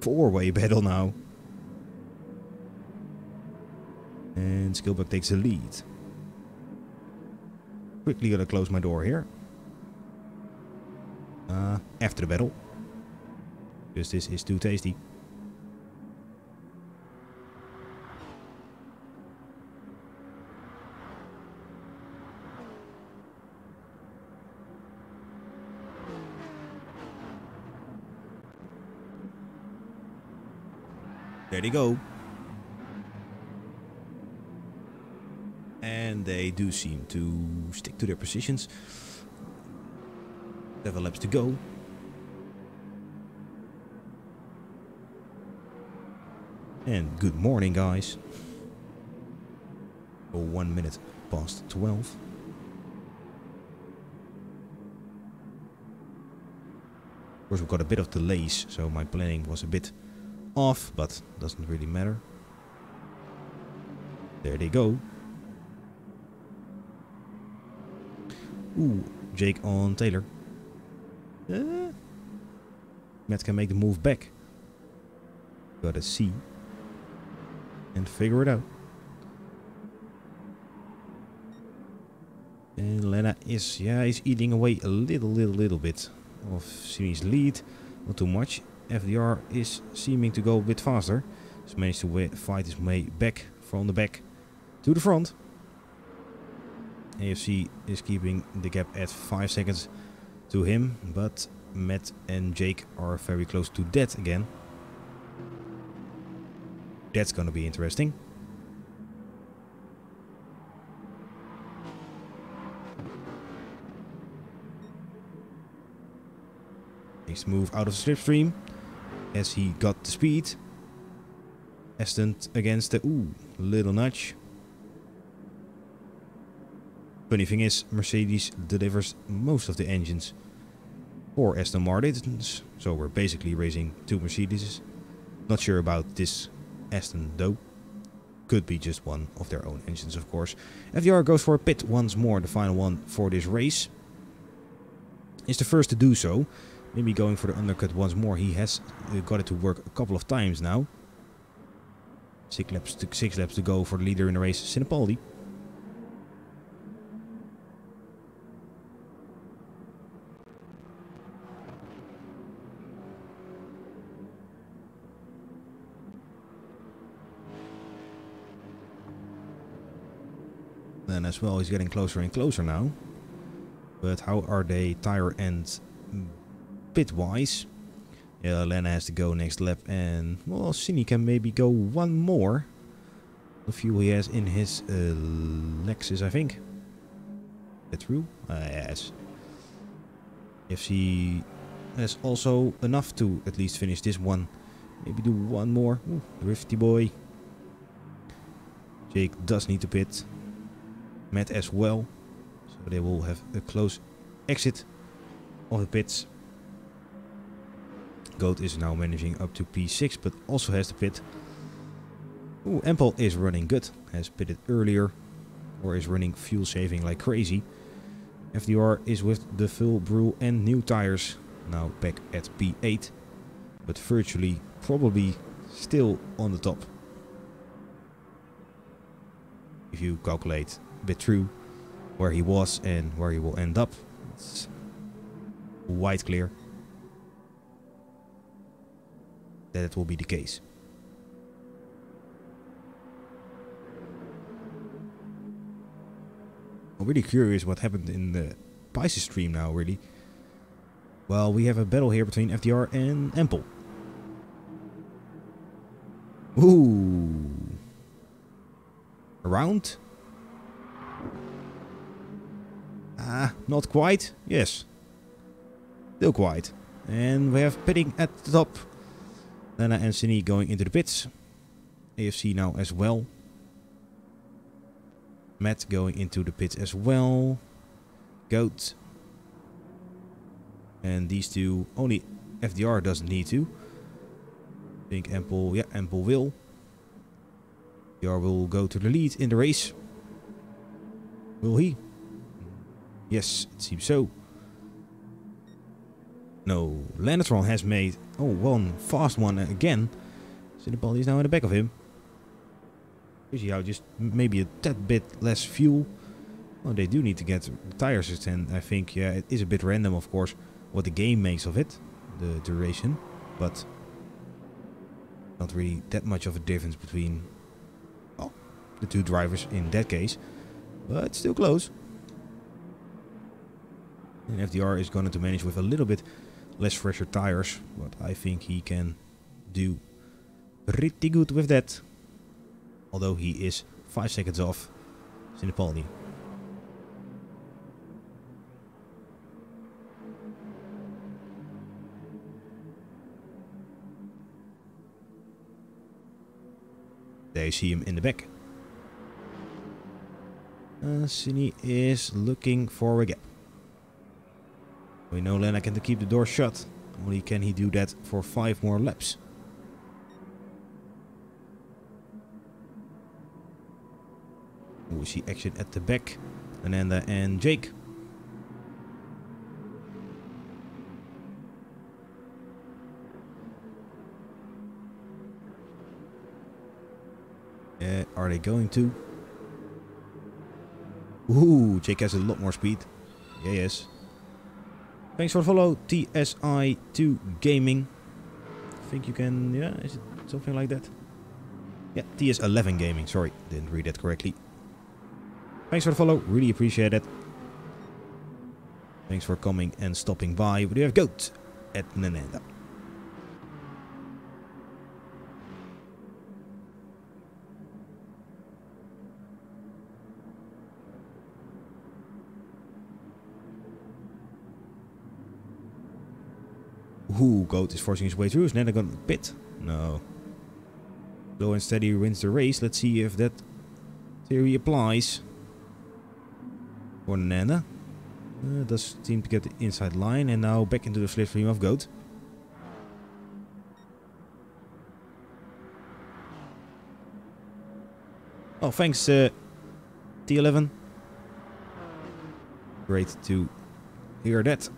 S1: 4-way battle now. And Skillbug takes the lead. Quickly gonna close my door here. After the battle. Because this is too tasty. There they go. And they do seem to stick to their positions. 7 laps to go. And good morning, guys. Oh, 1 minute past 12. Of course, we've got a bit of delays, so my planning was a bit off, but doesn't really matter. There they go. Ooh, Jake on Taylor. Matt can make the move back. Gotta see and figure it out. And Lena is, he's eating away a little bit of Sini's lead. Not too much. FDR is seeming to go a bit faster. He's managed to fight his way back from the back to the front. AFC is keeping the gap at 5 seconds to him, but Matt and Jake are very close to that again. That's gonna be interesting. Next move out of the slipstream as he got the speed. Aston against the little nudge. Funny thing is, Mercedes delivers most of the engines for Aston Martins, so we're basically racing 2 Mercedes. Not sure about this Aston though. Could be just one of their own engines, of course. FDR goes for a pit once more, the final one for this race. Is the first to do so. Maybe going for the undercut once more. He has got it to work a couple of times now. 6 laps to go for the leader in the race, Sinapaldi. Then as well, he's getting closer and closer now. But how are they tire and pit wise? Yeah, Lena has to go next lap, and well, Cini can maybe go one more. The fuel he has in his Lexus, I think. Is that true? Yes. FC has also enough to at least finish this one. Maybe do one more. Ooh, drifty boy. Jake does need to pit. Matt as well. So they will have a close exit of the pits. Goat is now managing up to P6, but also has to pit. Ooh, Empel is running good. Has pitted earlier. Or is running fuel saving like crazy. FDR is with the full brew and new tires. Now back at P8. But virtually, probably still on the top. If you calculate a bit through where he was and where he will end up. It's quite clear that it will be the case. I'm really curious what happened in the Pisces stream now, really. Well, we have a battle here between FDR and Empel. Ooh. Around? Not quite. Yes. Still quite. And we have pitting at the top. Lena and Cini going into the pits. AFC now as well. Matt going into the pits as well. Goat. And these two, only FDR doesn't need to. I think Empel, yeah, Empel will. FDR will go to the lead in the race. Will he? Yes, it seems so. No, Lanatron has made, one fast one again. Cinnaball is now in the back of him. You see how just maybe a tad bit less fuel. Well, they do need to get tires, and I think, yeah, it is a bit random, of course, what the game makes of it, the duration, but not really that much of a difference between, well, the two drivers in that case, but still close. And FDR is going to manage with a little bit less fresher tires, but I think he can do pretty good with that. Although he is 5 seconds off Sinapaldi. There you see him in the back. Cini is looking for a gap. We know Lena can keep the door shut. Only can he do that for 5 more laps. We see action at the back. Ananda and Jake. Are they going to? Ooh, Jake has a lot more speed. Yeah, yes. Thanks for the follow, TSI2 Gaming. I think you can, yeah, is it something like that? Yeah, TS11 Gaming, sorry, didn't read that correctly. Thanks for the follow, really appreciate it. Thanks for coming and stopping by. We do have Goat at Nananda. Ooh, Goat is forcing his way through. Is Nana going to pit? No. Slow and steady wins the race. Let's see if that theory applies. For Nana. Does seem to get the inside line. And now back into the slipstream of Goat. Oh, thanks T11. Great to hear that.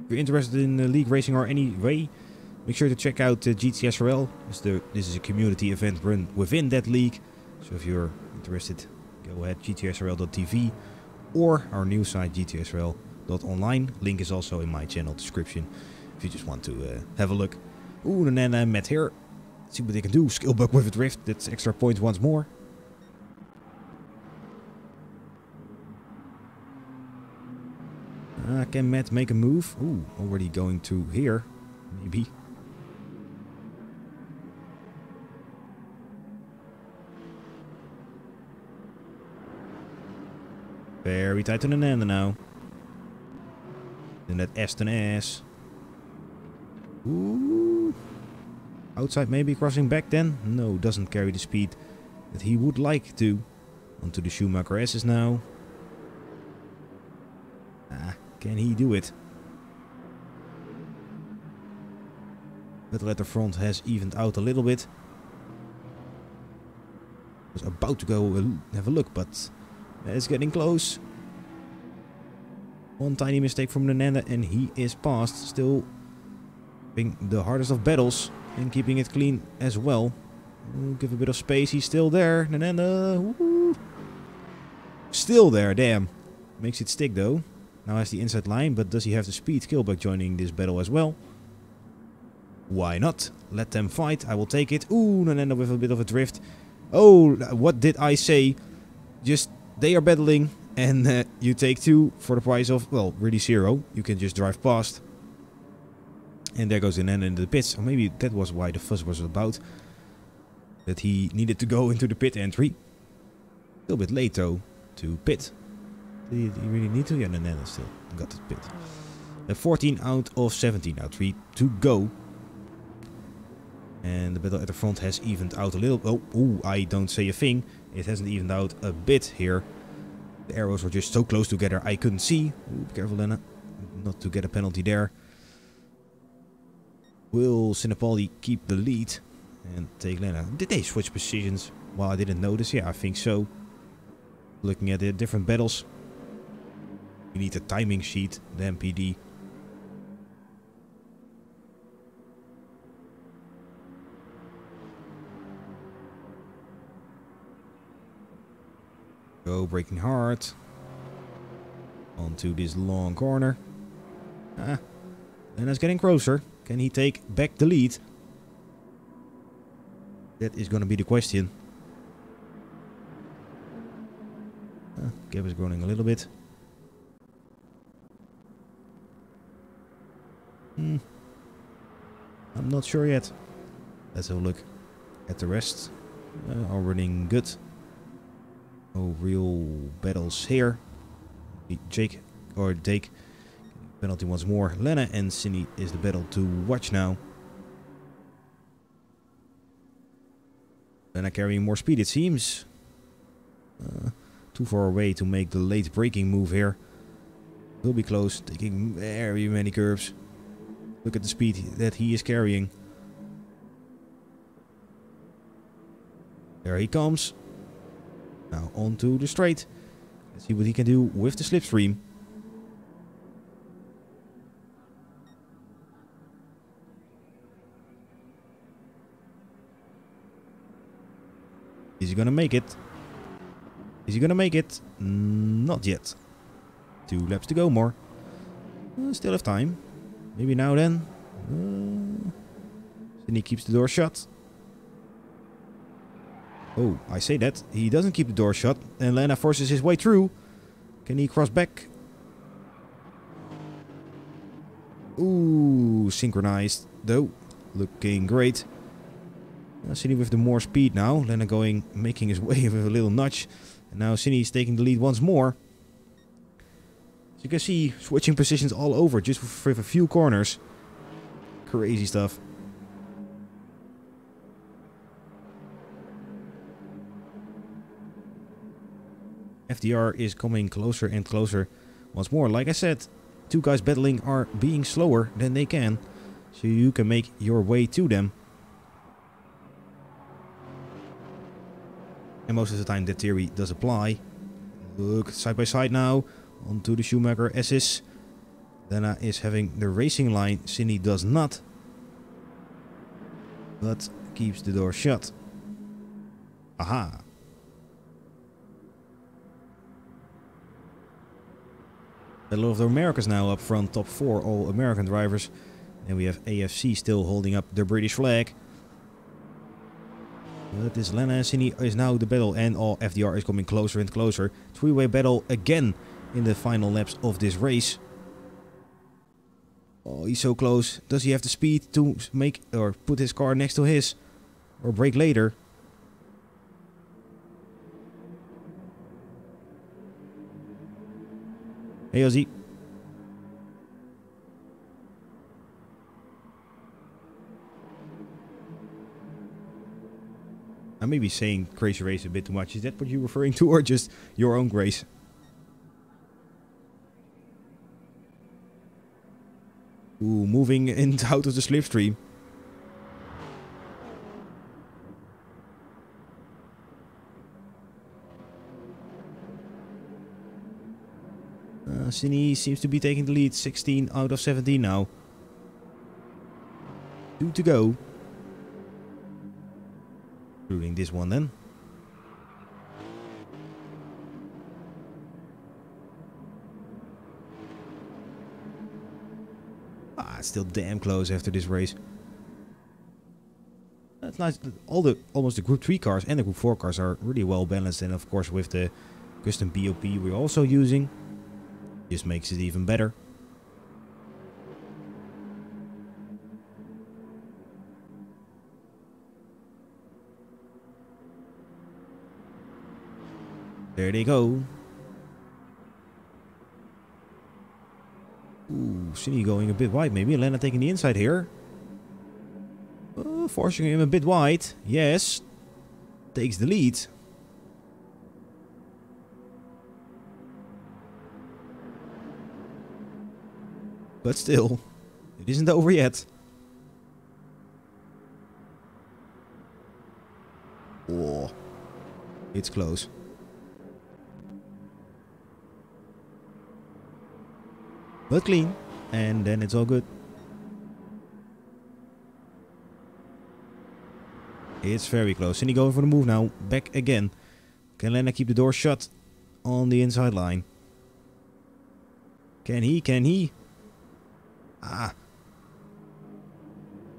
S1: If you're interested in league racing or any way, make sure to check out GTSRL. This is a community event run within that league. So if you're interested, go ahead, gtsrl.tv or our new site, gtsrl.online. Link is also in my channel description if you just want to have a look. Ooh, and then Matt here. Let's see what they can do. Skill bug with a drift. That's extra points once more. Can Matt make a move? Ooh, already going to here. Maybe. Very tight to the end now. And that Aston S. Ooh. Outside maybe crossing back then? No, doesn't carry the speed that he would like to. Onto the Schumacher S's now. Can he do it? Vettel at the front has evened out a little bit. Was about to go have a look, but it's getting close. One tiny mistake from Nananda and he is past. Still being the hardest of battles and keeping it clean as well. Give a bit of space. He's still there. Nananda. Woo. Still there. Damn. Makes it stick though. Now has the inside line, but does he have the speed? Killback joining this battle as well. Why not? Let them fight. I will take it. Ooh, Nananda with a bit of a drift. Oh, what did I say? Just, they are battling and you take 2 for the price of, well, really 0. You can just drive past. And there goes Nananda into the pits. Or maybe that was why the fuss was about. That he needed to go into the pit entry. A little bit late though, to pit. Did he really need to? Yeah, Nananda still got the pit. 14 out of 17 now. 3 to go. And the battle at the front has evened out a little. Oh, I don't say a thing. It hasn't evened out a bit here. The arrows were just so close together I couldn't see. Ooh, be careful, Lena. Not to get a penalty there. Will Sinapaldi keep the lead and take Lena? Did they switch positions? Well, I didn't notice. Yeah, I think so. Looking at the different battles. We need a timing sheet, the MPD. Go, braking hard. Onto this long corner. And it's getting closer. Can he take back the lead? That is going to be the question. Gap is growing a little bit. I'm not sure yet. Let's have a look at the rest. All running good. No real battles here. Jake or Dake. Penalty once more. Lena and Cindy is the battle to watch now. Lena carrying more speed it seems. Too far away to make the late braking move here. Will be close. Taking very many curves. Look at the speed that he is carrying. There he comes. Now onto the straight. Let's see what he can do with the slipstream. Is he gonna make it? Is he gonna make it? Not yet. 2 laps to go more. Still have time. Maybe now then. Then he keeps the door shut. Oh, I say that. He doesn't keep the door shut. And Lena forces his way through. Can he cross back? Ooh, synchronized though. Looking great. Cine with the more speed now. Lena making his way with a little nudge. And now Cine is taking the lead once more. As you can see, switching positions all over just with a few corners. Crazy stuff. FDR is coming closer and closer once more. Like I said, 2 guys battling are being slower than they can. So you can make your way to them. And most of the time that theory does apply. Look, side by side now. Onto the Schumacher S's. Lena is having the racing line. Cindy does not. But keeps the door shut. Aha. Battle of the Americas now up front. Top 4 all American drivers. And we have AFC still holding up the British flag. But this Lena and Cindy is now the battle. And all FDR is coming closer and closer. 3-way battle again in the final laps of this race. Oh, he's so close. Does he have the speed to make or put his car next to his? Or brake later? Hey Ozzy. I may be saying crazy race a bit too much. Is that what you're referring to, or just your own grace? Ooh, moving in out of the slipstream. Cine seems to be taking the lead. 16 out of 17 now. 2 to go. Including this one then. It's still damn close after this race. That's nice. Almost the Group 3 cars and the Group 4 cars are really well balanced. And of course with the custom BOP we're also using. Just makes it even better. There they go. Ooh, Cine going a bit wide maybe. Lena taking the inside here. Forcing him a bit wide. Yes. Takes the lead. But still, it isn't over yet. Oh, it's close. But clean, and then it's all good. It's very close. Cine going for the move now. Back again. Can Lena keep the door shut on the inside line? Can he? Can he? Ah.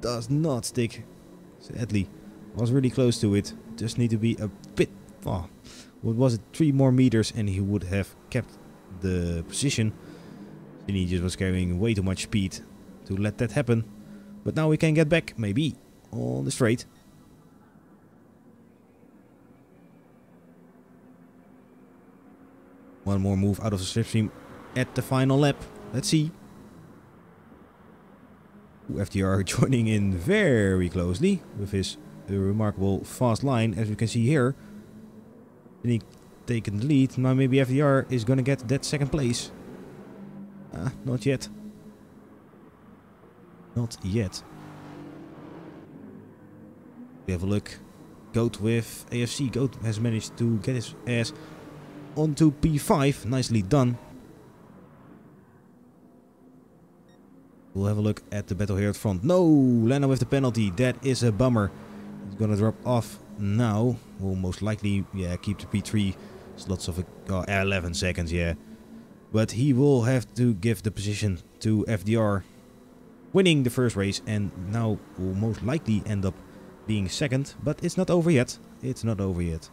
S1: Does not stick. Sadly. Was really close to it. Just need to be a bit far. What was it? 3 more meters and he would have kept the position. And he just was carrying way too much speed to let that happen. But now we can get back, maybe, on the straight. One more move out of the slipstream at the final lap. Let's see. FDR joining in very closely with his remarkable fast line, as you can see here. And he taken the lead. Now maybe FDR is gonna get that second place. Not yet. Not yet. We have a look. Goat with AFC. Goat has managed to get his ass onto P5. Nicely done. We'll have a look at the battle here at front. No! Lena with the penalty. That is a bummer. He's gonna drop off now. Will most likely, yeah, keep the P3 slots of 11 seconds, yeah. But he will have to give the position to FDR, winning the first race, and now will most likely end up being second. But it's not over yet. It's not over yet.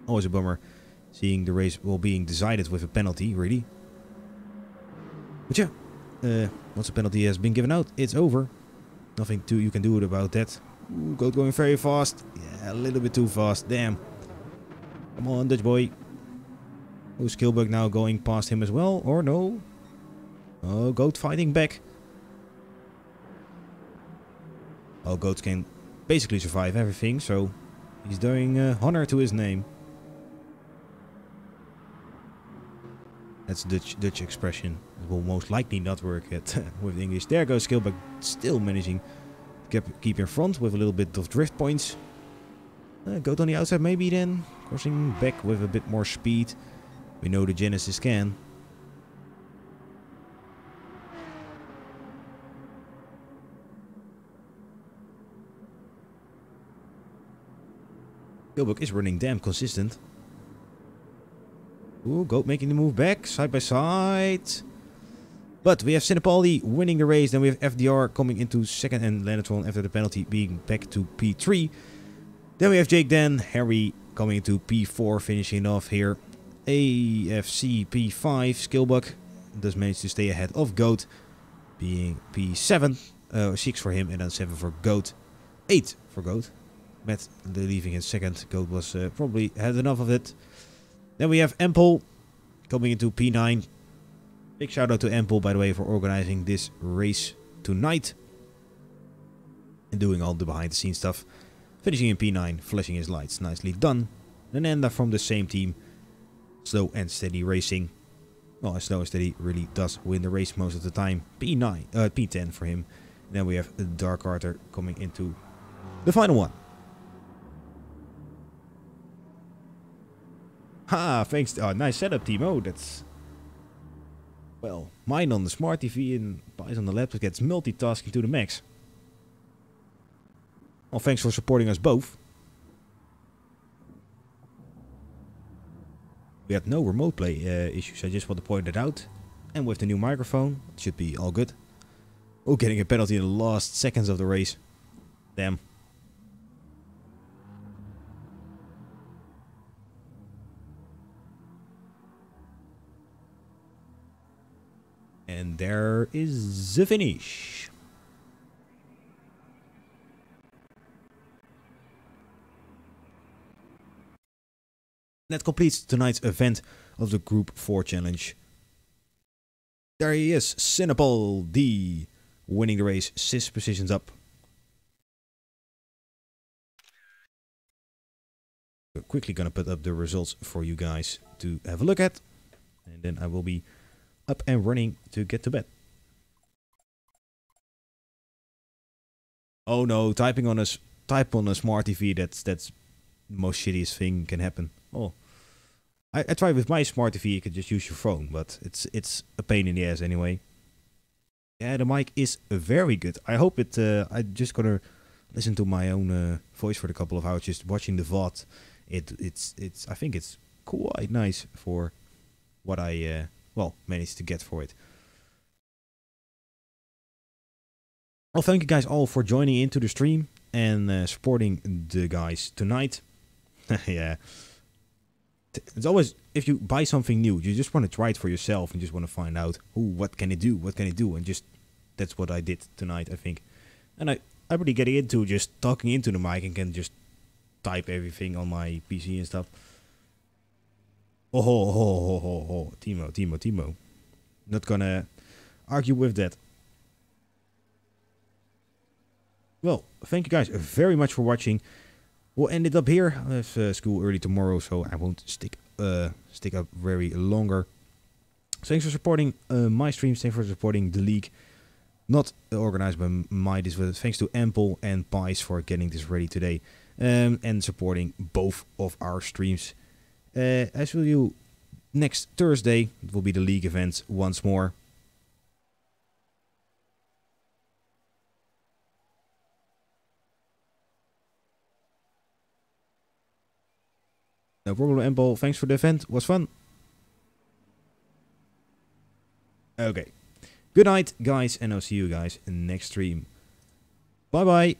S1: Always a bummer seeing the race being decided with a penalty, really. But yeah, once a penalty has been given out, it's over. Nothing you can do about that. Ooh, Goat going very fast. Yeah, a little bit too fast. Damn. Come on, Dutch boy. Oh, Skillbug now going past him as well, or no? Oh, Goat fighting back. Oh, Goat can basically survive everything, so he's doing honor to his name. That's Dutch expression. It will most likely not work with English. There goes Skillbug, still managing to keep in front with a little bit of drift points. Goat on the outside maybe then, crossing back with a bit more speed. We know the Genesis can. Skillbug is running damn consistent. Ooh, Goat making the move back, side by side. But we have Sinapaldi winning the race. Then we have FDR coming into second and Lanatron after the penalty being back to P3. Then we have Jake Dan, Harry coming into P4, finishing off here. AFC P5, Skillbug does manage to stay ahead of Goat. being P7, 6 for him, and then 7 for Goat, 8 for Goat. Matt leaving in second. Goat was probably had enough of it. Then we have Ample coming into P9. Big shout out to Ample, by the way, for organizing this race tonight and doing all the behind the scenes stuff. Finishing in P9, flashing his lights. Nicely done. And Enda from the same team. Slow and Steady Racing. Well, Slow and Steady really does win the race most of the time. P10 for him. And then we have Dark Carter coming into the final one. Ha! Thanks. Oh, nice setup, Timo. That's... Well, mine on the smart TV and Pies on the laptop gets multitasking to the max. Well, thanks for supporting us both. We had no remote play issues, I just want to point it out. And with the new microphone, it should be all good. Oh, getting a penalty in the last seconds of the race. Damn. And there is the finish. That completes tonight's event of the gr4Challenge. There he is, Cinnapol D, winning the race, 6 positions up. We're quickly gonna put up the results for you guys to have a look at. And then I will be up and running to get to bed. Oh no, type on a smart TV, that's the most shittiest thing can happen. Oh, I tried with my smart TV, you could just use your phone, but it's a pain in the ass anyway. Yeah, the mic is very good. I hope it, I'm just gonna listen to my own voice for a couple of hours, just watching the VOD. I think it's quite nice for what I, well, managed to get for it. Well, thank you guys all for joining into the stream and supporting the guys tonight. Yeah. It's always, if you buy something new, you just want to try it for yourself and just want to find out, what can it do, and just, that's what I did tonight, I think. And I really get into just talking into the mic and can just type everything on my PC and stuff. Timo. Not gonna argue with that. Well, thank you guys very much for watching. We'll end it up here. I have school early tomorrow, so I won't stick up very longer. Thanks for supporting my streams. Thanks for supporting the league. Not organized by my this, but thanks to Ample and Pies for getting this ready today. And supporting both of our streams. As will you next Thursday, it will be the league event once more. No problem, Ample. Thanks for the event. Was fun. Okay. Good night, guys, and I'll see you guys in the next stream. Bye-bye.